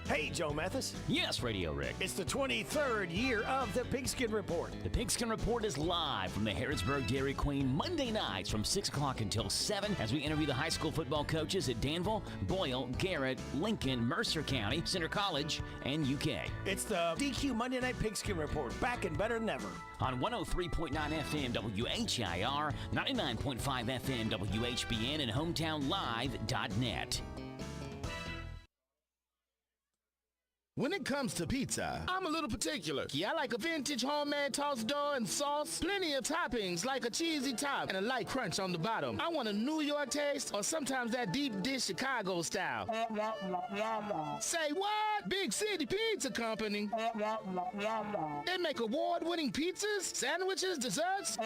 Hey, Joe Mathis. Yes, Radio Rick. It's the 23rd year of the Pigskin Report. The Pigskin Report is live from the Harrodsburg Dairy Queen Monday nights from 6 o'clock until 7 as we interview the high school football coaches at Danville, Boyle, Garrett, Lincoln, Mercer County, Center College, and UK. It's the DQ Monday Night Pigskin Report, back and better than ever. On 103.9 FM WHIR, 99.5 FM WHBN, and hometownlive.net. When it comes to pizza, I'm a little particular. I like a vintage homemade tossed dough and sauce, plenty of toppings like a cheesy top and a light crunch on the bottom. I want a New York taste or sometimes that deep dish Chicago style. Say what? Big City Pizza Company. They make award-winning pizzas, sandwiches, desserts.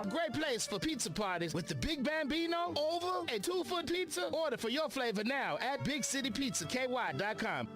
Great place for pizza parties with the Big Bambino, oval, and 2-foot pizza. Order for your flavor now at BigCityPizzaKY.com.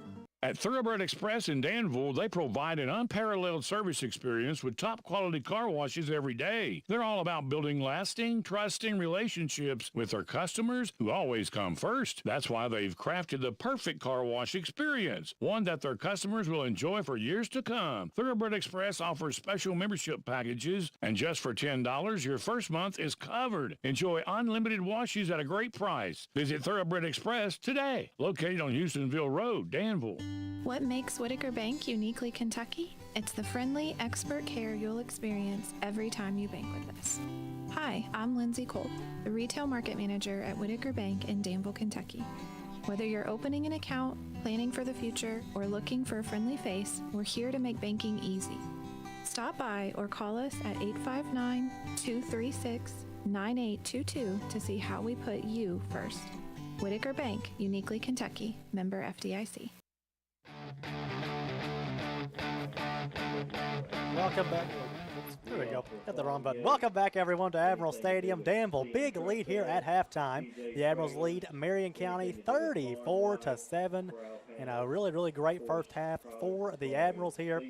At Thoroughbred Express in Danville, they provide an unparalleled service experience with top-quality car washes every day. They're all about building lasting, trusting relationships with their customers who always come first. That's why they've crafted the perfect car wash experience, one that their customers will enjoy for years to come. Thoroughbred Express offers special membership packages, and just for $10, your first month is covered. Enjoy unlimited washes at a great price. Visit Thoroughbred Express today, located on Houstonville Road, Danville. What makes Whitaker Bank uniquely Kentucky? It's the friendly, expert care you'll experience every time you bank with us. Hi, I'm Lindsay Kolb, the Retail Market Manager at Whitaker Bank in Danville, Kentucky. Whether you're opening an account, planning for the future, or looking for a friendly face, we're here to make banking easy. Stop by or call us at 859-236-9822 to see how we put you first. Whitaker Bank, uniquely Kentucky, member FDIC. Welcome back. There we go. Got the wrong button. Welcome back, everyone, to Admiral Stadium. Danville, big lead here at halftime. The Admirals lead Marion County 34-7. And a really, really great first half for the Admirals here.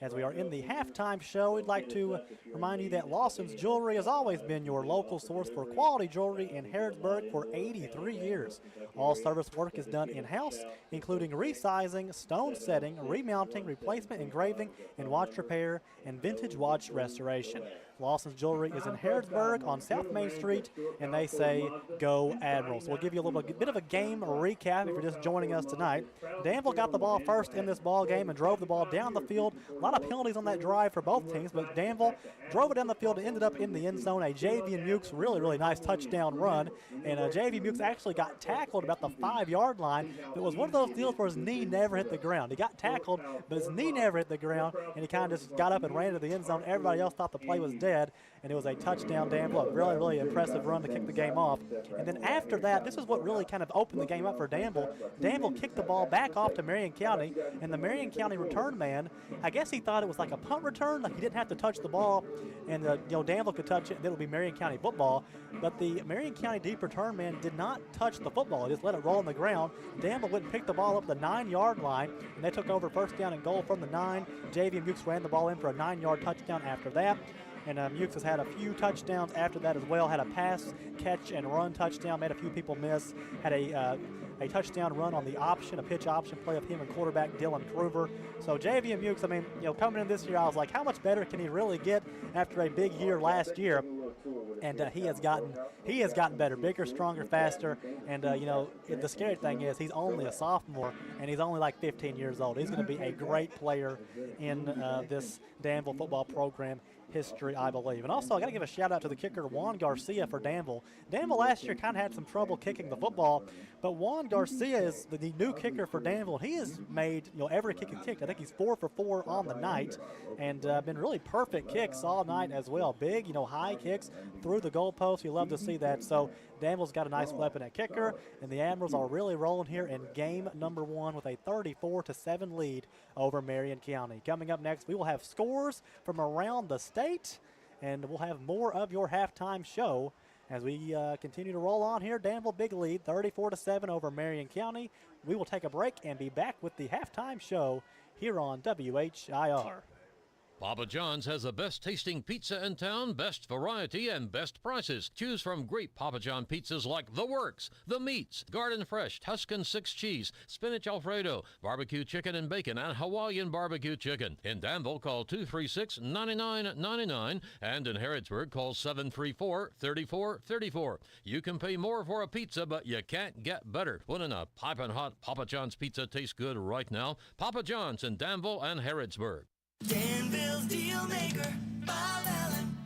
As we are in the halftime show, we'd like to remind you that Lawson's Jewelry has always been your local source for quality jewelry in Harrodsburg for 83 years. All service work is done in-house, including resizing, stone setting, remounting, replacement engraving, and watch repair, and vintage watch restoration. Lawson's Jewelry is in Harrodsburg on South Main Street, and they say, go Admirals. We'll give you a little bit of a game recap if you're just joining us tonight. Danville got the ball first in this ball game and drove the ball down the field. A lot of penalties on that drive for both teams, but Danville drove it down the field and ended up in the end zone. A Javian Mukes really, really nice touchdown run, and Javian Mukes actually got tackled about the 5-yard line. It was one of those deals where his knee never hit the ground. He got tackled, but his knee never hit the ground, and he kind of just got up and ran to the end zone. Everybody else thought the play was dead, and it was a touchdown. Danville, a really, really impressive run to kick the game off. And then after that, this is what really kind of opened the game up for Danville. Danville kicked the ball back off to Marion County, and the Marion County return man, I guess he thought it was like a punt return, like he didn't have to touch the ball, and Danville could touch it, and it would be Marion County football. But the Marion County deep return man did not touch the football. He just let it roll on the ground. Danville went and picked the ball up the 9-yard line, and they took over first down and goal from the 9. Javian Mukes ran the ball in for a 9-yard touchdown after that. And Mukes has had a few touchdowns after that as well. Had a pass, catch, and run touchdown. Made a few people miss. Had a touchdown run on the option, a pitch option play of him and quarterback Dylan Kruger. So Javian Mukes, I mean, coming in this year, I was like, how much better can he really get after a big year last year? And he has gotten better, bigger, stronger, faster. And the scary thing is he's only a sophomore, and he's only like 15 years old. He's going to be a great player in this Danville football program history, I believe. And also, I got to give a shout out to the kicker, Juan Garcia, for Danville. Danville last year kind of had some trouble kicking the football, but Juan Garcia is the new kicker for Danville. He has made every kick he kicked. I think he's 4 for 4 on the night, and been really perfect kicks all night as well. Big, high kicks through the goalpost. You love to see that. So Danville's got a nice weapon at kicker, and the Admirals are really rolling here in game number 1 with a 34-7 lead over Marion County. Coming up next, we will have scores from around the state, and we'll have more of your halftime show as we continue to roll on here. Danville big lead, 34-7 over Marion County. We will take a break and be back with the halftime show here on WHIR. Papa John's has the best tasting pizza in town, best variety, and best prices. Choose from great Papa John pizzas like The Works, The Meats, Garden Fresh, Tuscan 6 Cheese, Spinach Alfredo, Barbecue Chicken and Bacon, and Hawaiian Barbecue Chicken. In Danville, call 236-9999, and in Harrodsburg, call 734-3434. You can pay more for a pizza, but you can't get better. Wouldn't a piping hot Papa John's pizza taste good right now? Papa John's in Danville and Harrodsburg. Danville's deal maker, Bob Allen.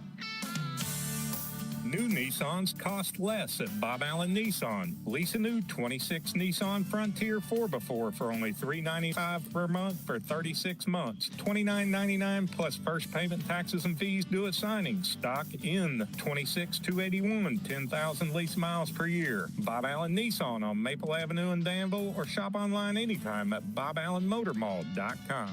New Nissans cost less at Bob Allen Nissan. Lease a new 26 Nissan Frontier 4x4 for only $395 per month for 36 months. $29.99 plus first payment, taxes, and fees due at signing. Stock in 26-281, 10,000 lease miles per year. Bob Allen Nissan on Maple Avenue in Danville, or shop online anytime at boballenmotormall.com.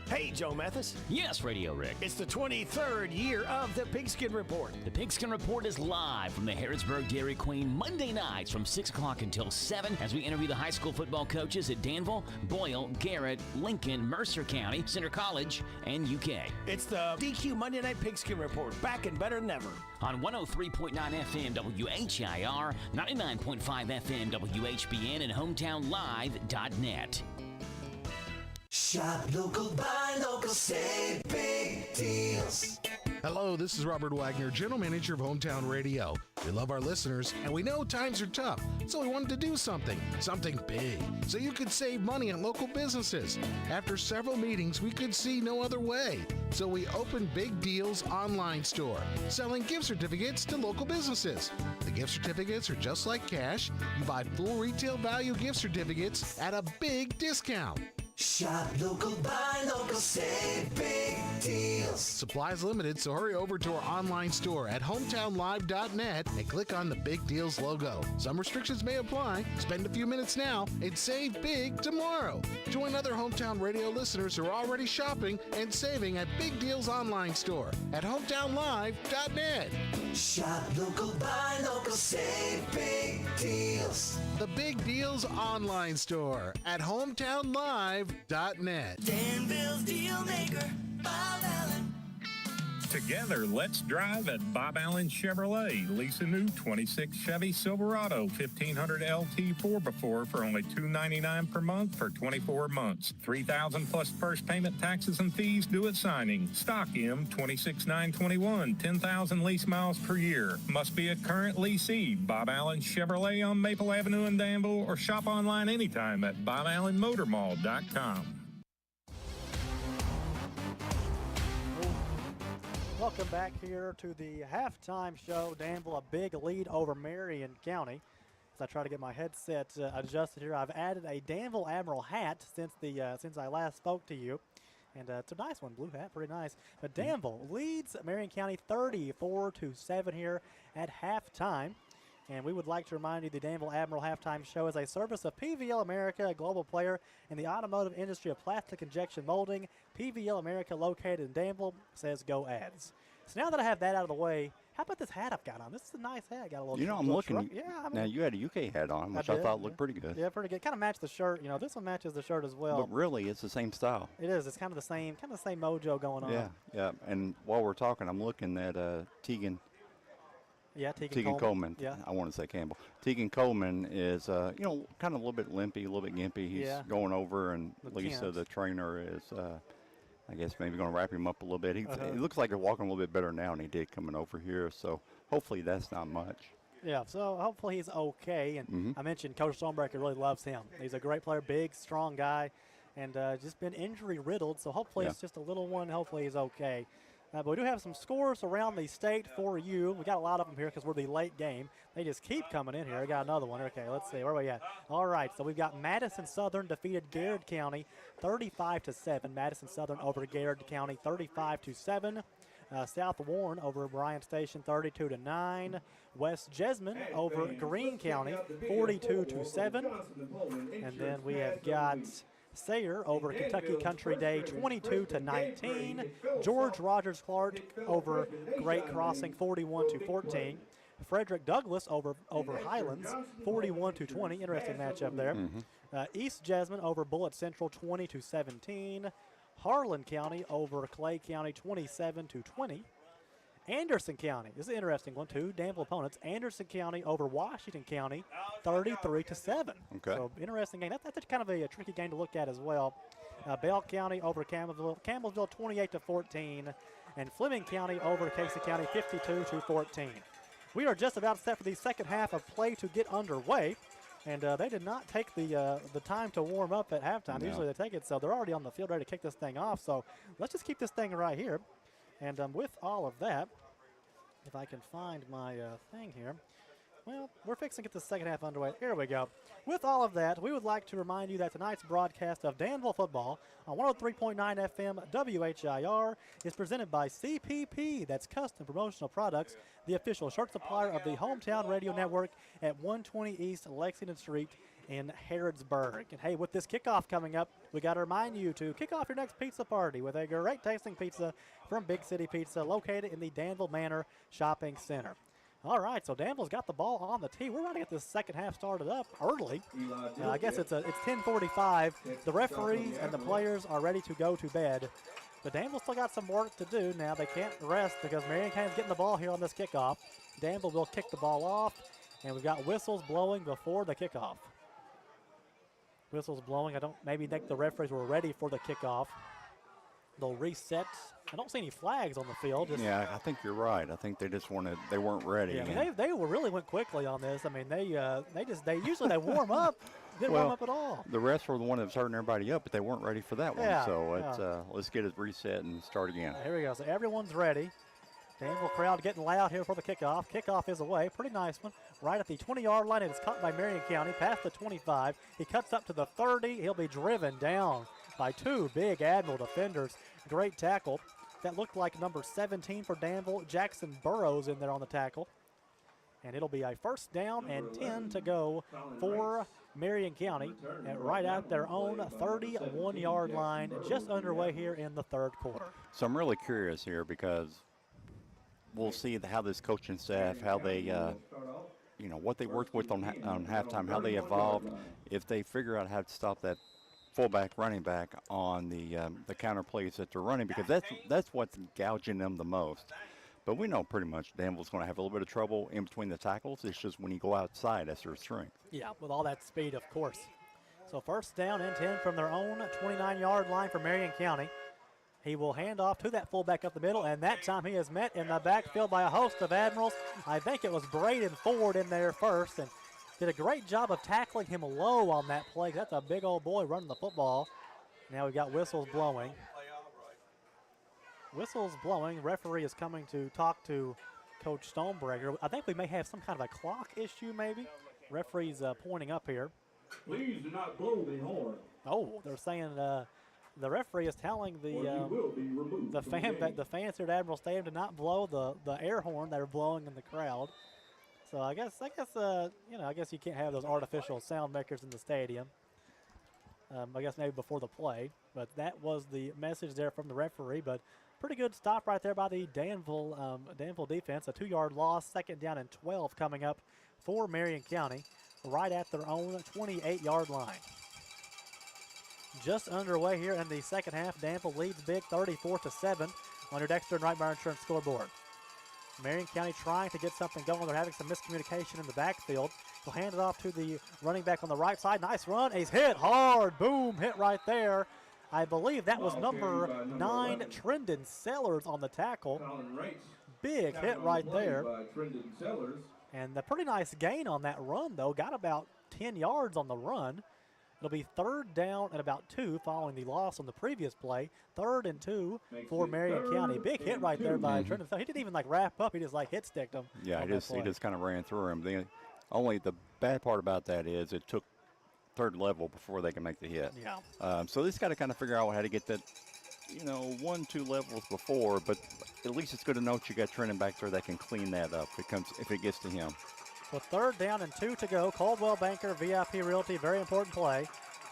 Hey, Joe Mathis. Yes, Radio Rick. It's the 23rd year of the Pigskin Report. The Pigskin Report is live from the Harrodsburg Dairy Queen Monday nights from 6 o'clock until 7 as we interview the high school football coaches at Danville, Boyle, Garrett, Lincoln, Mercer County, Center College, and UK. It's the DQ Monday Night Pigskin Report, back and better than ever. On 103.9 FM WHIR, 99.5 FM WHBN, and HometownLive.net. Shop local, buy local, save big deals. Hello, this is Robert Wagner, General Manager of Hometown Radio. We love our listeners, and we know times are tough, so we wanted to do something big, so you could save money on local businesses. After several meetings, we could see no other way, so we opened Big Deals Online Store, selling gift certificates to local businesses. The gift certificates are just like cash. You buy full retail value gift certificates at a big discount. Shop local, buy local, save big deals. Supplies limited, so hurry over to our online store at hometownlive.net and click on the Big Deals logo. Some restrictions may apply. Spend a few minutes now and save big tomorrow. Join other Hometown Radio listeners who are already shopping and saving at Big Deals online store at hometownlive.net. Shop local, buy local, save big deals. The Big Deals online store at hometownlive.net. Danville's deal maker, Bob Allen. Together, let's drive at Bob Allen Chevrolet. Lease a new 26 Chevy Silverado 1500 LT 4x4 for only $299 per month for 24 months. $3,000 plus first payment, taxes, and fees due at signing. Stock M 26921, 10,000 lease miles per year. Must be a current leasee. Bob Allen Chevrolet on Maple Avenue in Danville, or shop online anytime at boballenmotormall.com. Welcome back here to the halftime show. Danville a big lead over Marion County. As I try to get my headset adjusted here, I've added a Danville Admiral hat since I last spoke to you, and it's a nice one, blue hat, pretty nice. But Danville leads Marion County 34-7 here at halftime. And we would like to remind you the Danville Admiral Halftime Show is a service of PVL America, a global player in the automotive industry of plastic injection molding. PVL America, located in Danville, says go ads. So now that I have that out of the way, how about this hat I've got on? This is a nice hat. Got a little. I'm looking. Yeah, I mean, now you had a UK hat on, which I thought looked pretty good. Yeah, pretty good. Kind of matched the shirt. This one matches the shirt as well. But really, it's the same style. It is. It's kind of the same mojo going on. Yeah. And while we're talking, I'm looking at Tegan. Yeah, Tegan Coleman. Yeah. I want to say Campbell. Tegan Coleman is, kind of a little bit limpy, a little bit gimpy. He's going over, and Lisa, the trainer, is, I guess, maybe going to wrap him up a little bit. He looks like he's walking a little bit better now than he did coming over here. So hopefully that's not much. Yeah, so hopefully he's okay. And I mentioned Coach Stonebreaker really loves him. He's a great player, big, strong guy, and just been injury riddled. So hopefully it's just a little one. Hopefully he's okay. But we do have some scores around the state for you. We got a lot of them here because we're the late game. They just keep coming in here. I got another one. Okay, let's see. Where are we at? All right, so we've got Madison Southern defeated Garrett County 35-7. Madison Southern over Garrett County 35-7. South Warren over Bryan Station 32-9. West Jessamine over Greene County 42-7. And then we have got Sayre over Kentucky Country Day 22-19. George Rogers Clark over Great Crossing 41-14. Frederick Douglass over Highlands 41-20. Interesting matchup there. East Jessamine over Bullitt Central 20-17. Harlan County over Clay County 27-20. Anderson County, this is an interesting one too. Danville opponents. Anderson County over Washington County 33-7. Okay. So interesting game. That's kind of a tricky game to look at as well. Bell County over Campbellsville 28-14. And Fleming County over Casey County 52-14. We are just about set for the second half of play to get underway. And they did not take the time to warm up at halftime. No. Usually they take it, so they're already on the field ready to kick this thing off. So let's just keep this thing right here. And with all of that, if I can find my thing here, well, we're fixing to get the second half underway. Here we go. With all of that, we would like to remind you that tonight's broadcast of Danville football on 103.9 FM WHIR is presented by CPP, that's Custom Promotional Products, the official shirt supplier of the Hometown Radio Network at 120 East Lexington Street in Harrodsburg. And hey, with this kickoff coming up, we got to remind you to kick off your next pizza party with a great tasting pizza from Big City Pizza, located in the Danville Manor Shopping Center. All right, so Danville's got the ball on the tee. We're going to get this second half started up early. I guess it's 10:45. The referees and the players are ready to go to bed. But Danville still got some work to do now. They can't rest because Marion County's getting the ball here on this kickoff. Danville will kick the ball off, and we've got whistles blowing before the kickoff. Whistles blowing. I don't maybe think the referees were ready for the kickoff. They'll reset. I don't see any flags on the field. Yeah, I think you're right. I think they weren't ready. Yeah, I mean, they really went quickly on this. I mean, they usually warm up. Didn't warm up at all. The refs were the one that was starting everybody up, but they weren't ready for that one. Yeah, so let's get it reset and start again. Here we go. So everyone's ready. Danville crowd getting loud here for the kickoff. Kickoff is away. Pretty nice one. Right at the 20-yard line. It is caught by Marion County past the 25. He cuts up to the 30. He'll be driven down by two big Admiral defenders. Great tackle That looked like number 17 for Danville. Jackson Burrows in there on the tackle. And it'll be a first down and 10 to go for Marion County right at their own 31-yard line, just underway here in the third quarter. So I'm really curious here because we'll see how this coaching staff, how they, what they worked with on halftime, how they evolved, if they figure out how to stop that fullback, running back on the counter plays that they're running, because that's what's gouging them the most. But we know pretty much Danville's going to have a little bit of trouble in between the tackles. It's just when you go outside, that's their strength. Yeah, with all that speed, of course. So first down and 10 from their own 29-yard line for Marion County. He will hand off to that fullback up the middle, and that time he is met in the backfield by a host of Admirals. I think it was Braden Ford in there first, and did a great job of tackling him low on that play. That's a big old boy running the football. Now we've got whistles blowing. Whistles blowing. Referee is coming to talk to Coach Stonebreaker. I think we may have some kind of a clock issue, maybe. Referee's pointing up here. Please do not blow the horn. Oh, they're saying the referee is telling the fans here at Admiral Stadium to not blow the air horn they're blowing in the crowd. So I guess you can't have those artificial sound makers in the stadium. I guess maybe before the play, but that was the message there from the referee. But pretty good stop right there by the Danville defense. A 2-yard loss, second down and 12 coming up for Marion County, right at their own 28-yard line. Just underway here in the second half. Danville leads big 34-7 on your Dexter and Reitmeyer Insurance scoreboard. Marion County trying to get something going. They're having some miscommunication in the backfield. He'll hand it off to the running back on the right side. Nice run. He's hit hard. Boom, hit right there. I believe that was number 9, Trendon Sellers on the tackle. Big hit right there. And a pretty nice gain on that run, though. Got about 10 yards on the run. It'll be third down and about 2 following the loss on the previous play. 3rd and 2 for Marion County. Big hit right there by Trendon. He didn't even wrap up. He just hit sticked him. Yeah, he just kind of ran through him. Only the bad part about that is it took third level before they can make the hit. Yeah. So they just got to kind of figure out how to get that, 1-2 levels before. But at least it's good to know that you got Trendon back there that can clean that up if it gets to him. So 3rd down and 2 to go. Coldwell Banker, VIP Realty, very important play.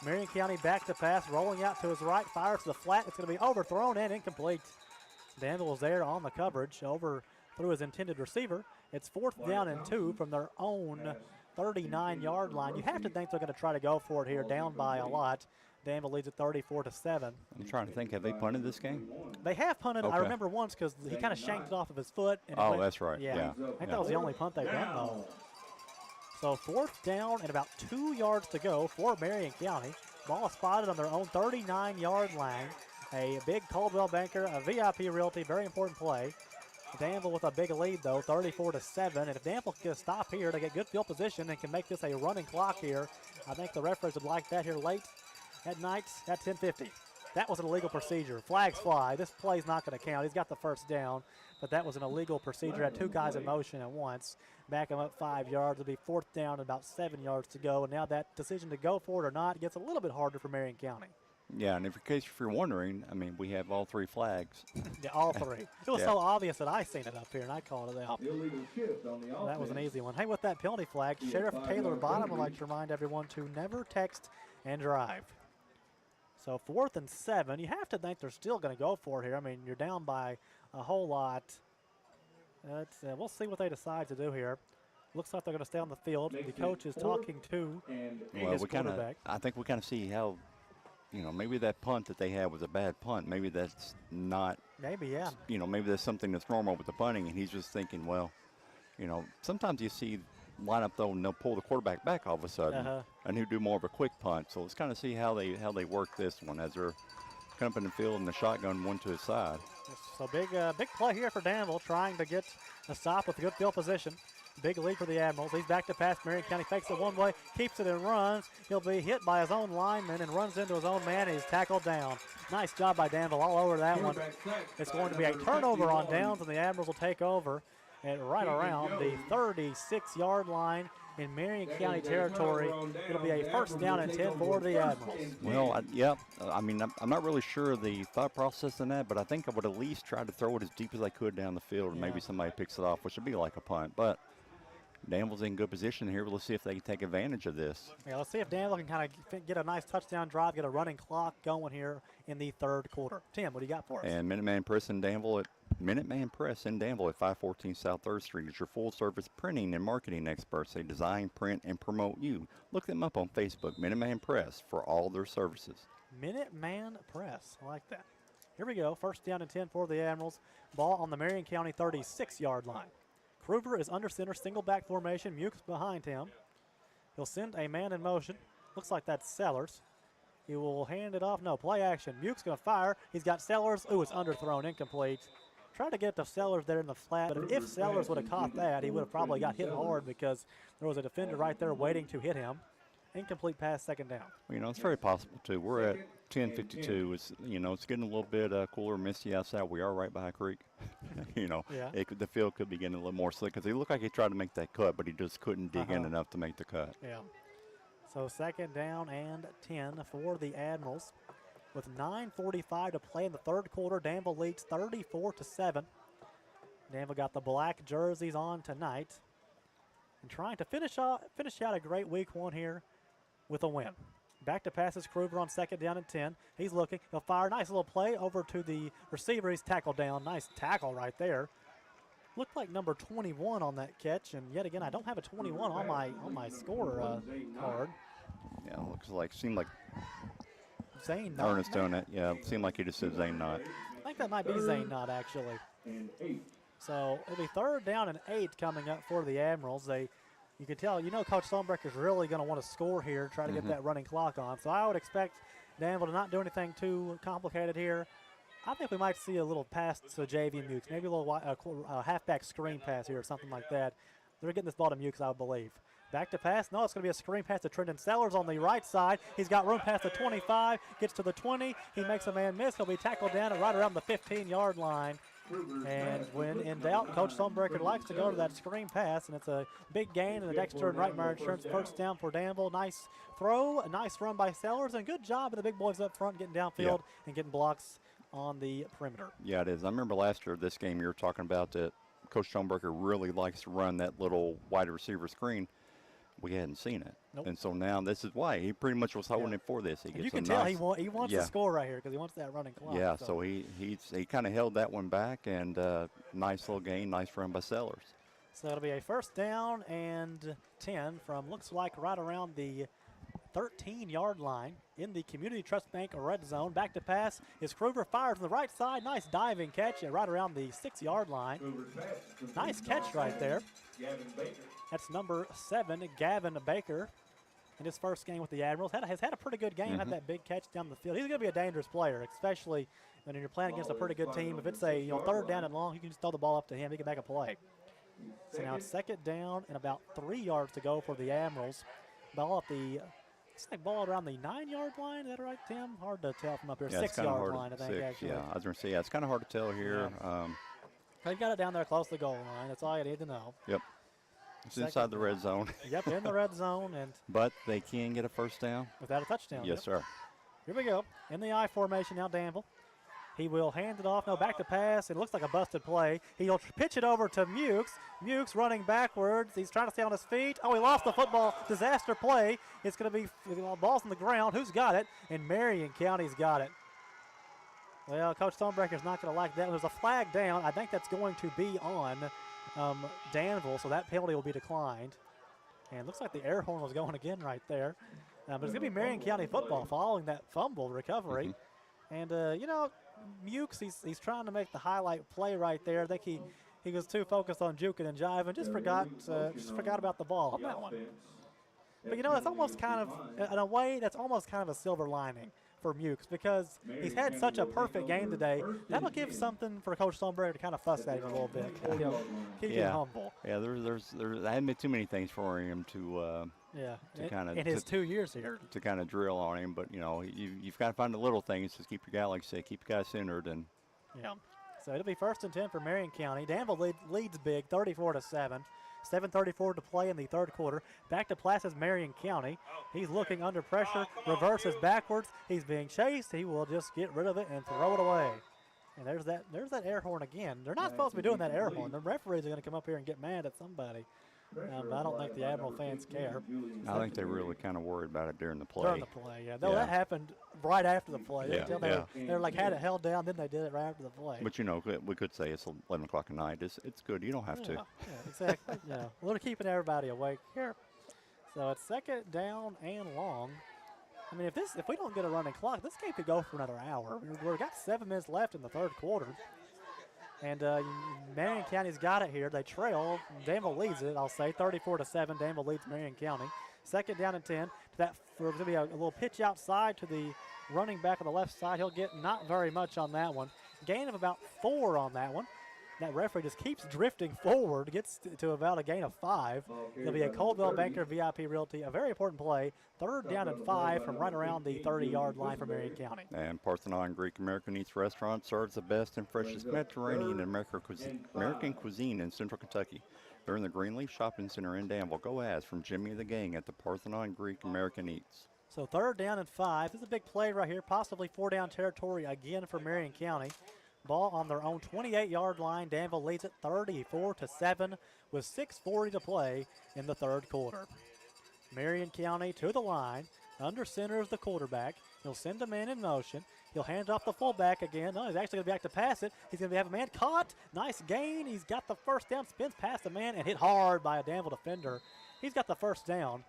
Marion County back to pass, rolling out to his right, fires to the flat. It's going to be overthrown and incomplete. Danville was there on the coverage, over through his intended receiver. It's 4th down and 2 from their own 39-yard line. You have to think they're going to try to go for it here, down by a lot. Danville leads at 34-7. I'm trying to think, have they punted this game? They have punted. Okay. I remember once because he kind of shanked it off of his foot. And That's right. Yeah. I think that was the only punt they've done, though. So 4th down and about 2 yards to go for Marion County. Ball spotted on their own 39-yard line. A big Coldwell Banker, a VIP Realty, very important play. Danville with a big lead, though, 34-7. And if Danville can get a stop here to get good field position and can make this a running clock here, I think the referees would like that here late at night at 10:50. That was an illegal procedure. Flags fly. This play's not going to count. He's got the first down, but that was an illegal procedure. Had 2 guys in motion at once. Back him up 5 yards. It'll be 4th down and about 7 yards to go. And now that decision to go for it or not gets a little bit harder for Marion County. Yeah, and in case if you're wondering, we have all 3 flags. Yeah, all 3. It was so obvious that I seen it up here, and I called it out. Illegal shift on the That was an easy one. Hey, with that penalty flag, Sheriff Taylor Bottom would like to remind everyone to never text and drive. So 4th and 7. You have to think they're still going to go for it here. You're down by a whole lot. We'll see what they decide to do here. Looks like they're going to stay on the field. The coach is talking to his quarterback. I think we kind of see how, maybe that punt that they had was a bad punt. Maybe that's not. Maybe, yeah. Maybe there's something that's normal with the punting, and he's just thinking, well, sometimes you see line up though, and they'll pull the quarterback back all of a sudden, and he'll do more of a quick punt. So let's kind of see how they work this one as they're coming up in the field and the shotgun one to his side. So big play here for Danville, trying to get a stop with a good field position. Big lead for the Admirals. He's back to pass. Marion County fakes it one way, keeps it and runs. He'll be hit by his own lineman and runs into his own man. He's tackled down. Nice job by Danville all over that one. It's going to be a turnover on downs, and the Admirals will take over. at right around the 36-yard line in Marion County territory. It'll be a first down and 10 for the Admirals. Well, I mean, I'm not really sure of the thought process in that, but I think I would at least try to throw it as deep as I could down the field, and maybe somebody picks it off, which would be like a punt. But Danville's in good position here. But let's see if they can take advantage of this. Yeah, let's see if Danville can kind of get a nice touchdown drive, get a running clock going here in the third quarter. Tim, what do you got for us? And Minuteman Press in Danville at 514 South 3rd Street is your full-service printing and marketing experts. They design, print, and promote you. Look them up on Facebook, Minuteman Press, for all their services. Minuteman Press. I like that. Here we go. First down and 10 for the Admirals. Ball on the Marion County 36-yard line. Kruger is under center, single back formation. Mukes behind him. He'll send a man in motion. Looks like that's Sellers. He will hand it off. No, play action. Mukes going to fire. He's got Sellers. Ooh, it's underthrown, incomplete. Tried to get to Sellers there in the flat, but if Sellers would have caught that, he would have probably got hit hard because there was a defender right there waiting to hit him. Incomplete pass, second down. Well, it's very possible, too. We're at 10:52. It's, it's getting a little bit cooler, misty outside. We are right by a creek. The field could be getting a little more slick because he looked like he tried to make that cut, but he just couldn't dig in enough to make the cut. Yeah. So second down and 10 for the Admirals. With 9:45 to play in the third quarter, Danville leads 34-7. Danville got the black jerseys on tonight and trying to finish out a great week one here with a win. Back to passes, Kruger on second down and 10. He's looking. He'll fire. Nice little play over to the receiver. He's tackled down. Nice tackle right there. Looked like number 21 on that catch, and yet again, I don't have a 21 on my score card. Yeah, seemed like Zane Knott. Ernest doing it. Yeah, it seemed like he just said Zane Knott. I think that might be Zane Knott, actually. So it'll be third down and 8 coming up for the Admirals. You can tell, Coach Stonebreaker's really going to want to score here, try to get that running clock on. So I would expect Danville to not do anything too complicated here. I think we might see a little pass to Javian Mukes, maybe a little halfback screen pass here or something like that. They're getting this ball to Mukes, I would believe. Back to pass. No, it's going to be a screen pass to Trenton Sellers on the right side. He's got room past the 25, gets to the 20. He makes a man miss. He'll be tackled down and right around the 15-yard line. And when in doubt, Coach Stonebreaker likes to go to that screen pass, and it's a big gain in the Dexter and Reitmeyer Insurance first down for Danville. Nice throw, a nice run by Sellers, and good job of the big boys up front getting downfield and getting blocks on the perimeter. Yeah, it is. I remember last year, this game you were talking about that Coach Stonebreaker really likes to run that little wide receiver screen. We hadn't seen it. Nope. And so now this is why. He pretty much was holding it for this. He gets you can tell he wants to score right here because he wants that running clock. Yeah, so he kind of held that one back, and nice little gain, nice run by Sellers. So it'll be a first down and 10 from looks like right around the 13-yard line in the Community Trust Bank red zone. Back to pass is Kruger, fires from the right side. Nice diving catch right around the 6-yard line. Nice catch right there. That's number 7, Gavin Baker, in his first game with the Admirals. Has had a pretty good game, had that big catch down the field. He's going to be a dangerous player, especially when you're playing against a pretty good team. If it's a third down and long, you can just throw the ball up to him. He can make a play. So now it's second down and about 3 yards to go for the Admirals. Ball at the ball around the 9-yard line. Is that right, Tim? Hard to tell from up here. 6-yard line, I think, actually. Yeah, I was going to say, it's kind of hard to tell here. They've got it down there close to the goal line. That's all you need to know. Yep. It's inside the red zone. Yep, in the red zone. But they can get a first down. Without a touchdown. Yes, sir. Here we go. In the I formation now, Danville. He will hand it off. No, back to pass. It looks like a busted play. He'll pitch it over to Mukes. Mukes running backwards. He's trying to stay on his feet. Oh, he lost the football. Disaster play. It's going to be balls on the ground. Who's got it? And Marion County's got it. Well, Coach Stonebreaker's not going to like that. There's a flag down. I think that's going to be on Danville, so that penalty will be declined. And it looks like the air horn was going again right there. But it's going to be Marion County football following that fumble recovery. And, Mukes, he's trying to make the highlight play right there. I think he was too focused on juking and jiving, just forgot about the ball on that one. But, that's almost kind of, in a way, that's almost kind of a silver lining for Mukes because he's had such a perfect game today. That'll give something for Coach Stonebreaker to kind of fuss at him a little bit. Keep him humble. Yeah, there hadn't been too many things for him to kind of in his 2 years here to kind of drill on him. But you've got to find the little things. Just keep your guy, like I say, keep your guy centered and. Yeah. So it'll be 1st and 10 for Marion County. Danville leads big, 34-7. 7:34 to play in the third quarter. Back to pass is Marion County. He's looking under pressure, reverses backwards. He's being chased. He will just get rid of it and throw it away. And there's that air horn again. They're not supposed to be doing that air horn. The referees are going to come up here and get mad at somebody. But I don't think the Admiral fans care. I think they really kind of worried about it during the play. During the play, yeah. No, that happened right after the play. Yeah, They were like had it held down, then they did it right after the play. But, you know, we could say it's 11 o'clock at night. It's good. You don't have to. Yeah, exactly. Yeah, we're keeping everybody awake here. So it's 2nd down and long. I mean, if we don't get a running clock, this game could go for another hour. We've got 7 minutes left in the third quarter. And Marion County's got it here. They trail. Danville leads it, I'll say, 34-7. Danville leads Marion County. 2nd down and 10. There's going to be a little pitch outside to the running back on the left side. He'll get not very much on that one. Gain of about 4 on that one. That referee just keeps drifting forward, gets to about a gain of 5. It'll be a Coldwell Banker VIP Realty, a very important play. 3rd down and 5 from right around the 30-yard line for Marion County. And Parthenon Greek American Eats Restaurant serves the best and freshest Mediterranean and American cuisine in Central Kentucky. They're in the Greenleaf Shopping Center in Danville. Go ask from Jimmy and the gang at the Parthenon Greek American Eats. So 3rd down and 5. This is a big play right here, possibly 4-down territory again for Marion County. Ball on their own 28-yard line. Danville leads it 34-7 with 6:40 to play in the third quarter. Marion County to the line. Under center is the quarterback. He'll send a man in motion. He'll hand off the fullback again. No, he's actually going to be back to pass it. He's going to have a man caught. Nice gain. He's got the first down, spins past the man, and hit hard by a Danville defender. He's got the first down.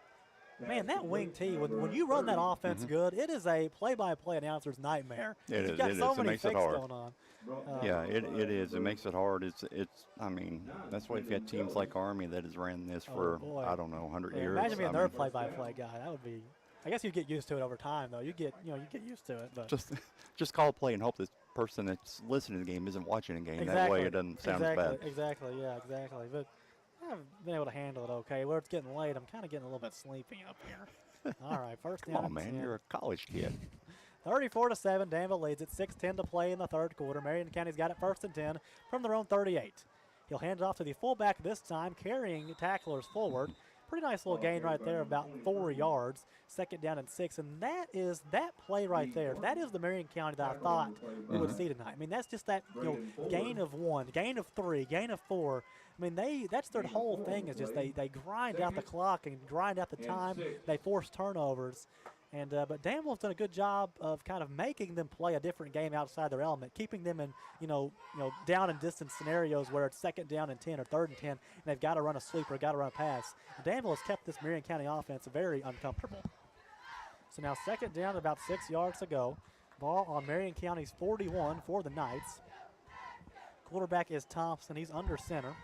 Man, that wing tee, when you run that offense good, it is a play-by-play announcer's nightmare. It is. Got so many makes it fakes hard. going on. Yeah, it is. It makes it hard. I mean, that's why you've got teams like Army that has ran this for, I don't know, 100 years. Imagine being their play-by-play guy. That would be, I guess you get used to it over time, though. You get used to it. But just call a play and hope this person that's listening to the game isn't watching the game. Exactly. That way it doesn't sound as bad. Exactly, yeah, exactly. But I've been able to handle it okay. Where it's getting late, I'm kind of getting a little bit sleepy up here. All right, first down. Come on, man. You're a college kid. 34-7, Danville leads it. 6:10 to play in the third quarter. Marion County's got it 1st and 10 from their own 38. He'll hand it off to the fullback this time, carrying tacklers forward. Pretty nice little gain right there, about 4 yards. 2nd down and 6, and that play right there. That is the Marion County that I thought we would see tonight. I mean, that's just that gain of 1, gain of 3, gain of 4. I mean, that's their whole thing is just they grind out the clock and grind out the time. They force turnovers. And but Danville's done a good job of kind of making them play a different game outside their element, keeping them in down and distance scenarios where it's 2nd down and 10 or 3rd and 10, and they've got to run a sweep or got to run a pass. Danville has kept this Marion County offense very uncomfortable. So now 2nd down, about 6 yards to go. Ball on Marion County's 41 for the Knights. Quarterback is Thompson. He's under center.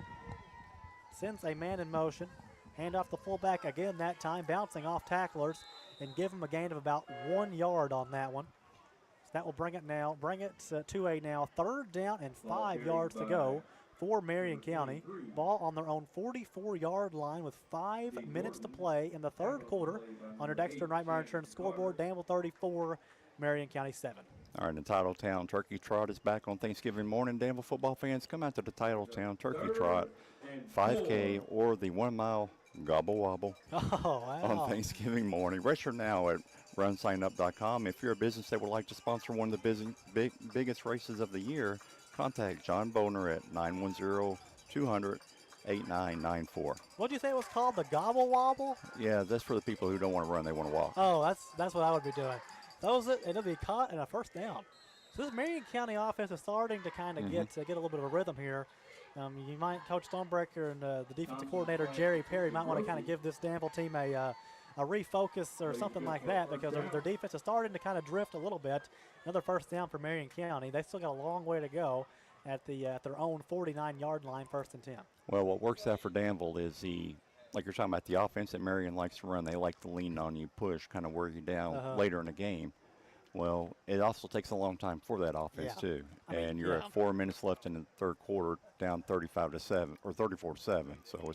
Sends a man in motion. Hand off the fullback again that time, bouncing off tacklers, and give him a gain of about 1 yard on that one. So that will bring it to a now 3rd down and 5 yards to go for Marion County. Ball on their own 44-yard line with 5 minutes to play in the third quarter. On your Dexter and Reitmeyer Insurance scoreboard, Danville 34, Marion County 7. All right, the Titletown Turkey Trot is back on Thanksgiving morning. Danville football fans, come out to the Titletown Turkey Trot, 5K or the 1 mile gobble wobble on Thanksgiving morning. Register now at runsignup.com. If you're a business that would like to sponsor one of the biggest races of the year, contact John Boner at 910-200-8994. What did you say it was called? The gobble wobble? Yeah, that's for the people who don't want to run, they want to walk. Oh, that's what I would be doing. It'll be caught and a 1st down. So this Marion County offense is starting to kind of get a little bit of a rhythm here. You might, Coach Stonebreaker and the defensive coordinator, Jerry Perry, might want to kind of give this Danville team a refocus or something like that, because their defense is starting to kind of drift a little bit. Another 1st down for Marion County. They still got a long way to go at their own 49-yard line, 1st and 10. Well, what works out for Danville is like you're talking about, the offense that Marion likes to run. They like to lean on you, push, kind of wear you down later in the game. Well, it also takes a long time for that offense too. And you're at 4 minutes left in the third quarter, down 35-7 or 34-7. So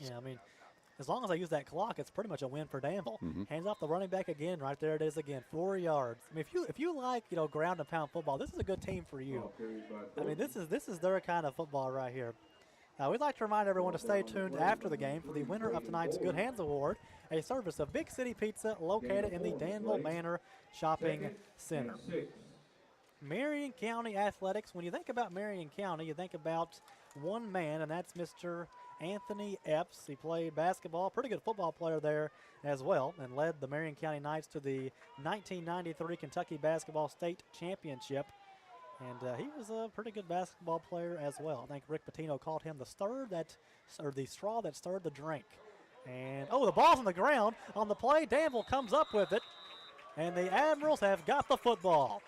it's as long as I use that clock, it's pretty much a win for Danville. Hands off the running back again. Right there it is again, 4 yards. I mean, if you like, you know, ground and pound football, this is a good team for you. I mean, this is their kind of football right here. We'd like to remind everyone to stay tuned after the game for the winner of tonight's Good Hands Award, a service of Big City Pizza located in the Danville Manor Shopping Center. Marion County Athletics, when you think about Marion County, you think about one man, and that's Mr. Anthony Epps. He played basketball, pretty good football player there as well, and led the Marion County Knights to the 1993 Kentucky Basketball State Championship. And he was a pretty good basketball player as well. I think Rick Pitino called him the straw that stirred the drink. And, oh, the ball's on the ground. On the play, Danville comes up with it. And the Admirals have got the football.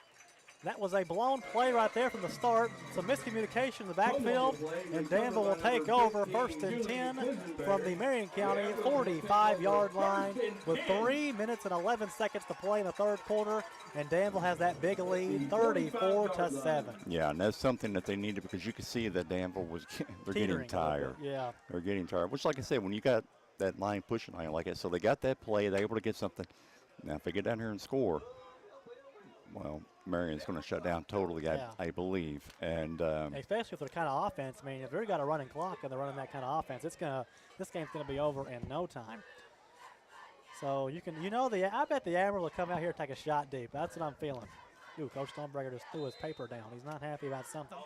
That was a blown play right there from the start. Some miscommunication in the backfield. And Danville will take over 1st and 10 from the Marion County 45-yard line with 3 minutes and 11 seconds to play in the third quarter. And Danville has that big lead, 34-7. Yeah, and that's something that they needed because you could see that Danville was they're getting tired. Yeah. They're getting tired, which, like I said, when you got that line pushing on you like that, so they got that play, they're able to get something. Now, if they get down here and score, well, Marion's going to shut down totally, I believe. And especially with their kind of offense. I mean, if they've got a running clock and they're running that kind of offense, this game's going to be over in no time. So I bet the Admiral will come out here and take a shot deep. That's what I'm feeling. Ooh, Coach Stonebreaker just threw his paper down. He's not happy about something.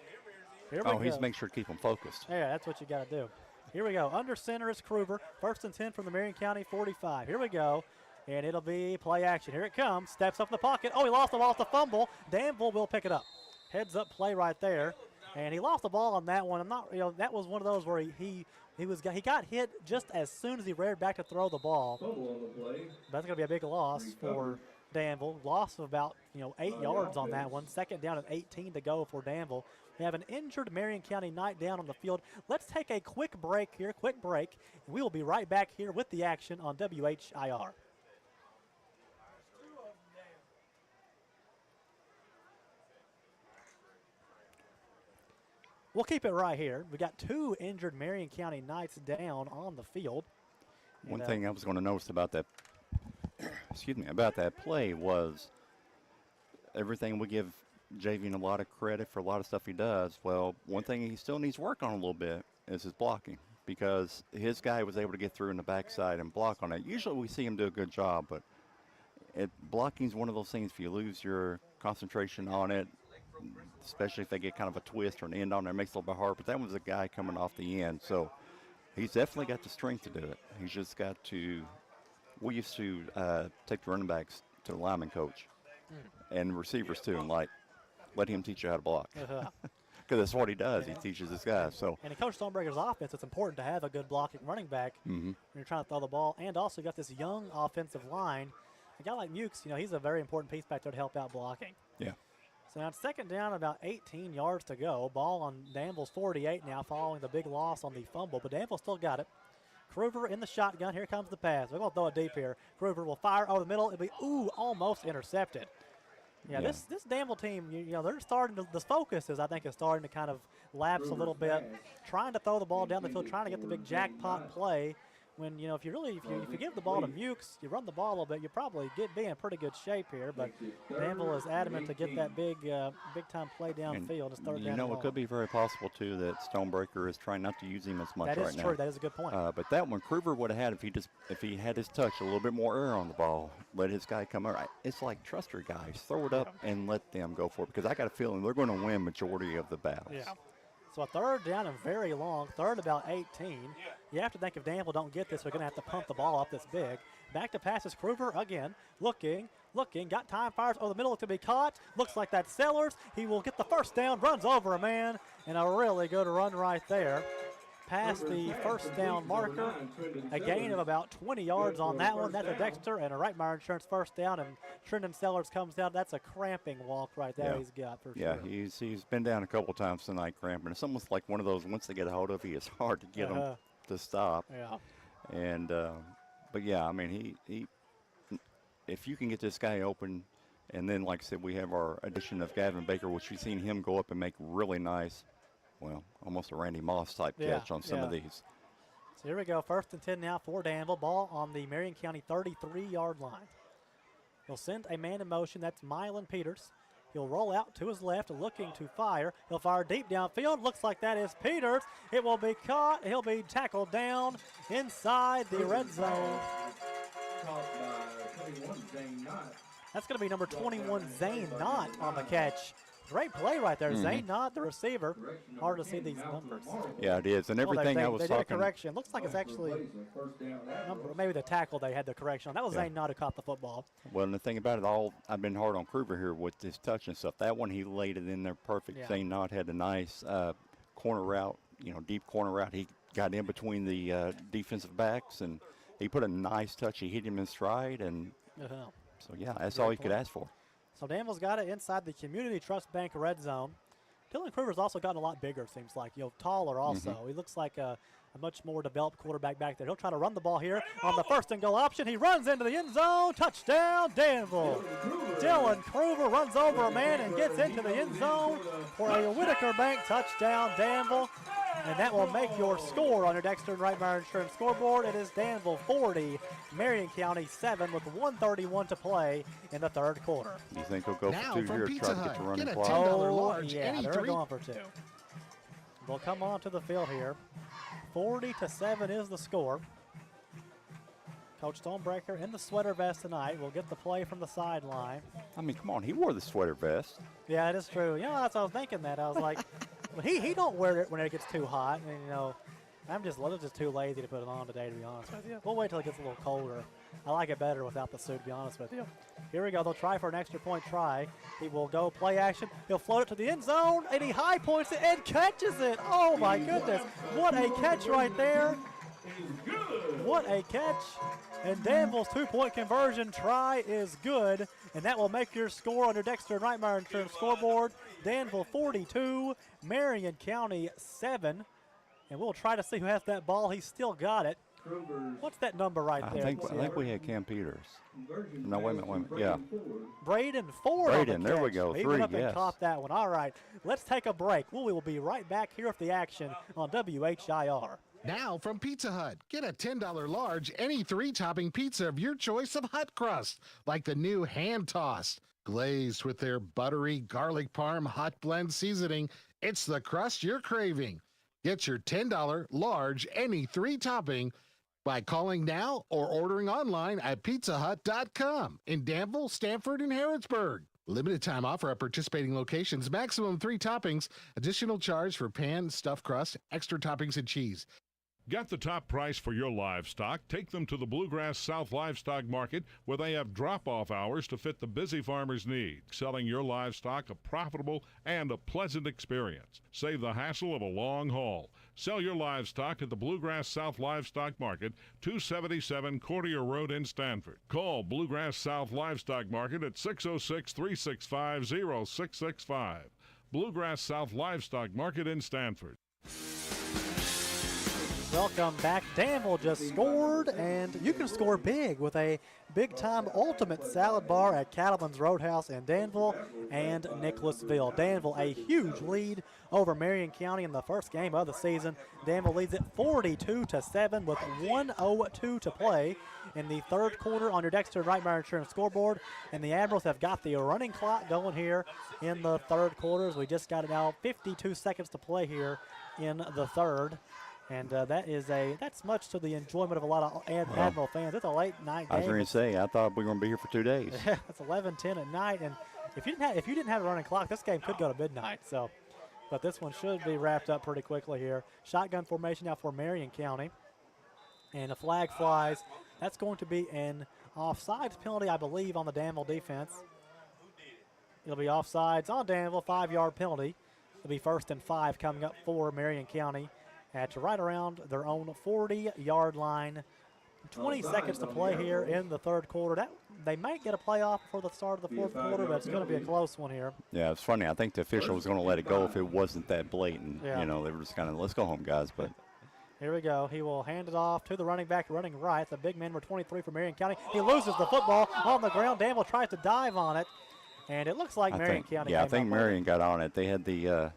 He's making sure to keep them focused. Yeah, that's what you got to do. Here we go. Under center is Kruger. 1st and 10 from the Marion County 45. Here we go. And it'll be play action. Here it comes. Steps up in the pocket. Oh, he lost the ball. It's a fumble. Danville will pick it up. Heads up play right there. And he lost the ball on that one. That was one of those where he got hit just as soon as he reared back to throw the ball. That's going to be a big loss for Danville. Loss of about 8 yards on that one. 2nd down and 18 to go for Danville. We have an injured Marion County Knight down on the field. Let's take a quick break here. We will be right back here with the action on WHIR. We'll keep it right here. We got 2 injured Marion County Knights down on the field. One thing I was going to notice about that, about that play was everything we give Javian a lot of credit for a lot of stuff he does. Well, one thing he still needs work on a little bit is his blocking because his guy was able to get through in the backside and block on it. Usually we see him do a good job, but blocking is one of those things. If you lose your concentration on it, especially if they get kind of a twist or an end on there, it makes it a little bit hard. But that was a guy coming off the end, so he's definitely got the strength to do it. He's just got to. We used to take the running backs to the lineman coach and receivers too, and let him teach you how to block. Because that's what he does. He teaches his guys. So. And in Coach Stonebreaker's offense, it's important to have a good blocking running back when you're trying to throw the ball. And also, you got this young offensive line. A guy like Mukes, he's a very important piece back there to help out blocking. Yeah. So now it's 2nd down, about 18 yards to go. Ball on Danville's 48 now, following the big loss on the fumble. But Danville still got it. Kruger in the shotgun. Here comes the pass. We're going to throw it deep here. Kruger will fire over the middle. It'll be, almost intercepted. Yeah, this Danville team, they're starting to, the focus is, I think, is starting to kind of lapse a little bit. Trying to throw the ball down the field, trying to get the big jackpot play. When, if you give the ball to Mukes, you run the ball a little bit, you probably be in pretty good shape here. But Danville is adamant to get that big time play downfield. It's 3rd down. It could be very possible, too, that Stonebreaker is trying not to use him as much right now. That is true. That is a good point. But that one, Kruger would have had if he had his touch, a little bit more air on the ball, let his guy come out. It's like trust your guys. Throw it up and let them go for it. Because I got a feeling they're going to win majority of the battles. Yeah. So a 3rd down and very long, 3rd about 18. You have to think if Danville don't get this, we're going to have to pump the ball up this big. Back to passes Kruger again, looking, got time, fires over the middle to be caught. Looks like that's Sellers. He will get the 1st down, runs over a man, and a really good run right there. Past the 1st down marker. A gain of about 20 yards on that one. That's a Dexter and a Reitmeyer Insurance 1st down, and Trendon Sellers comes down. That's a cramping walk right there he's got for sure. Yeah, he's been down a couple times tonight cramping. It's almost like one of those, once they get a hold of you, it's hard to get them to stop. Yeah. And, but yeah, I mean, he if you can get this guy open, and then, like I said, we have our addition of Gavin Baker, which we've seen him go up and make really nice, well, almost a Randy Moss type catch on some of these. Here we go. 1st and 10 now for Danville. Ball on the Marion County 33-yard line. He'll send a man in motion. That's Mylan Peters. He'll roll out to his left, looking to fire. He'll fire deep downfield. Looks like that is Peters. It will be caught. He'll be tackled down inside the red zone. That's going to be number 21, Zane Knott, on the catch. Great play right there. Zane Knott, the receiver. Hard to see these numbers. Yeah, it is. And everything I was they talking. did a correction. Looks like it's actually maybe the tackle they had the correction on. That was Zane Knott who caught the football. Well, and the thing about it, I've been hard on Kruger here with his touch and stuff. That one, he laid it in there perfect. Yeah. Zane Knott had a nice corner route, deep corner route. He got in between the defensive backs, and he put a nice touch. He hit him in stride, and so, yeah, that's all he could ask for. So Danville's got it inside the Community Trust Bank red zone. Dylan Kruger's also gotten a lot bigger, seems like. Taller also. He looks like a much more developed quarterback back there. He'll try to run the ball here on the 1st and goal option. He runs into the end zone. Touchdown, Danville. Dylan Kruger runs over a man and gets into the end zone for a Whitaker Bank touchdown, Danville. And that will make your score on your Dexter and Reitmeyer Insurance scoreboard. It is Danville 40, Marion County 7 with 1:31 to play in the 3rd quarter. You think he'll go Now for 2 from here, Pizza try to Hut, get the running get a clock? $10 large, yeah, any they're 3. going for 2. They'll come onto the field here. 40-7 is the score. Coach Stonebreaker in the sweater vest tonight will get the play from the sideline. I mean, come on, he wore the sweater vest. Yeah, it is true. That's what I was thinking that. I was like, he don't wear it when it gets too hot. And, I'm just too lazy to put it on today, to be honest with you. We'll wait till it gets a little colder. I like it better without the suit, to be honest with you. Here we go. They'll try for an extra point try. He will go play action. He'll float it to the end zone, and he high points it and catches it. Oh, my goodness. What a catch right there. What a catch. And Danville's 2-point conversion try is good, and that will make your score on your Dexter and Reitmeyer Insurance scoreboard. Danville 42, Marion County 7. And we'll try to see who has that ball. He's still got it. What's that number right there? I think we had Cam Peters. No, wait a minute. Yeah. Braden Ford. Braden, there we go. He 3, went up and yes. caught that one. All right, let's take a break. We will be right back here with the action on WHIR. Now from Pizza Hut, get a $10 large, any 3-topping pizza of your choice of hut crust, like the new hand-tossed. Glazed with their buttery garlic parm hot blend seasoning, it's the crust you're craving. Get your $10 large, any 3-topping by calling now or ordering online at pizzahut.com in Danville, Stanford, and Harrodsburg. Limited time offer at participating locations, maximum 3 toppings, additional charge for pan, stuffed crust, extra toppings, and cheese. Get the top price for your livestock. Take them to the Bluegrass South Livestock Market, where they have drop-off hours to fit the busy farmer's need. Selling your livestock a profitable and a pleasant experience. Save the hassle of a long haul. Sell your livestock at the Bluegrass South Livestock Market, 277 Courtier Road in Stanford. Call Bluegrass South Livestock Market at 606-365-0665. Bluegrass South Livestock Market in Stanford. Welcome back. Danville just scored, and you can score big with a big-time ultimate salad bar at Cattleman's Roadhouse in Danville and Nicholasville. Danville a huge lead over Marion County in the first game of the season. Danville leads it 42-7 with 1:02 to play in the 3rd quarter on your Dexter and Reitmeyer Insurance scoreboard. And the Admirals have got the running clock going here in the 3rd quarter. We just got it now 52 seconds to play here in the 3rd. And that's much to the enjoyment of a lot of Admiral fans. It's a late night game. I was going to say, I thought we were going to be here for 2 days. Yeah, it's 11:10 at night, and if you didn't have a running clock, this game could go to midnight. So, but this one should be wrapped up pretty quickly here. Shotgun formation now for Marion County, and a flag flies. That's going to be an offsides penalty, I believe, on the Danville defense. It'll be offsides on Danville, 5-yard penalty. It'll be 1st and 5 coming up for Marion County at right around their own 40-yard line. 20 seconds to play here in the 3rd quarter. They might get a playoff before the start of the 4th quarter, but it's going to be a close one here. Yeah, it's funny. I think the official was going to let it go if it wasn't that blatant. Yeah. They were just kind of, let's go home, guys. But here we go. He will hand it off to the running back running right. It's a big man, number 23 for Marion County. He loses the football on the ground. Danville tries to dive on it, and it looks like Marion County. Yeah, I think Marion got on it. They had the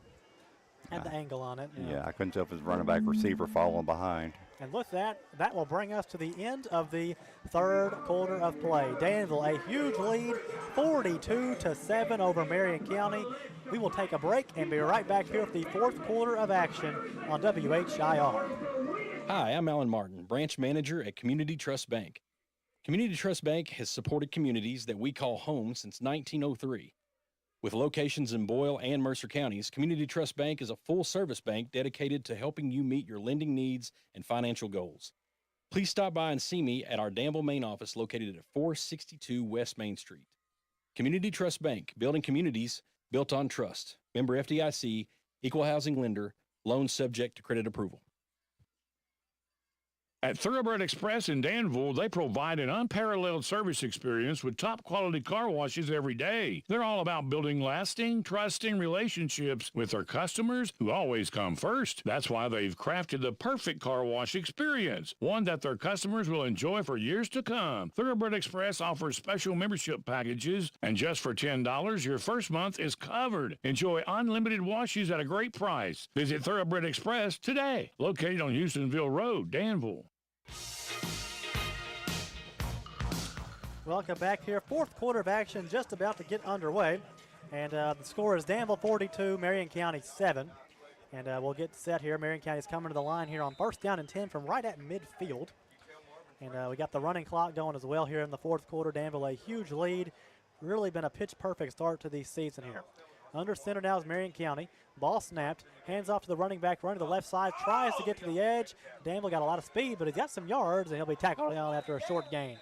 angle on it. Yeah, I couldn't tell if it was running back receiver following behind. And with that, that will bring us to the end of the third quarter of play. Danville, a huge lead, 42-7 over Marion County. We will take a break and be right back here with the fourth quarter of action on WHIR. Hi, I'm Alan Martin, branch manager at Community Trust Bank. Community Trust Bank has supported communities that we call home since 1903. With locations in Boyle and Mercer counties, Community Trust Bank is a full-service bank dedicated to helping you meet your lending needs and financial goals. Please stop by and see me at our Danville main office located at 462 West Main Street. Community Trust Bank, building communities built on trust. Member FDIC, equal housing lender, loans subject to credit approval. At Thoroughbred Express in Danville, they provide an unparalleled service experience with top-quality car washes every day. They're all about building lasting, trusting relationships with their customers who always come first. That's why they've crafted the perfect car wash experience, one that their customers will enjoy for years to come. Thoroughbred Express offers special membership packages, and just for $10, your first month is covered. Enjoy unlimited washes at a great price. Visit Thoroughbred Express today, located on Houstonville Road, Danville. Welcome back here. Fourth quarter of action just about to get underway. And the score is Danville 42, Marion County 7. And we'll get set here. Marion County is coming to the line here on first down and 10 from right at midfield. And we got the running clock going as well here in the fourth quarter. Danville a huge lead. Really been a pitch-perfect start to the season here. Under center now is Marion County. Ball snapped. Hands off to the running back, running to the left side. Tries to get to the edge. Danville got a lot of speed, but he's got some yards, and he'll be tackled down after a short gain.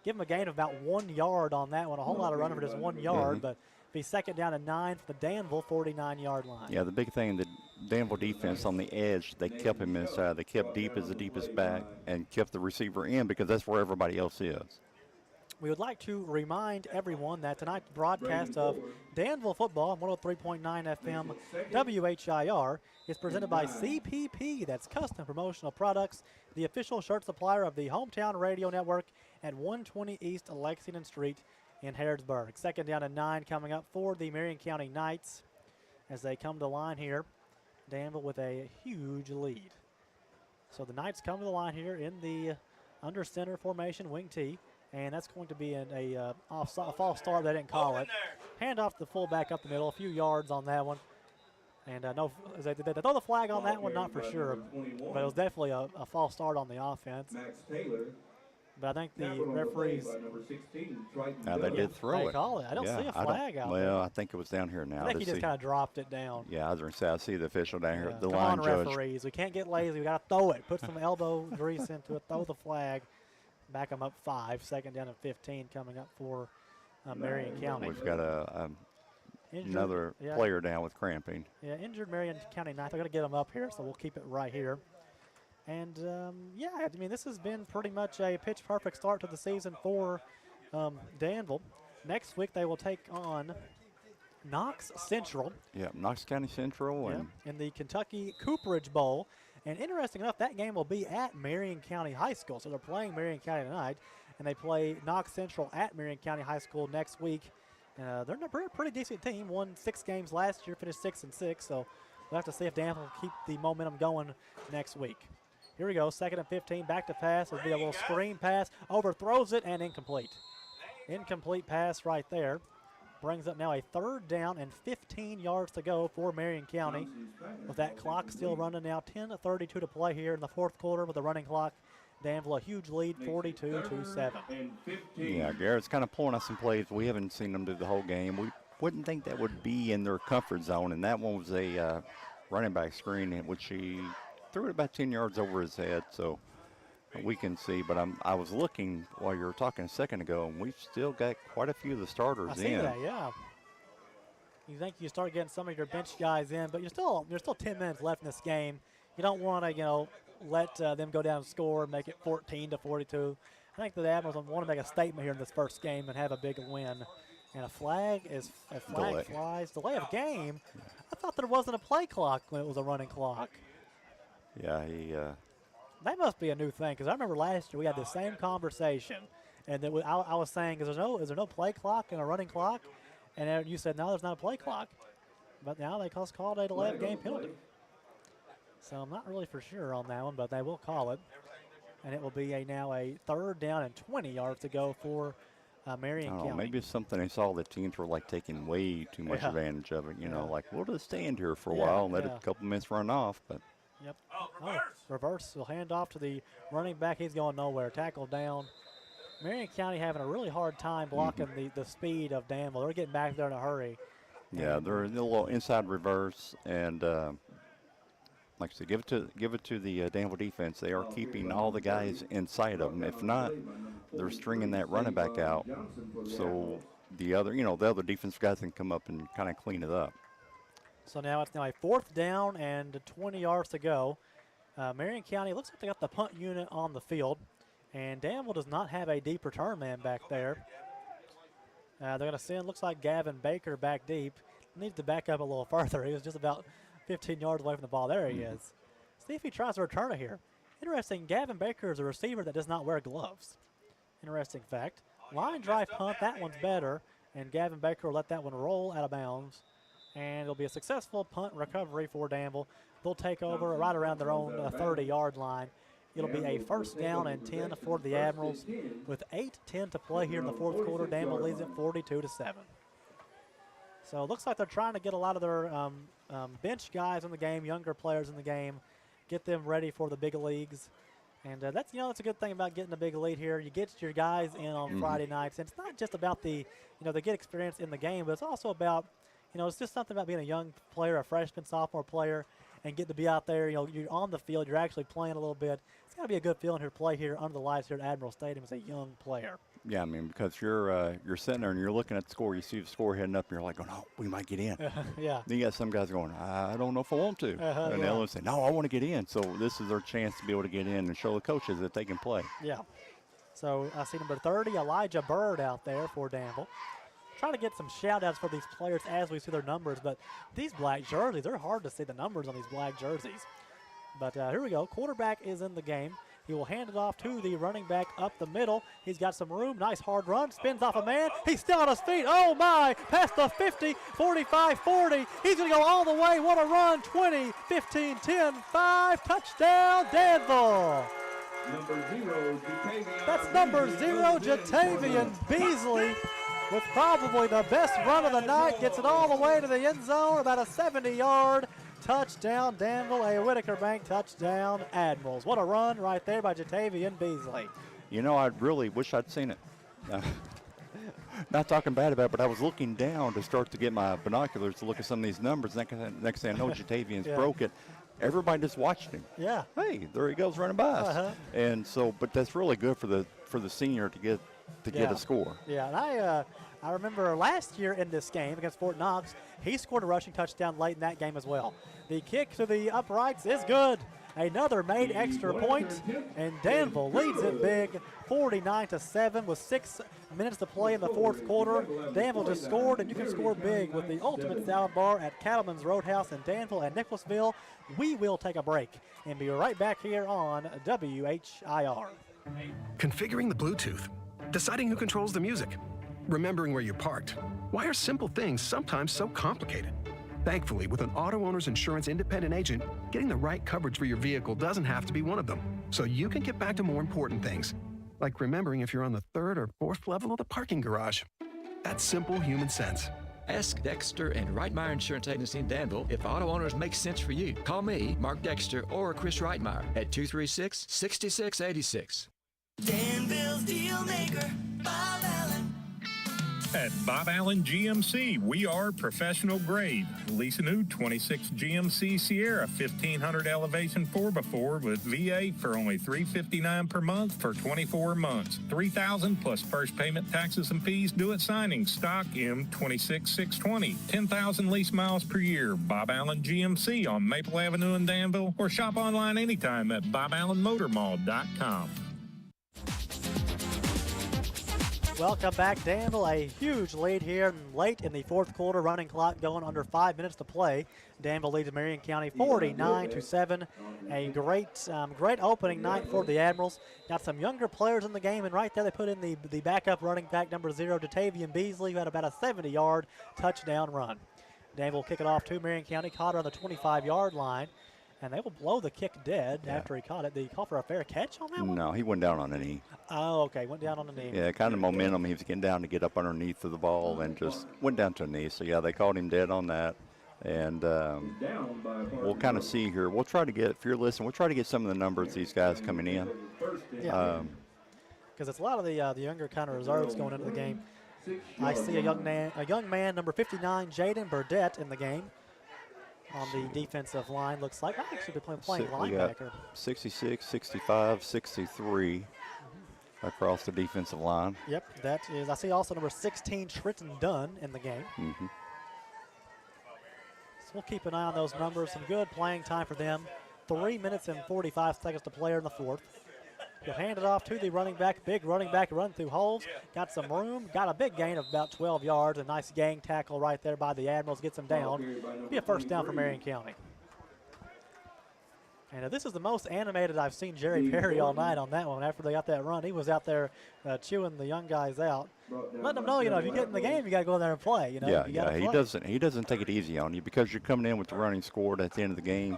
Give him a gain of about 1 yard on that one. A whole lot of running for just 1 yard, but be second down and 9 for the Danville 49-yard line. Yeah, the big thing, the Danville defense on the edge, they kept him inside. They kept deep as the deepest back and kept the receiver in because that's where everybody else is. We would like to remind everyone that tonight's broadcast of Danville football on 103.9 FM WHIR is presented by CPP, that's Custom Promotional Products, the official shirt supplier of the Hometown Radio Network at 120 East Lexington Street in Harrodsburg. Second down and 9 coming up for the Marion County Knights as they come to the line here. Danville with a huge lead. So the Knights come to the line here in the under center formation, wing T. And that's going to be a false start. They didn't call it. Hand off to the fullback up the middle. A few yards on that one. And no, did they throw the flag on that one? Not for sure. But it was definitely a false start on the offense. But I think the referees. Now they did throw they it. Call it. I don't see a flag out there. Well, I think it was down here now. I think he just kind of dropped it down. Yeah, I was going to say, I see the official down here. The Come line on, judge. referees. We can't get lazy. We got to throw it. Put some elbow grease into it. Throw the flag. Back them up 5. Second down and 15 coming up for Marion County. We've got another player down with cramping. Yeah, injured Marion County Knights. They're going to get them up here, so we'll keep it right here. And, yeah, I mean, this has been pretty much a pitch-perfect start to the season for Danville. Next week they will take on Knox Central. Yeah, Knox County Central. And in the Kentucky Cooperage Bowl. And interesting enough, that game will be at Marion County High School. So they're playing Marion County tonight, and they play Knox Central at Marion County High School next week. They're a pretty decent team. Won 6 games last year, finished 6-6. So we'll have to see if Danville will keep the momentum going next week. Here we go, second and 15, back to pass. It'll be a little screen pass, overthrows it, and incomplete. Incomplete pass right there. Brings up now a third down and 15 yards to go for Marion County. With that clock still running now, 10:32 to play here in the fourth quarter with the running clock. Danville a huge lead, 42-7. Yeah, Garrett's kind of pulling us some plays we haven't seen them do the whole game. We wouldn't think that would be in their comfort zone, and that one was a running back screen in which he threw it about 10 yards over his head. So we can see, but I was looking while you were talking a second ago, and we've still got quite a few of the starters in. I see that, yeah. You think you start getting some of your bench guys in, but there's still 10 minutes left in this game. You don't want to, let them go down and score and make it 14-42. I think the Admirals want to make a statement here in this first game and have a big win. And a flag flies. Delay of game. I thought there wasn't a play clock when it was a running clock. Yeah, That must be a new thing, because I remember last year we had the same conversation, and then I was saying, is there no play clock and a running clock? And you said, no, there's not a play clock. But now they called a delay of game penalty. So I'm not really for sure on that one, but they will call it. And it will be now a 3rd down and 20 yards to go for Marion County. Maybe it's something they saw the teams were like taking way too much advantage of it. You know, like we'll just stand here for a while and let a couple minutes run off. But yep. Reverse will hand off to the running back. He's going nowhere. Tackle down. Marion County having a really hard time blocking the speed of Danville. They're getting back there in a hurry. Yeah, they're in a little inside reverse, and like I said, give it to the Danville defense. They are keeping all the guys inside of them. If not, they're stringing that running back out, so the other defensive guys can come up and kind of clean it up. So now it's a 4th down and 20 yards to go. Marion County looks like they got the punt unit on the field, and Danville does not have a deep return man back there. They're going to send, looks like Gavin Baker back deep. Needs to back up a little further. He was just about 15 yards away from the ball. There he is. See if he tries to return it here. Interesting, Gavin Baker is a receiver that does not wear gloves. Interesting fact. Line drive punt, that one's better, and Gavin Baker will let that one roll out of bounds. And it'll be a successful punt recovery for Danville. They'll take over right around their own 30-yard line. It'll be a 1st down and 10 for the Admirals. With 8:10 to play here in the 4th quarter, Danville leads it 42-7. So it looks like they're trying to get a lot of their bench guys in the game, younger players in the game, get them ready for the big leagues. And that's a good thing about getting a big lead here. You get your guys in on Friday nights, and it's not just about they get experience in the game, but it's also about, it's just something about being a young player, a freshman, sophomore player, and getting to be out there. You're on the field, you're actually playing a little bit. It's got to be a good feeling here to play here under the lights here at Admiral Stadium as a young player. Yeah, I mean, because you're sitting there and you're looking at the score, you see the score heading up, and you're like, oh, we might get in. Yeah. Then you got some guys going, I don't know if I want to. And the other ones say, no, I want to get in. So this is their chance to be able to get in and show the coaches that they can play. Yeah. So I see number 30, Elijah Bird out there for Danville. Trying to get some shout-outs for these players as we see their numbers, but these black jerseys, they're hard to see the numbers on these black jerseys. But here we go. Quarterback is in the game. He will hand it off to the running back up the middle. He's got some room. Nice hard run. Spins off a man. He's still on his feet. Oh, my. Past the 50, 45, 40. He's going to go all the way. What a run. 20, 15, 10, 5. Touchdown, Danville. That's number 0, Jatavian Beasley, with probably the best run of the night. Gets it all the way to the end zone, about a 70-yard touchdown, Danville, a Whitaker Bank touchdown, Admirals. What a run right there by Jatavian Beasley. I really wish I'd seen it. Not talking bad about it, but I was looking down to start to get my binoculars to look at some of these numbers. Next thing I know, Jatavian's broke it. Everybody just watched him. Yeah. Hey, there he goes running by us. And so, but that's really good for the senior to get a score. Yeah, and I remember last year in this game against Fort Knox, he scored a rushing touchdown late in that game as well. The kick to the uprights is good. Another made extra point, and Danville leads it big, 49-7 with 6 minutes to play in the 4th quarter. Danville just scored, and you can score big with the ultimate salad bar at Cattleman's Roadhouse in Danville and Nicholasville. We will take a break and be right back here on WHIR. Configuring the Bluetooth, deciding who controls the music, remembering where you parked. Why are simple things sometimes so complicated? Thankfully, with an auto owner's insurance independent agent, getting the right coverage for your vehicle doesn't have to be one of them. So you can get back to more important things, like remembering if you're on the 3rd or 4th level of the parking garage. That's simple human sense. Ask Dexter and Reitmeyer Insurance Agency in Danville if auto owners make sense for you. Call me, Mark Dexter, or Chris Reitmeyer at 236-6686. Danville's Deal Maker, Bob Allen. At Bob Allen GMC, we are professional grade. Lease a new 26 GMC Sierra 1500 elevation 4x4 with V8 for only $359 per month for 24 months. $3,000 plus first payment, taxes, and fees due at signing. Stock M26620. 10,000 lease miles per year. Bob Allen GMC on Maple Avenue in Danville, or shop online anytime at boballenmotormall.com. Welcome back, Danville. A huge lead here late in the 4th quarter. Running clock going under 5 minutes to play. Danville leads Marion County 49-7. A great opening night for the Admirals. Got some younger players in the game, and right there they put in the backup running back, number 0, Jatavian Beasley, who had about a 70-yard touchdown run. Danville will kick it off to Marion County. Caught her on the 25-yard line. and they will blow the kick dead after he caught it. Did he call for a fair catch on that one? No, he went down on the knee. Oh, okay, went down on the knee. Yeah, kind of momentum. He was getting down to get up underneath of the ball and just went down to a knee. So, yeah, they called him dead on that. And we'll kind of see here. We'll try to get, if you're listening, we'll try to get some of the numbers these guys coming in. Yeah. Because it's a lot of the younger kind of reserves going into the game. I see a young man, number 59, Jaden Burdett, in the game on the defensive line. Looks like I actually be playing linebacker. 66, 65, 63 across the defensive line. Yep, that is. I see also number 16, Trenton Dunn, in the game. So we'll keep an eye on those numbers. Some good playing time for them. 3 minutes and 45 seconds to play in the fourth. He'll hand it off to the running back. Big running back, run through holes. Got some room. Got a big gain of about 12 yards. A nice gang tackle right there by the Admirals. Gets him down. Be a first down for Marion County. And this is the most animated I've seen Jerry Perry all night on that one. After they got that run, he was out there chewing the young guys out, letting them know, if you get in the game, you got to go in there and play. Yeah. He doesn't take it easy on you because you're coming in with the running score at the end of the game.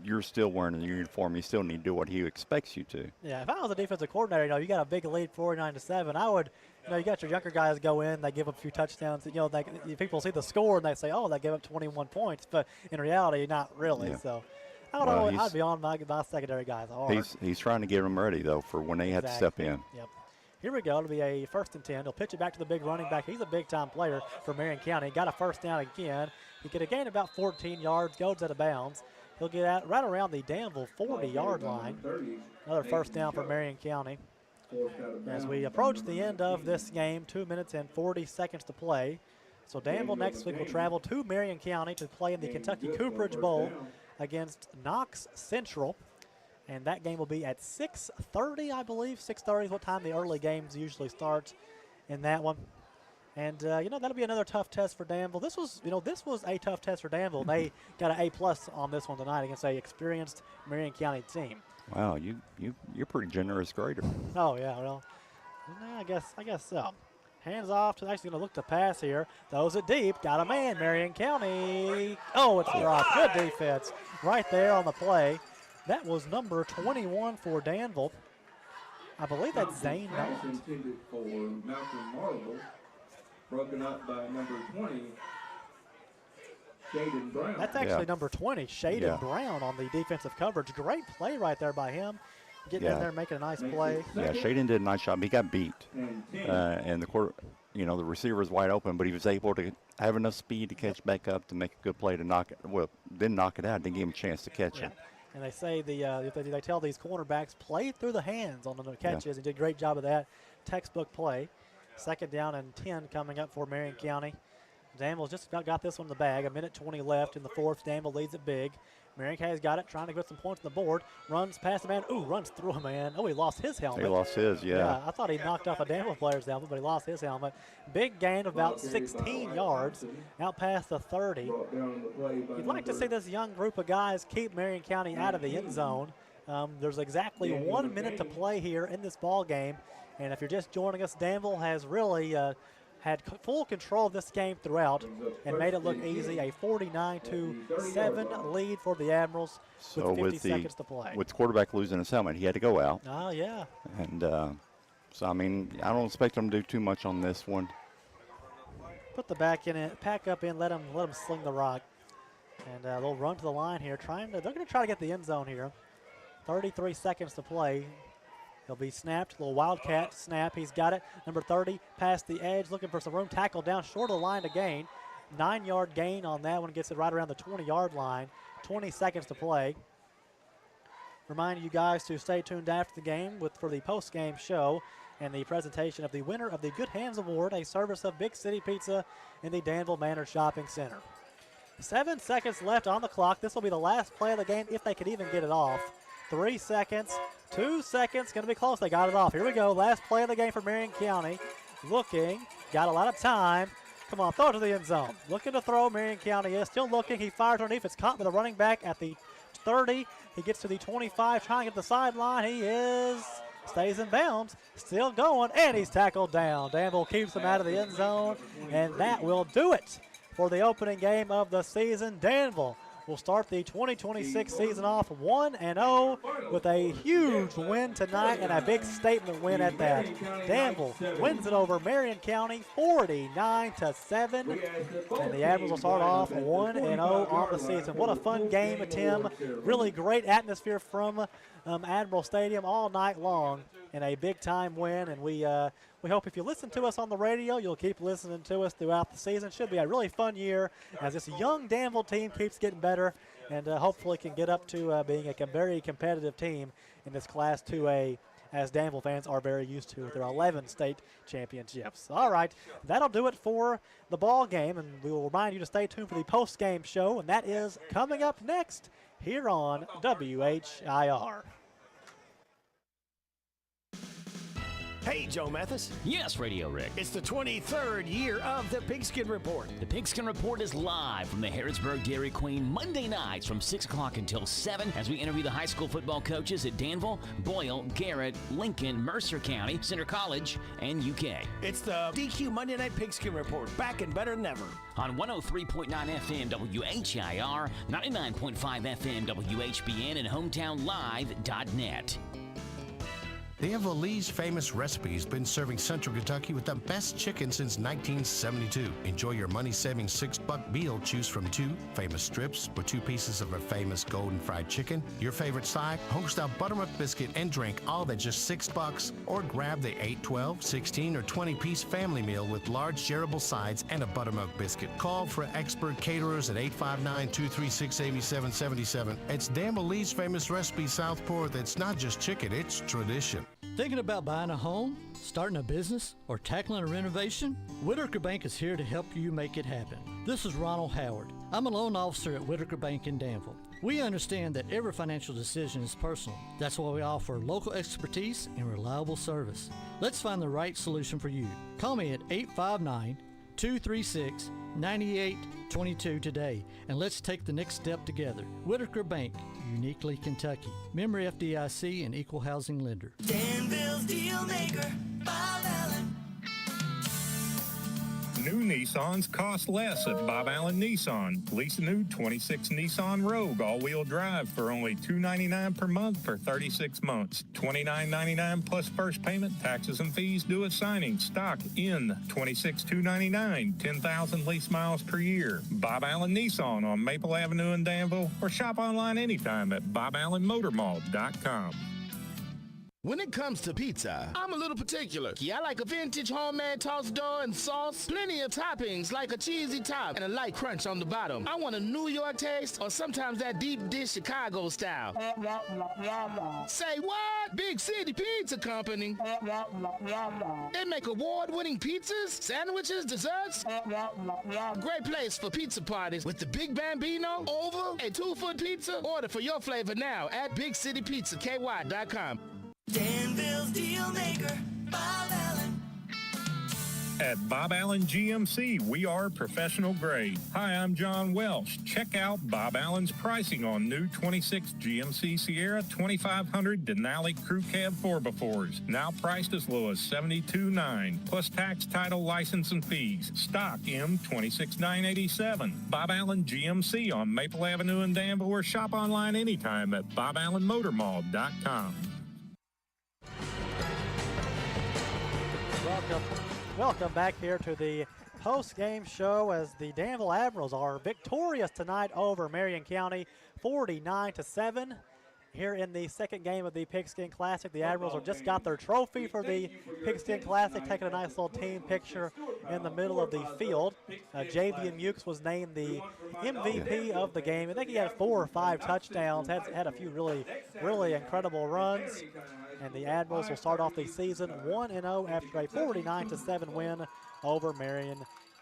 You're still wearing the uniform. You still need to do what he expects you to. Yeah, if I was a defensive coordinator, you got a big lead, 49-7. I would, you got your younger guys go in, they give up a few touchdowns. People see the score and they say, oh, they gave up 21 points, but in reality, not really. Yeah. So I don't know. I'd be on my secondary guys hard. He's trying to get them ready though for when they have to step in. Yep. Here we go. It'll be a 1st and 10. He'll pitch it back to the big running back. He's a big-time player for Marion County. Got a first down again. He could have gained about 14 yards. Goes out of bounds. He'll get out right around the Danville 40-yard line. Another first down for Marion County. As we approach the end of this game, 2 minutes and 40 seconds to play. So Danville next week will travel to Marion County to play in the Kentucky Cooperage Bowl against Knox Central. And that game will be at 6:30, I believe. 6:30 is what time the early games usually start in that one. And, that'll be another tough test for Danville. This was a tough test for Danville. They got an A+ on this one tonight against a experienced Marion County team. Wow, you're pretty generous grader. Oh, yeah, well, I guess so. Hands off to actually going to look to pass here. Throws it deep. Got a man, Marion County. Oh, it's dropped. Good defense right there on the play. That was number 21 for Danville. I believe that's Zane Knight. Intended for Malcolm Marble. Broken up by number 20, Shaden Brown. That's actually number 20, Shaden Brown on the defensive coverage. Great play right there by him. Getting in there and making a nice play. Yeah, Shaden did a nice job. He got beat. And the the receiver was wide open, but he was able to have enough speed to catch back up to make a good play to knock it. Well, didn't knock it out. Didn't give him a chance to catch it. And they say they tell these cornerbacks, play through the hands on the catches. He did a great job of that. Textbook play. 2nd down and 10 coming up for Marion County. Danville's just got this one in the bag. 1:20 left in the fourth. Danville leads it big. Marion County's got it, trying to get some points on the board. Runs past the man. Ooh, runs through a man. Oh, he lost his helmet. He lost his, yeah. I thought he knocked off a Danville player's helmet, but he lost his helmet. Big gain of about 16 yards, out past the 30. You'd like to see this young group of guys keep Marion County out of the end zone. There's exactly 1 minute to play here in this ball game. And if you're just joining us, Danville has really had full control of this game throughout and made it look easy. A 49-7 lead for the Admirals with 50 seconds to play. With the quarterback losing his helmet, he had to go out. Oh, yeah. And so, I don't expect them to do too much on this one. Put the back in it, pack up in, let them sling the rock. And they'll run to the line here. They're going to try to get the end zone here. 33 seconds to play. He'll be snapped, little wildcat snap. He's got it. Number 30 past the edge, looking for some room. Tackle down short of the line to gain. 9-yard gain on that one. Gets it right around the 20-yard line. 20 seconds to play. Reminding you guys to stay tuned after the game for the post-game show and the presentation of the winner of the Good Hands Award, a service of Big City Pizza in the Danville Manor Shopping Center. 7 seconds left on the clock. This will be the last play of the game if they could even get it off. 3 seconds, 2 seconds, going to be close. They got it off. Here we go. Last play of the game for Marion County. Looking, got a lot of time. Come on, throw it to the end zone. Looking to throw. Marion County is still looking. He fires underneath. It's caught by the running back at the 30. He gets to the 25, trying to get the sideline. He stays in bounds, still going, and he's tackled down. Danville keeps him out of the end zone, and that will do it for the opening game of the season. Danville will start the 2026 season off 1-0 with a huge win tonight and a big statement win at that. Danville wins it over Marion County 49-7, and the Admirals will start off 1-0 on the season. What a fun game, Tim. Really great atmosphere from Admiral Stadium all night long, and a big-time win. And we hope if you listen to us on the radio, you'll keep listening to us throughout the season. Should be a really fun year as this young Danville team keeps getting better and hopefully can get up to being a very competitive team in this Class 2A, as Danville fans are very used to with their 11 state championships. All right, that'll do it for the ball game, and we will remind you to stay tuned for the post-game show, and that is coming up next here on WHIR. Hey, Joe Mathis. Yes, Radio Rick. It's the 23rd year of the Pigskin Report. The Pigskin Report is live from the Harrodsburg Dairy Queen Monday nights from 6 o'clock until 7 as we interview the high school football coaches at Danville, Boyle, Garrett, Lincoln, Mercer County, Center College, and UK. It's the DQ Monday Night Pigskin Report, back and better than ever. On 103.9 FM WHIR, 99.5 FM WHBN, and hometownlive.net. Danville Lee's Famous Recipes been serving Central Kentucky with the best chicken since 1972. Enjoy your money-saving $6 meal. Choose from 2 famous strips or 2 pieces of a famous golden fried chicken, your favorite side, homestyle buttermilk biscuit, and drink, all at just $6. Or grab the 8, 12, 16, or 20-piece family meal with large shareable sides and a buttermilk biscuit. Call for expert caterers at 859-236-8777. It's Danville Lee's Famous Recipes Southport. That's not just chicken, it's tradition. Thinking about buying a home, starting a business, or tackling a renovation? Whitaker Bank is here to help you make it happen. This is Ronald Howard. I'm a loan officer at Whitaker Bank in Danville. We understand that every financial decision is personal. That's why we offer local expertise and reliable service. Let's find the right solution for you. Call me at 859-236-9822 today, and let's take the next step together. Whitaker Bank, uniquely Kentucky. Member FDIC and equal housing lender. Danville's deal maker, Bob Allen. New Nissans cost less at Bob Allen Nissan. Lease a new 26 Nissan Rogue all-wheel drive for only $299 per month for 36 months. $29.99 plus first payment, taxes and fees due at signing. Stock in $26,299, 10,000 lease miles per year. Bob Allen Nissan on Maple Avenue in Danville, or shop online anytime at boballenmotormall.com. When it comes to pizza, I'm a little particular. I like a vintage homemade tossed dough and sauce, plenty of toppings like a cheesy top and a light crunch on the bottom. I want a New York taste or sometimes that deep dish Chicago style. Say what? Big City Pizza Company. They make award-winning pizzas, sandwiches, desserts. Great place for pizza parties with the Big Bambino, oval, and 2-foot pizza. Order for your flavor now at BigCityPizzaKY.com. Danville's deal maker, Bob Allen. At Bob Allen GMC, we are professional grade. Hi, I'm John Welsh. Check out Bob Allen's pricing on new 26 GMC Sierra 2500 Denali Crew Cab 4x4s. Now priced as low as $72,900, plus tax, title, license, and fees. Stock M $26,987. Bob Allen GMC on Maple Avenue in Danville, or shop online anytime at boballenmotormall.com. Welcome back here to the post-game show as the Danville Admirals are victorious tonight over Marion County 49-7. Here in the second game of the Pigskin Classic, the Admirals have just got their trophy for the Pigskin Classic, taking a nice little team picture in the middle of the field. Javian Mukes was named the MVP of the game. I think he had 4 or 5 touchdowns, had a few really incredible runs. And the Admirals will start off the season 1-0 after a 49-7 win over Marion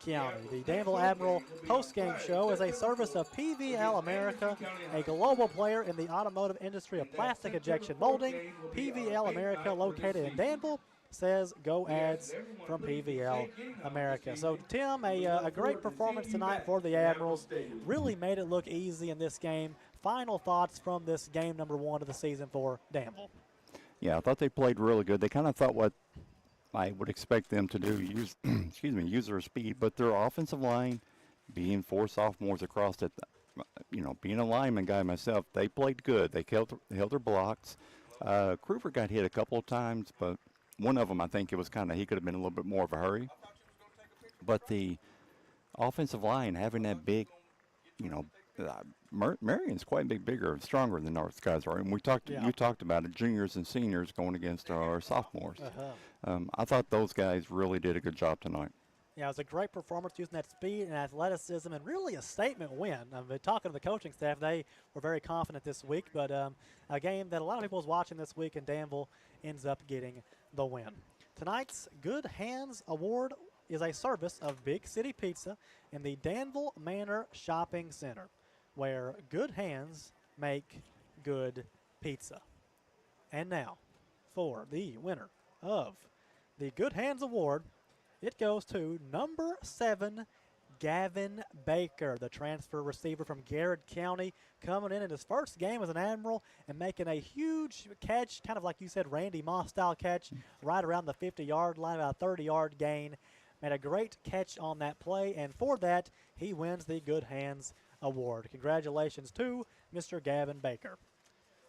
County. The Danville Admiral post-game show is a service of PVL America, a global player in the automotive industry of plastic injection molding. PVL America, located in Danville, says go ads from PVL America. So, Tim, a great performance tonight for the Admirals. Really made it look easy in this game. Final thoughts from this game number 1 of the season for Danville. Yeah, I thought they played really good. They kind of thought what I would expect them to do, use their speed, but their offensive line, being 4 sophomores across it, being a lineman guy myself, they played good. They held their blocks. Kruger got hit a couple of times, but one of them, I think it was he could have been a little bit more of a hurry. But the offensive line having that big, Marion's quite a bit bigger, stronger than North guys are. And you talked about it, juniors and seniors going against our sophomores. I thought those guys really did a good job tonight. Yeah, it was a great performance using that speed and athleticism, and really a statement win. Talking to the coaching staff, they were very confident this week, but a game that a lot of people was watching this week, and Danville ends up getting the win. Tonight's Good Hands Award is a service of Big City Pizza in the Danville Manor Shopping Center, where good hands make good pizza. And now, for the winner of the Good Hands Award, it goes to number 7, Gavin Baker, the transfer receiver from Garrett County, coming in his first game as an Admiral and making a huge catch, kind of like you said, Randy Moss-style catch, right around the 50-yard line, about a 30-yard gain. Made a great catch on that play, and for that, he wins the Good Hands Award. Congratulations to Mr. Gavin Baker.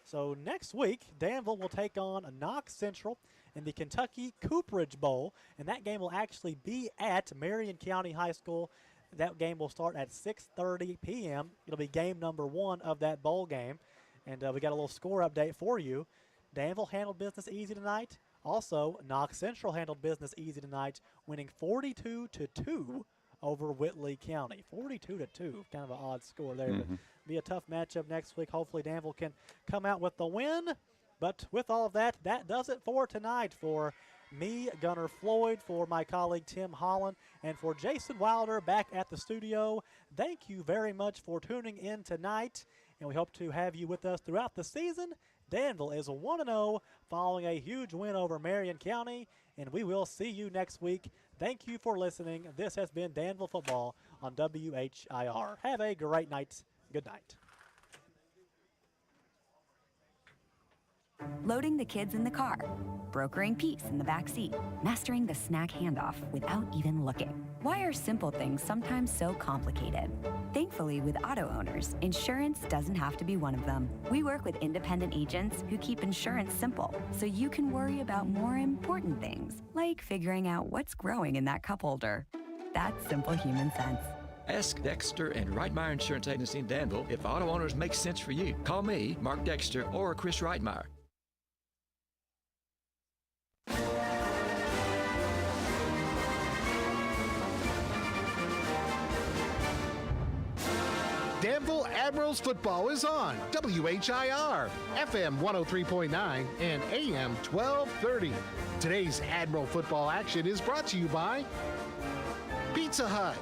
So next week, Danville will take on Knox Central in the Kentucky Cooperage Bowl, and that game will actually be at Marion County High School. That game will start at 6:30 p.m. It'll be game number 1 of that bowl game, and we got a little score update for you. Danville handled business easy tonight. Also, Knox Central handled business easy tonight, winning 42-2 over Whitley County. 42-2, kind of an odd score there. But be a tough matchup next week. Hopefully Danville can come out with the win. But with all of that, that does it for tonight. For me, Gunnar Floyd, for my colleague Tim Holland, and for Jason Wilder back at the studio, thank you very much for tuning in tonight, and we hope to have you with us throughout the season. Danville is 1-0 following a huge win over Marion County, and we will see you next week. Thank you for listening. This has been Danville Football on WHIR. Have a great night. Good night. Loading the kids in the car, brokering peace in the back seat, mastering the snack handoff without even looking. Why are simple things sometimes so complicated? Thankfully, with auto owners, insurance doesn't have to be one of them. We work with independent agents who keep insurance simple, so you can worry about more important things, like figuring out what's growing in that cup holder. That's simple human sense. Ask Dexter and Reitmeyer Insurance Agency in Danville if auto owners make sense for you. Call me, Mark Dexter, or Chris Reitmeyer. Danville Admirals football is on WHIR, FM 103.9 and AM 1230. Today's Admiral football action is brought to you by Pizza Hut,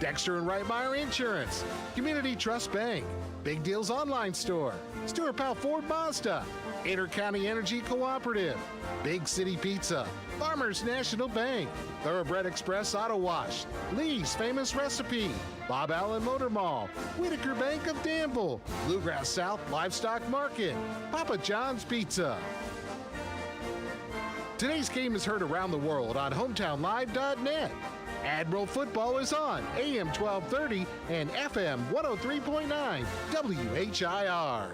Dexter and Reitmeyer Insurance, Community Trust Bank, Big Deals Online Store, Stuart Powell Ford Mazda, Inter-County Energy Cooperative, Big City Pizza, Farmers National Bank, Thoroughbred Express Auto Wash, Lee's Famous Recipe, Bob Allen Motor Mall, Whitaker Bank of Danville, Bluegrass South Livestock Market, Papa John's Pizza. Today's game is heard around the world on hometownlive.net. Admiral football is on AM 1230 and FM 103.9 WHIR.